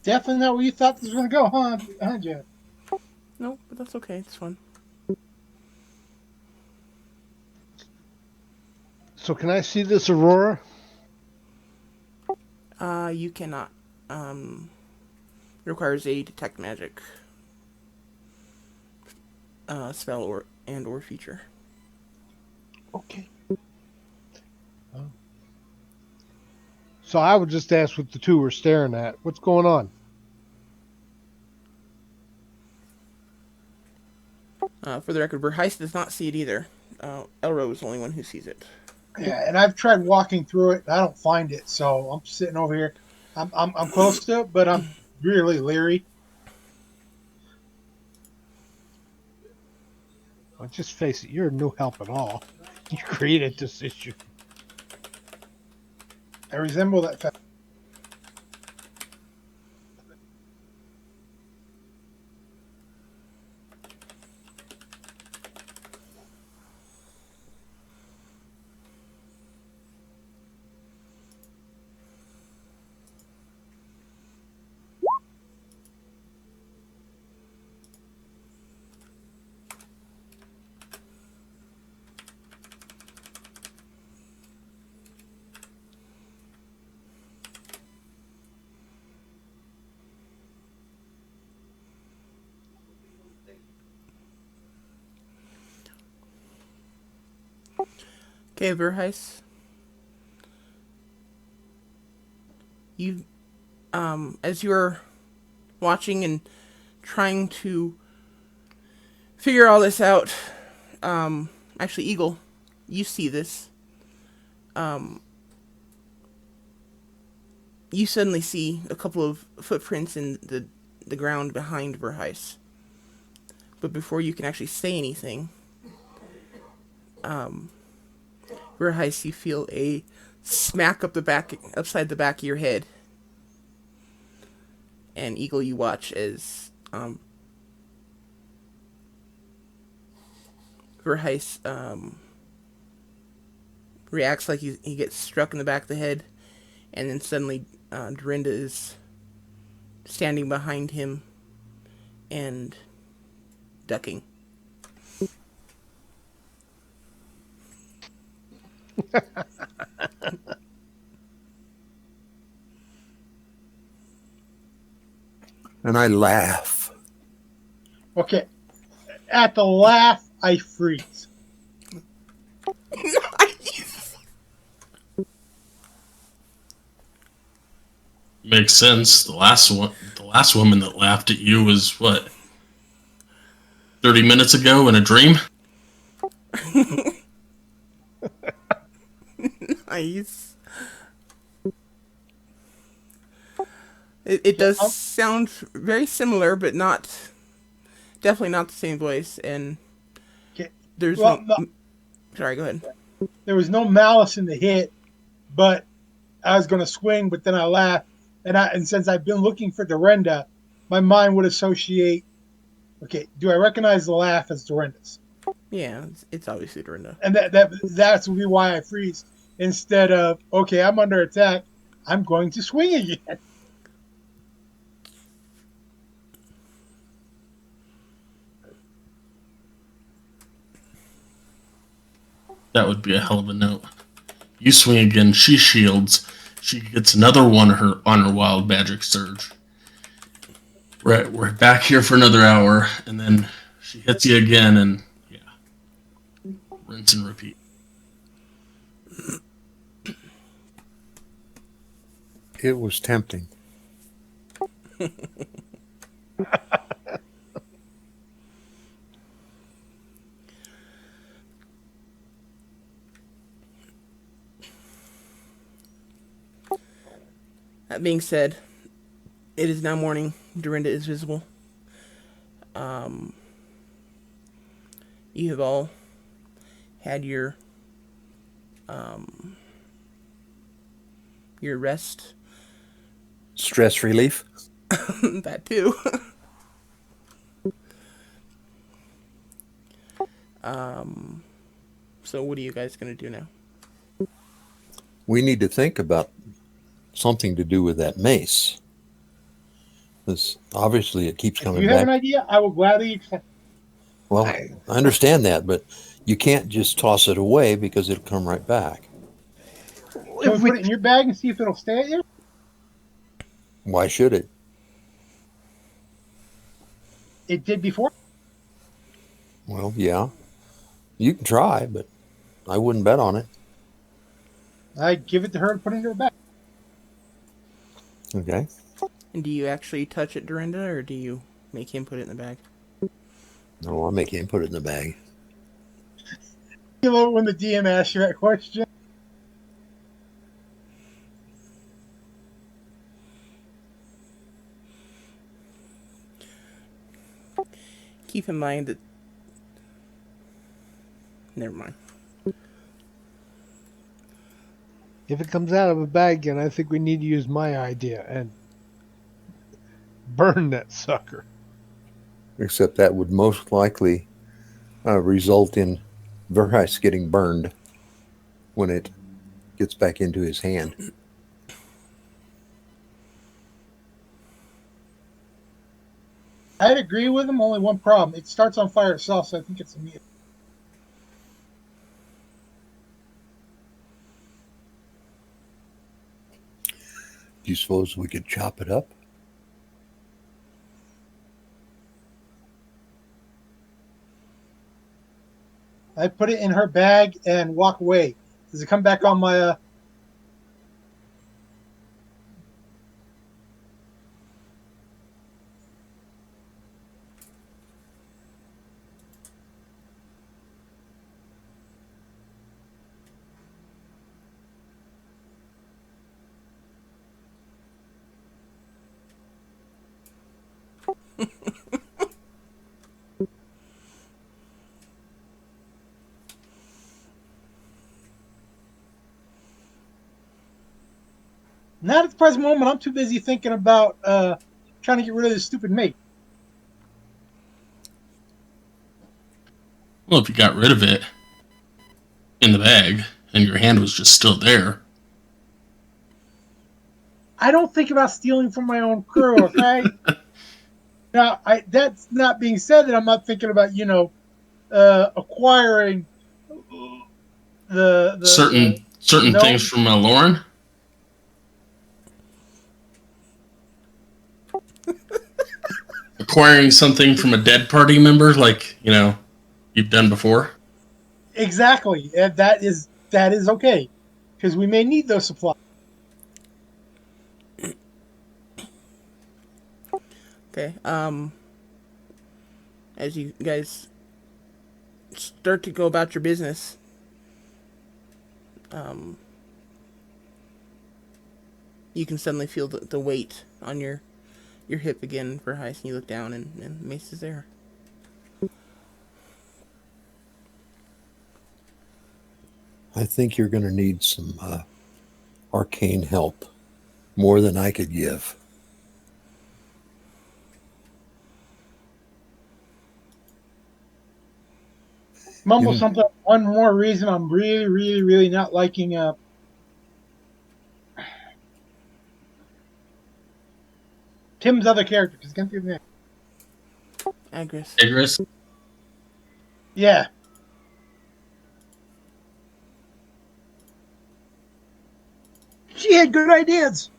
Definitely not where you thought this was going to go, huh, Jeff? No, but that's okay. It's fun. So can I see this aurora? You cannot. Requires a detect magic spell or feature. Okay. So So I would just ask what the two were staring at. What's going on? For the record, Verheist does not see it either. Elro is the only one who sees it. Yeah, and I've tried walking through it, and I don't find it. So I'm sitting over here. I'm close to it, but I'm really leery. Well, just face it, you're no help at all. You created this issue. I resemble that. Okay, Verheist. You, as you're watching and trying to figure all this out, actually, Eagle, you see this. You suddenly see a couple of footprints in the ground behind Verheist. But before you can actually say anything, Verheist, you feel a smack upside the back of your head. And Eagle, you watch as Verheist reacts like he gets struck in the back of the head, and then suddenly Dorinda is standing behind him and ducking. And I laugh. Okay, at the laugh, I freeze. Makes sense. The last woman that laughed at you was what? 30 minutes ago in a dream? Nice. It does sound very similar, but definitely not the same voice. And Okay. there's Well, no. Sorry, go ahead. There was no malice in the hit, but I was going to swing, but then I laughed. And since I've been looking for Dorinda, my mind would associate. Okay, do I recognize the laugh as Dorinda's? Yeah, it's obviously Dorinda. And that's why I freeze instead of okay, I'm under attack. I'm going to swing again. That would be a hell of a note. You swing again, she shields. She gets another one on her wild magic surge. Right, we're back here for another hour, and then she hits you again, and yeah, rinse and repeat. It was tempting. That being said, it is now morning. Dorinda is visible. You have all had your rest. Stress relief. That too. So what are you guys gonna do now? We need to think about something to do with that mace. Because obviously it keeps If coming you have back. an idea, I will gladly accept. Well, I understand that, but you can't just toss it away because it'll come right back. Can we put it in your bag and see if it'll stay at you? Why should it? It did before. Well, yeah. You can try, but I wouldn't bet on it. I give it to her and put it in her bag. Okay. And do you actually touch it, Dorinda, or do you make him put it in the bag? No, I'll make him put it in the bag. You know when the DM asks you that question. Keep in mind that. Never mind. If it comes out of a bag again, I think we need to use my idea and burn that sucker. Except that would most likely result in Verheis getting burned when it gets back into his hand. I'd agree with him. Only one problem: it starts on fire itself, so I think it's immediate. Do you suppose we could chop it up? I put it in her bag and walk away. Does it come back on my? Not at the present moment. I'm too busy thinking about trying to get rid of this stupid mate. Well, if you got rid of it in the bag and your hand was just still there, I don't think about stealing from my own crew. Okay. Now, that's not being said that I'm not thinking about acquiring the certain no. things from Lauren. Acquiring something from a dead party member, like you've done before. Exactly, and that is okay, because we may need those supplies. Okay. As you guys start to go about your business, you can suddenly feel the weight on your hip again for Heist, and you look down, and Mace is there. I think you're going to need some arcane help, more than I could give. Mumble something. One more reason I'm really, really, really not liking Tim's other character, because I can't think of the name. Agris. Agris. Yeah. She had good ideas.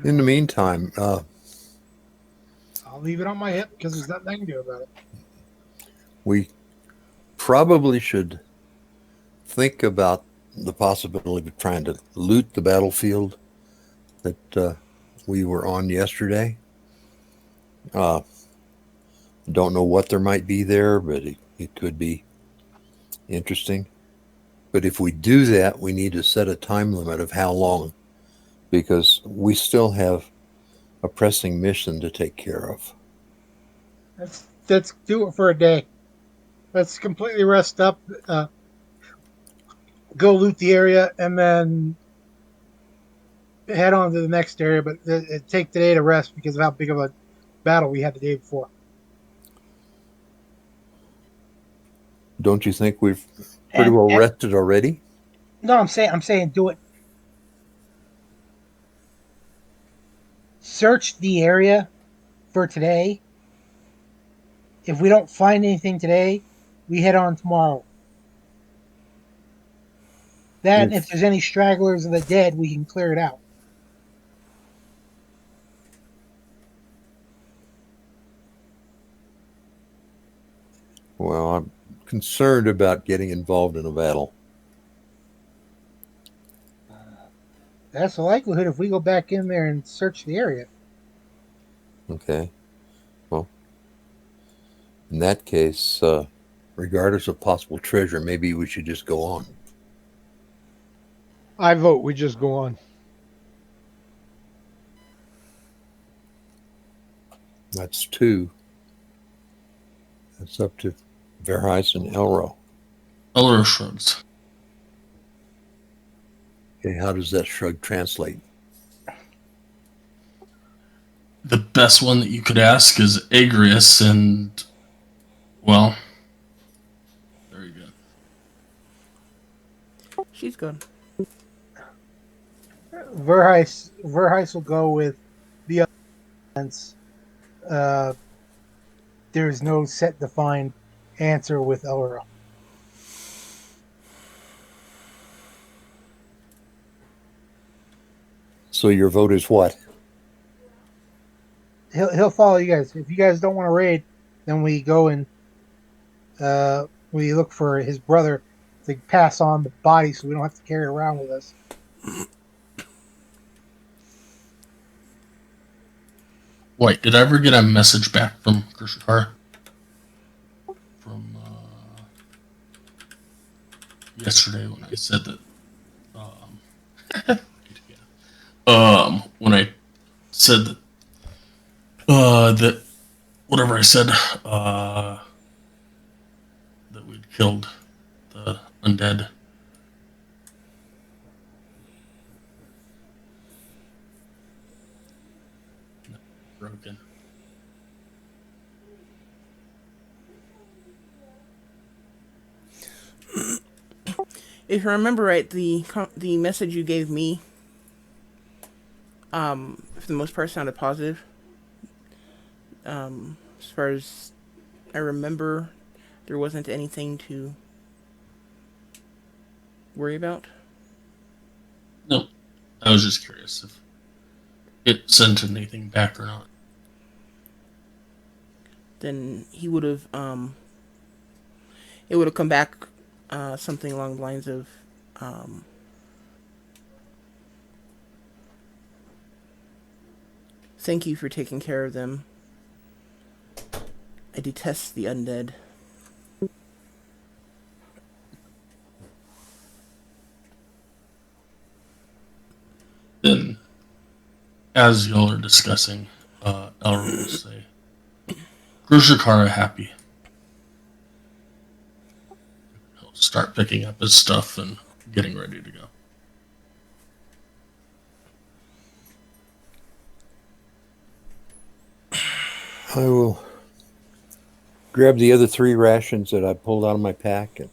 In the meantime, I'll leave it on my hip because there's nothing I can do about it. we probably should think about the possibility of trying to loot the battlefield that we were on yesterday. Don't know what there might be there, but it could be interesting. But if we do that, we need to set a time limit of how long, because we still have a pressing mission to take care of. Let's do it for a day. Let's completely rest up, go loot the area, and then head on to the next area. But take today to rest because of how big of a battle we had the day before. Don't you think we've pretty well rested already? No, I'm saying do it. Search the area for today. If we don't find anything today, we head on tomorrow. Then, if there's any stragglers of the dead, we can clear it out. Well, concerned about getting involved in a battle. That's the likelihood if we go back in there and search the area. Okay. Well, in that case, regardless of possible treasure, maybe we should just go on. I vote we just go on. That's two. That's up to Verheis and Elro. Elro shrugs. Okay, how does that shrug translate? The best one that you could ask is Agrius, and, well, there you go. She's good. Verheis will go with the other sense. There's no set defined answer with Elro. So your vote is what? He'll follow you guys. If you guys don't want to raid, then we go and we look for his brother to pass on the body, so we don't have to carry it around with us. Wait, did I ever get a message back from Kershakar? From yesterday when I said that. When I said that. That whatever I said. That we'd killed the undead. Broken. If you remember right, the message you gave me, for the most part, sounded positive. As far as I remember, there wasn't anything to worry about. No, I was just curious if it sent anything back or not. Then he would have, it would have come back, something along the lines of, thank you for taking care of them. I detest the undead. Then, as y'all are discussing, Elro will say, Grushakara happy. He'll start picking up his stuff and getting ready to go. I will grab the other 3 rations that I pulled out of my pack. And,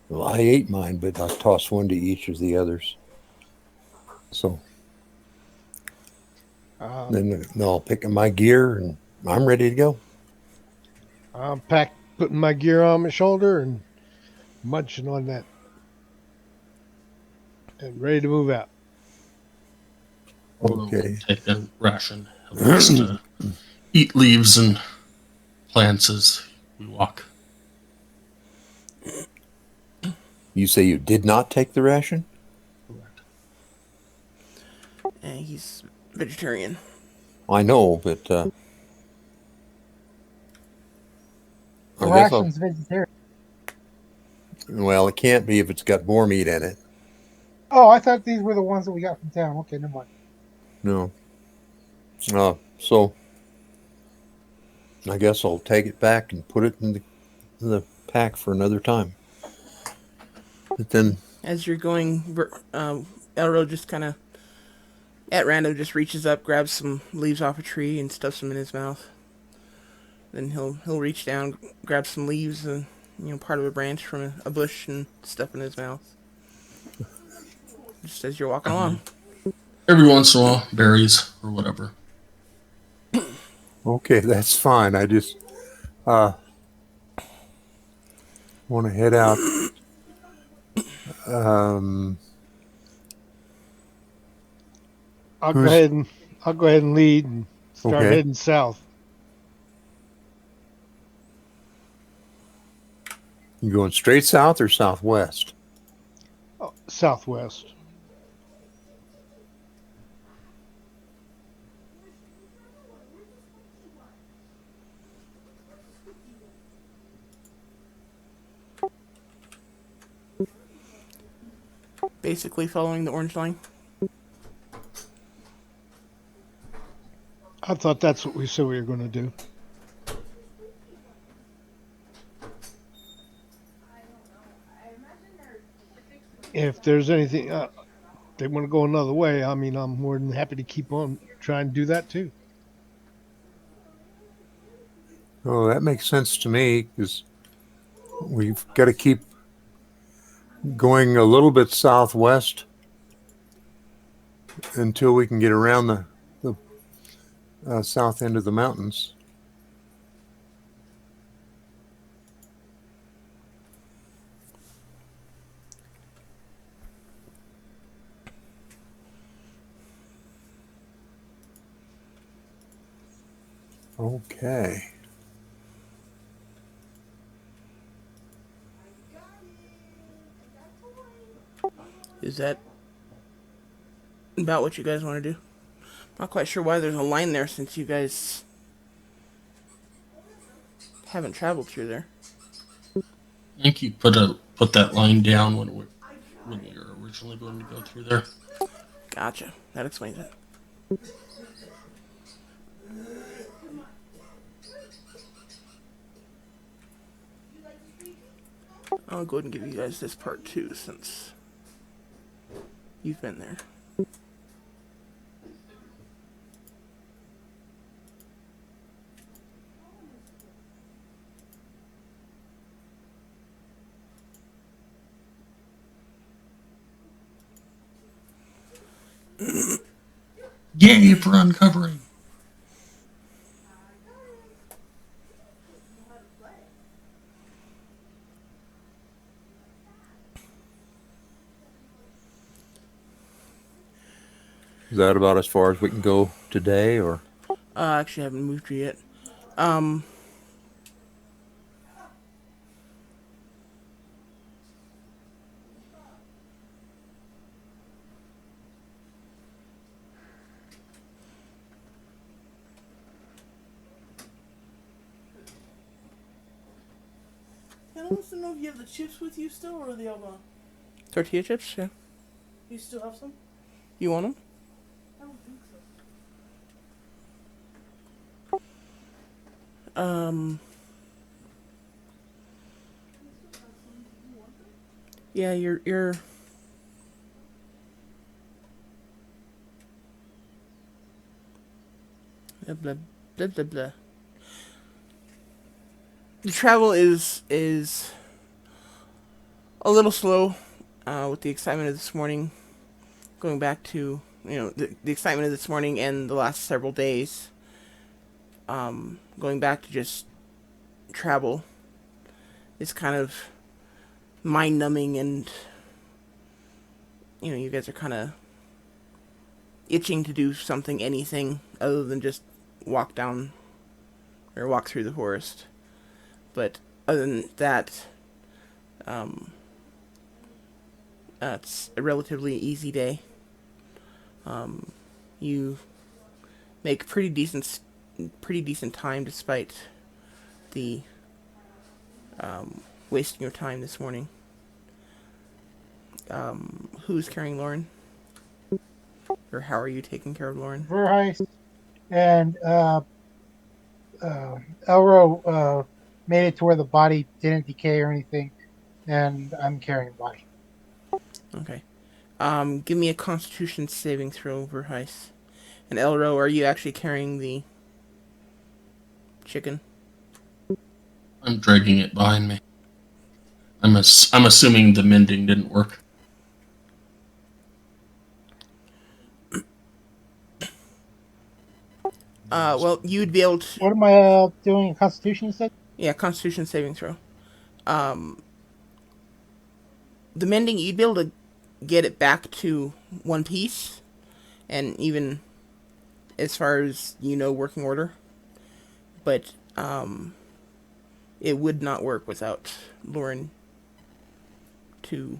well, I ate mine, but I'll toss one to each of the others. So then I'll pick up my gear and I'm ready to go. I'm putting my gear on my shoulder and munching on that. And ready to move out. Okay. Take a ration. He'll just eat leaves and plants as we walk. You say you did not take the ration? Correct. And he's vegetarian. I know, but The ration's vegetarian. Well, it can't be if it's got boar meat in it. Oh, I thought these were the ones that we got from town. Okay, never mind. No. So I guess I'll take it back and put it in the pack for another time. But then, As you're going, Elro just kind of, at random, just reaches up, grabs some leaves off a tree, and stuffs them in his mouth. Then he'll reach down, grab some leaves, and part of a branch from a bush, and stuff in his mouth. Just as you're walking along. Every once in a while, berries or whatever. okay, that's fine. I just want to head out. I'll go ahead and lead and start heading south. You going straight south or southwest? Oh, southwest. Basically following the orange line. I thought that's what we said we were going to do. If there's anything they want to go another way, I mean, I'm more than happy to keep on trying to do that too. Oh, that makes sense to me because we've got to keep going a little bit southwest until we can get around the south end of the mountains. Okay. Is that about what you guys want to do? Not quite sure why there's a line there since you guys haven't traveled through there. I think you put that line down when you were originally going to go through there. Gotcha. That explains it. I'll go ahead and give you guys this part too, since you've been there. Yay for uncovering! Is that about as far as we can go today, or? Actually, I haven't moved you yet. I wants to know if you have the chips with you still, or are they all gone? Tortilla chips, yeah. You still have some? You want them? I don't think so. Yeah, you're blah blah blah blah blah. The travel is a little slow, with the excitement of this morning. Going back to the excitement of this morning and the last several days. Going back to just travel is kind of mind numbing, and you guys are kind of itching to do something, anything other than just walk down or walk through the forest. But other than that, it's a relatively easy day. You make pretty decent time despite the wasting your time this morning. Who's carrying Lauren? Or how are you taking care of Lauren? Verheist and Elro made it to where the body didn't decay or anything, and I'm carrying the body. Okay. Give me a Constitution saving throw, Verheist. And Elro, are you actually carrying the chicken? I'm dragging it behind me. I'm assuming the mending didn't work. Well, you'd be able to... What am I doing? Constitution, you said? Yeah, Constitution saving throw. The mending, you'd be able to get it back to one piece, and even as far as working order. But it would not work without Lauren to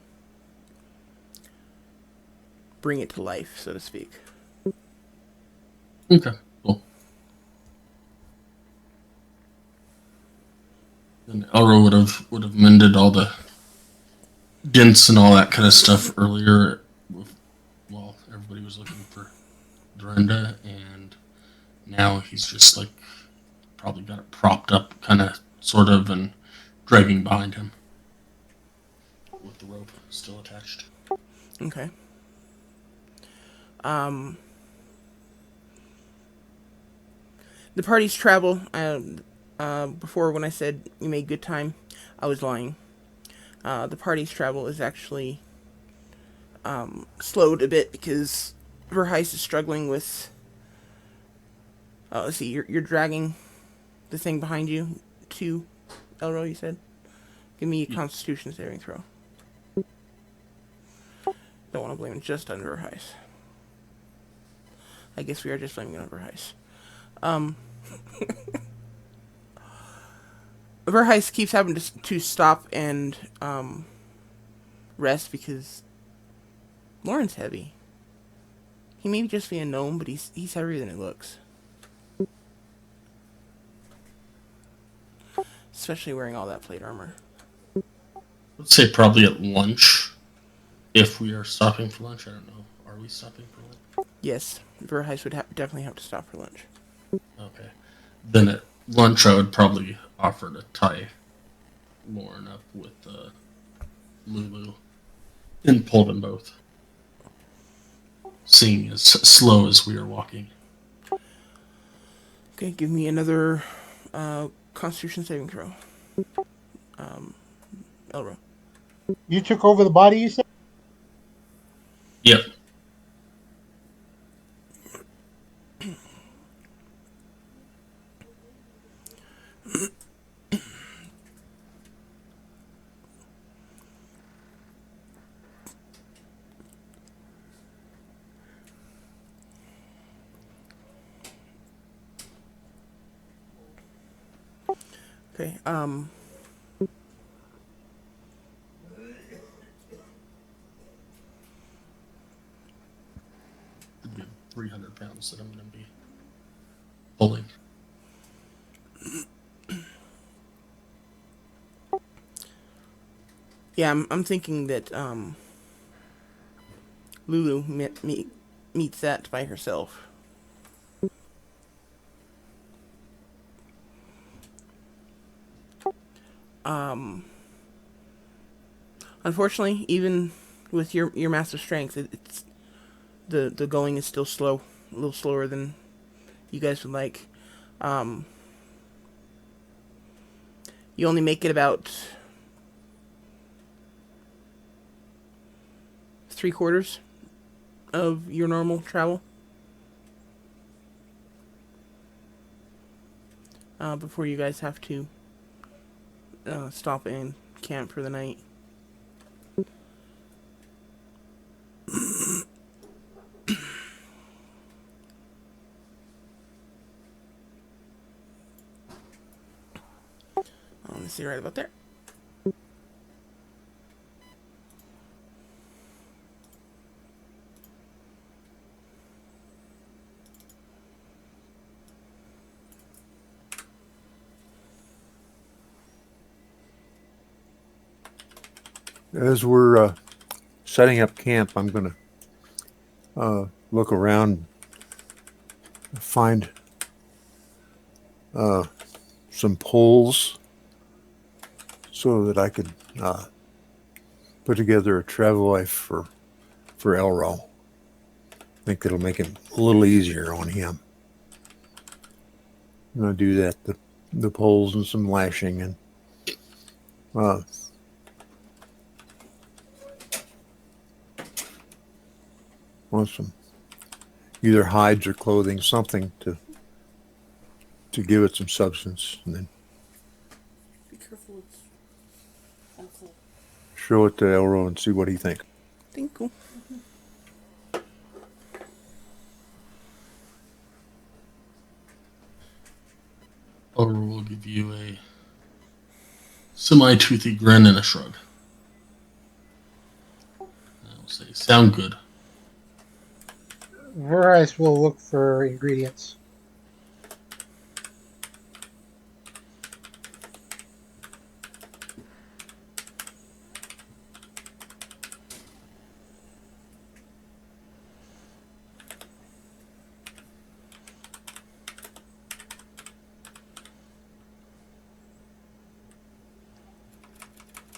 bring it to life, so to speak. Okay, cool. And Elro would have mended all the dents and all that kind of stuff earlier, while everybody was looking for Dorinda, and now he's just like probably got it propped up, kind of, sort of, and dragging behind him with the rope still attached. Okay. The party's travel. Before, when I said we made good time, I was lying. The party's travel is actually slowed a bit because Verheis is struggling with. Let's see, you're dragging the thing behind you. 2, Elro, you said. Give me a Constitution saving throw. Don't want to blame it just on Verheis. I guess we are just blaming it on Verheis. Verheis keeps having to stop and rest because Lauren's heavy. He may just be a gnome, but he's heavier than it looks. Especially wearing all that plate armor. Let's say probably at lunch, if we are stopping for lunch. I don't know. Are we stopping for lunch? Yes, Verheis would definitely have to stop for lunch. Okay. Then at lunch, I would probably offer to tie Lauren up with Lulu and pull them both, seeing as slow as we are walking. Okay, give me another Constitution saving throw. Elro. You took over the body, you said? Yep. Okay, It'd be 300 pounds that I'm going to be pulling. yeah, I'm thinking that Lulu meets that by herself. Unfortunately, even with your massive strength, it's the going is still slow, a little slower than you guys would like. You only make it about 3/4 of your normal travel before you guys have to stop and camp for the night. Let me see right about there. As we're setting up camp, I'm going to look around, find some poles so that I could put together a travel life for Elro. I think it'll make it a little easier on him. I'm going to do that, the poles and some lashing, and want some either hides or clothing, something to give it some substance, and then Be careful, it's helpful. show it to Elro and see what he thinks. Think cool. Or we'll give you semi-toothy grin and a shrug. I'll say, sound good. Verice will look for ingredients.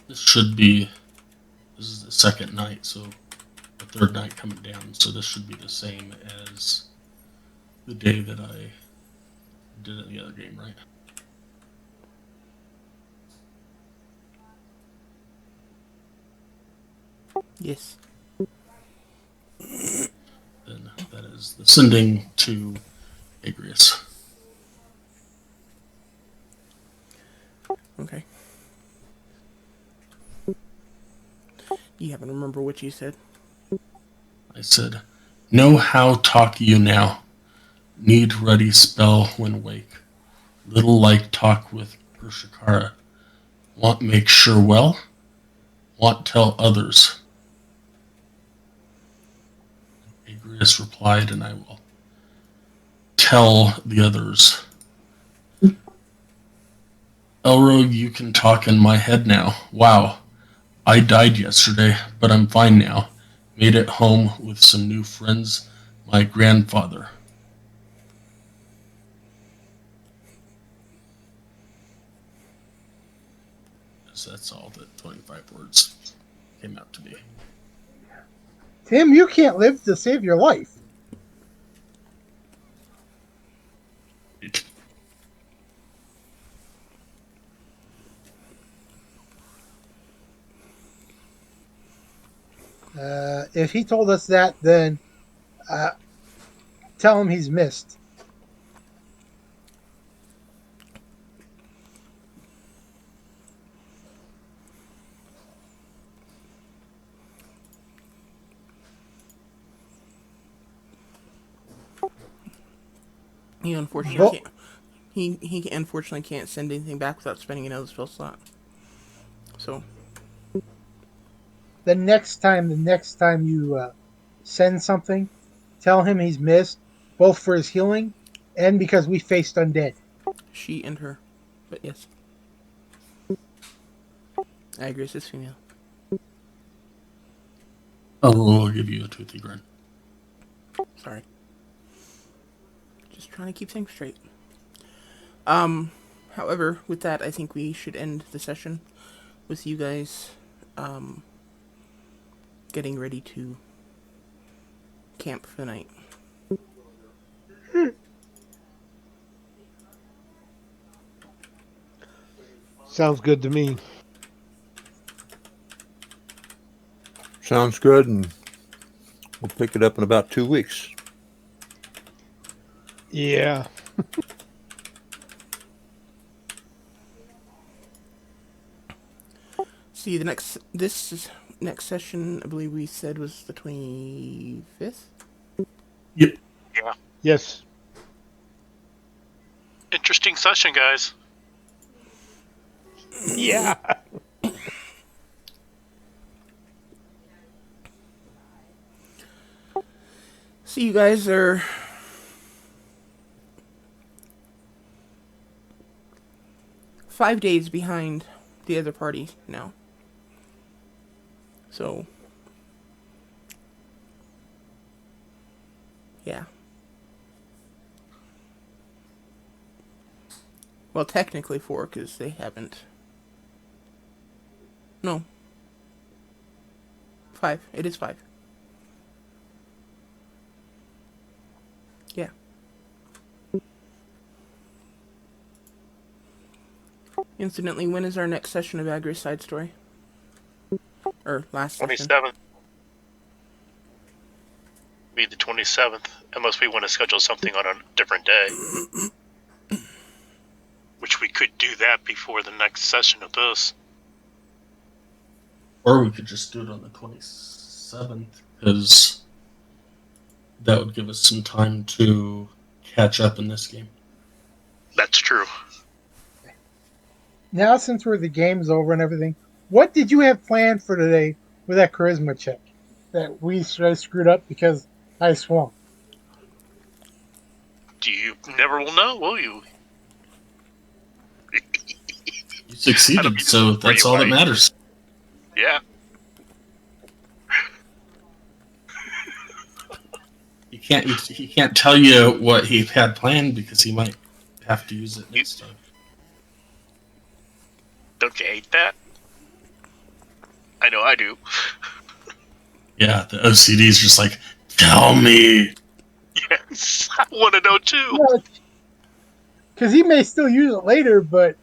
This is the second night, so the third night coming down, so this should be the same as the day that I did it in the other game, right? Yes. Then that is the sending to Agrius. Okay. You happen to remember what you said? I said, know how talk you now. Need ready spell when wake. Little like talk with Gershakara. Want make sure well? Want tell others? Agrius replied, and I will tell the others. Elrogue, you can talk in my head now. Wow. I died yesterday, but I'm fine now. Made it home with some new friends. My grandfather. So that's all the 25 words came out to be. Tim, you can't live to save your life. If he told us that, then tell him he's missed. He unfortunately Well- can't. He unfortunately can't send anything back without spending another spell slot. So The next time you send something, tell him he's missed, both for his healing and because we faced undead. she and her, but yes, Agrius is female. I'll give you a toothy grin. Sorry. Just trying to keep things straight. However, with that, I think we should end the session with you guys, getting ready to camp for the night. Sounds good to me. Sounds good, and we'll pick it up in about 2 weeks. Yeah. See, this next session, I believe we said was the 25th. Yep. Yeah. Yes. Interesting session, guys. Yeah. So you guys are five days behind the other party now. So, yeah. Well, technically 4, because they haven't. No. 5. It is 5. Yeah. Incidentally, when is our next session of Agri's side story? Or last session? 27th. Be the 27th, unless we want to schedule something on a different day. Which we could do that before the next session of this. Or we could just do it on the 27th, because that would give us some time to catch up in this game. That's true. now since the game's over and everything, what did you have planned for today with that charisma check that we screwed up because I swung? You never will know, will you? You I don't succeeded, mean to so bore that's you, all that Mike. matters. Yeah. He can't tell you what he had planned because he might have to use it next time. Don't you hate that? I know I do. Yeah, the OCD is just like, tell me. Yes, I want to know too. Because he may still use it later, but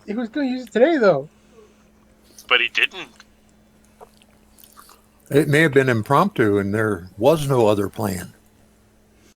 he was going to use it today, though. But he didn't. It may have been impromptu and there was no other plan.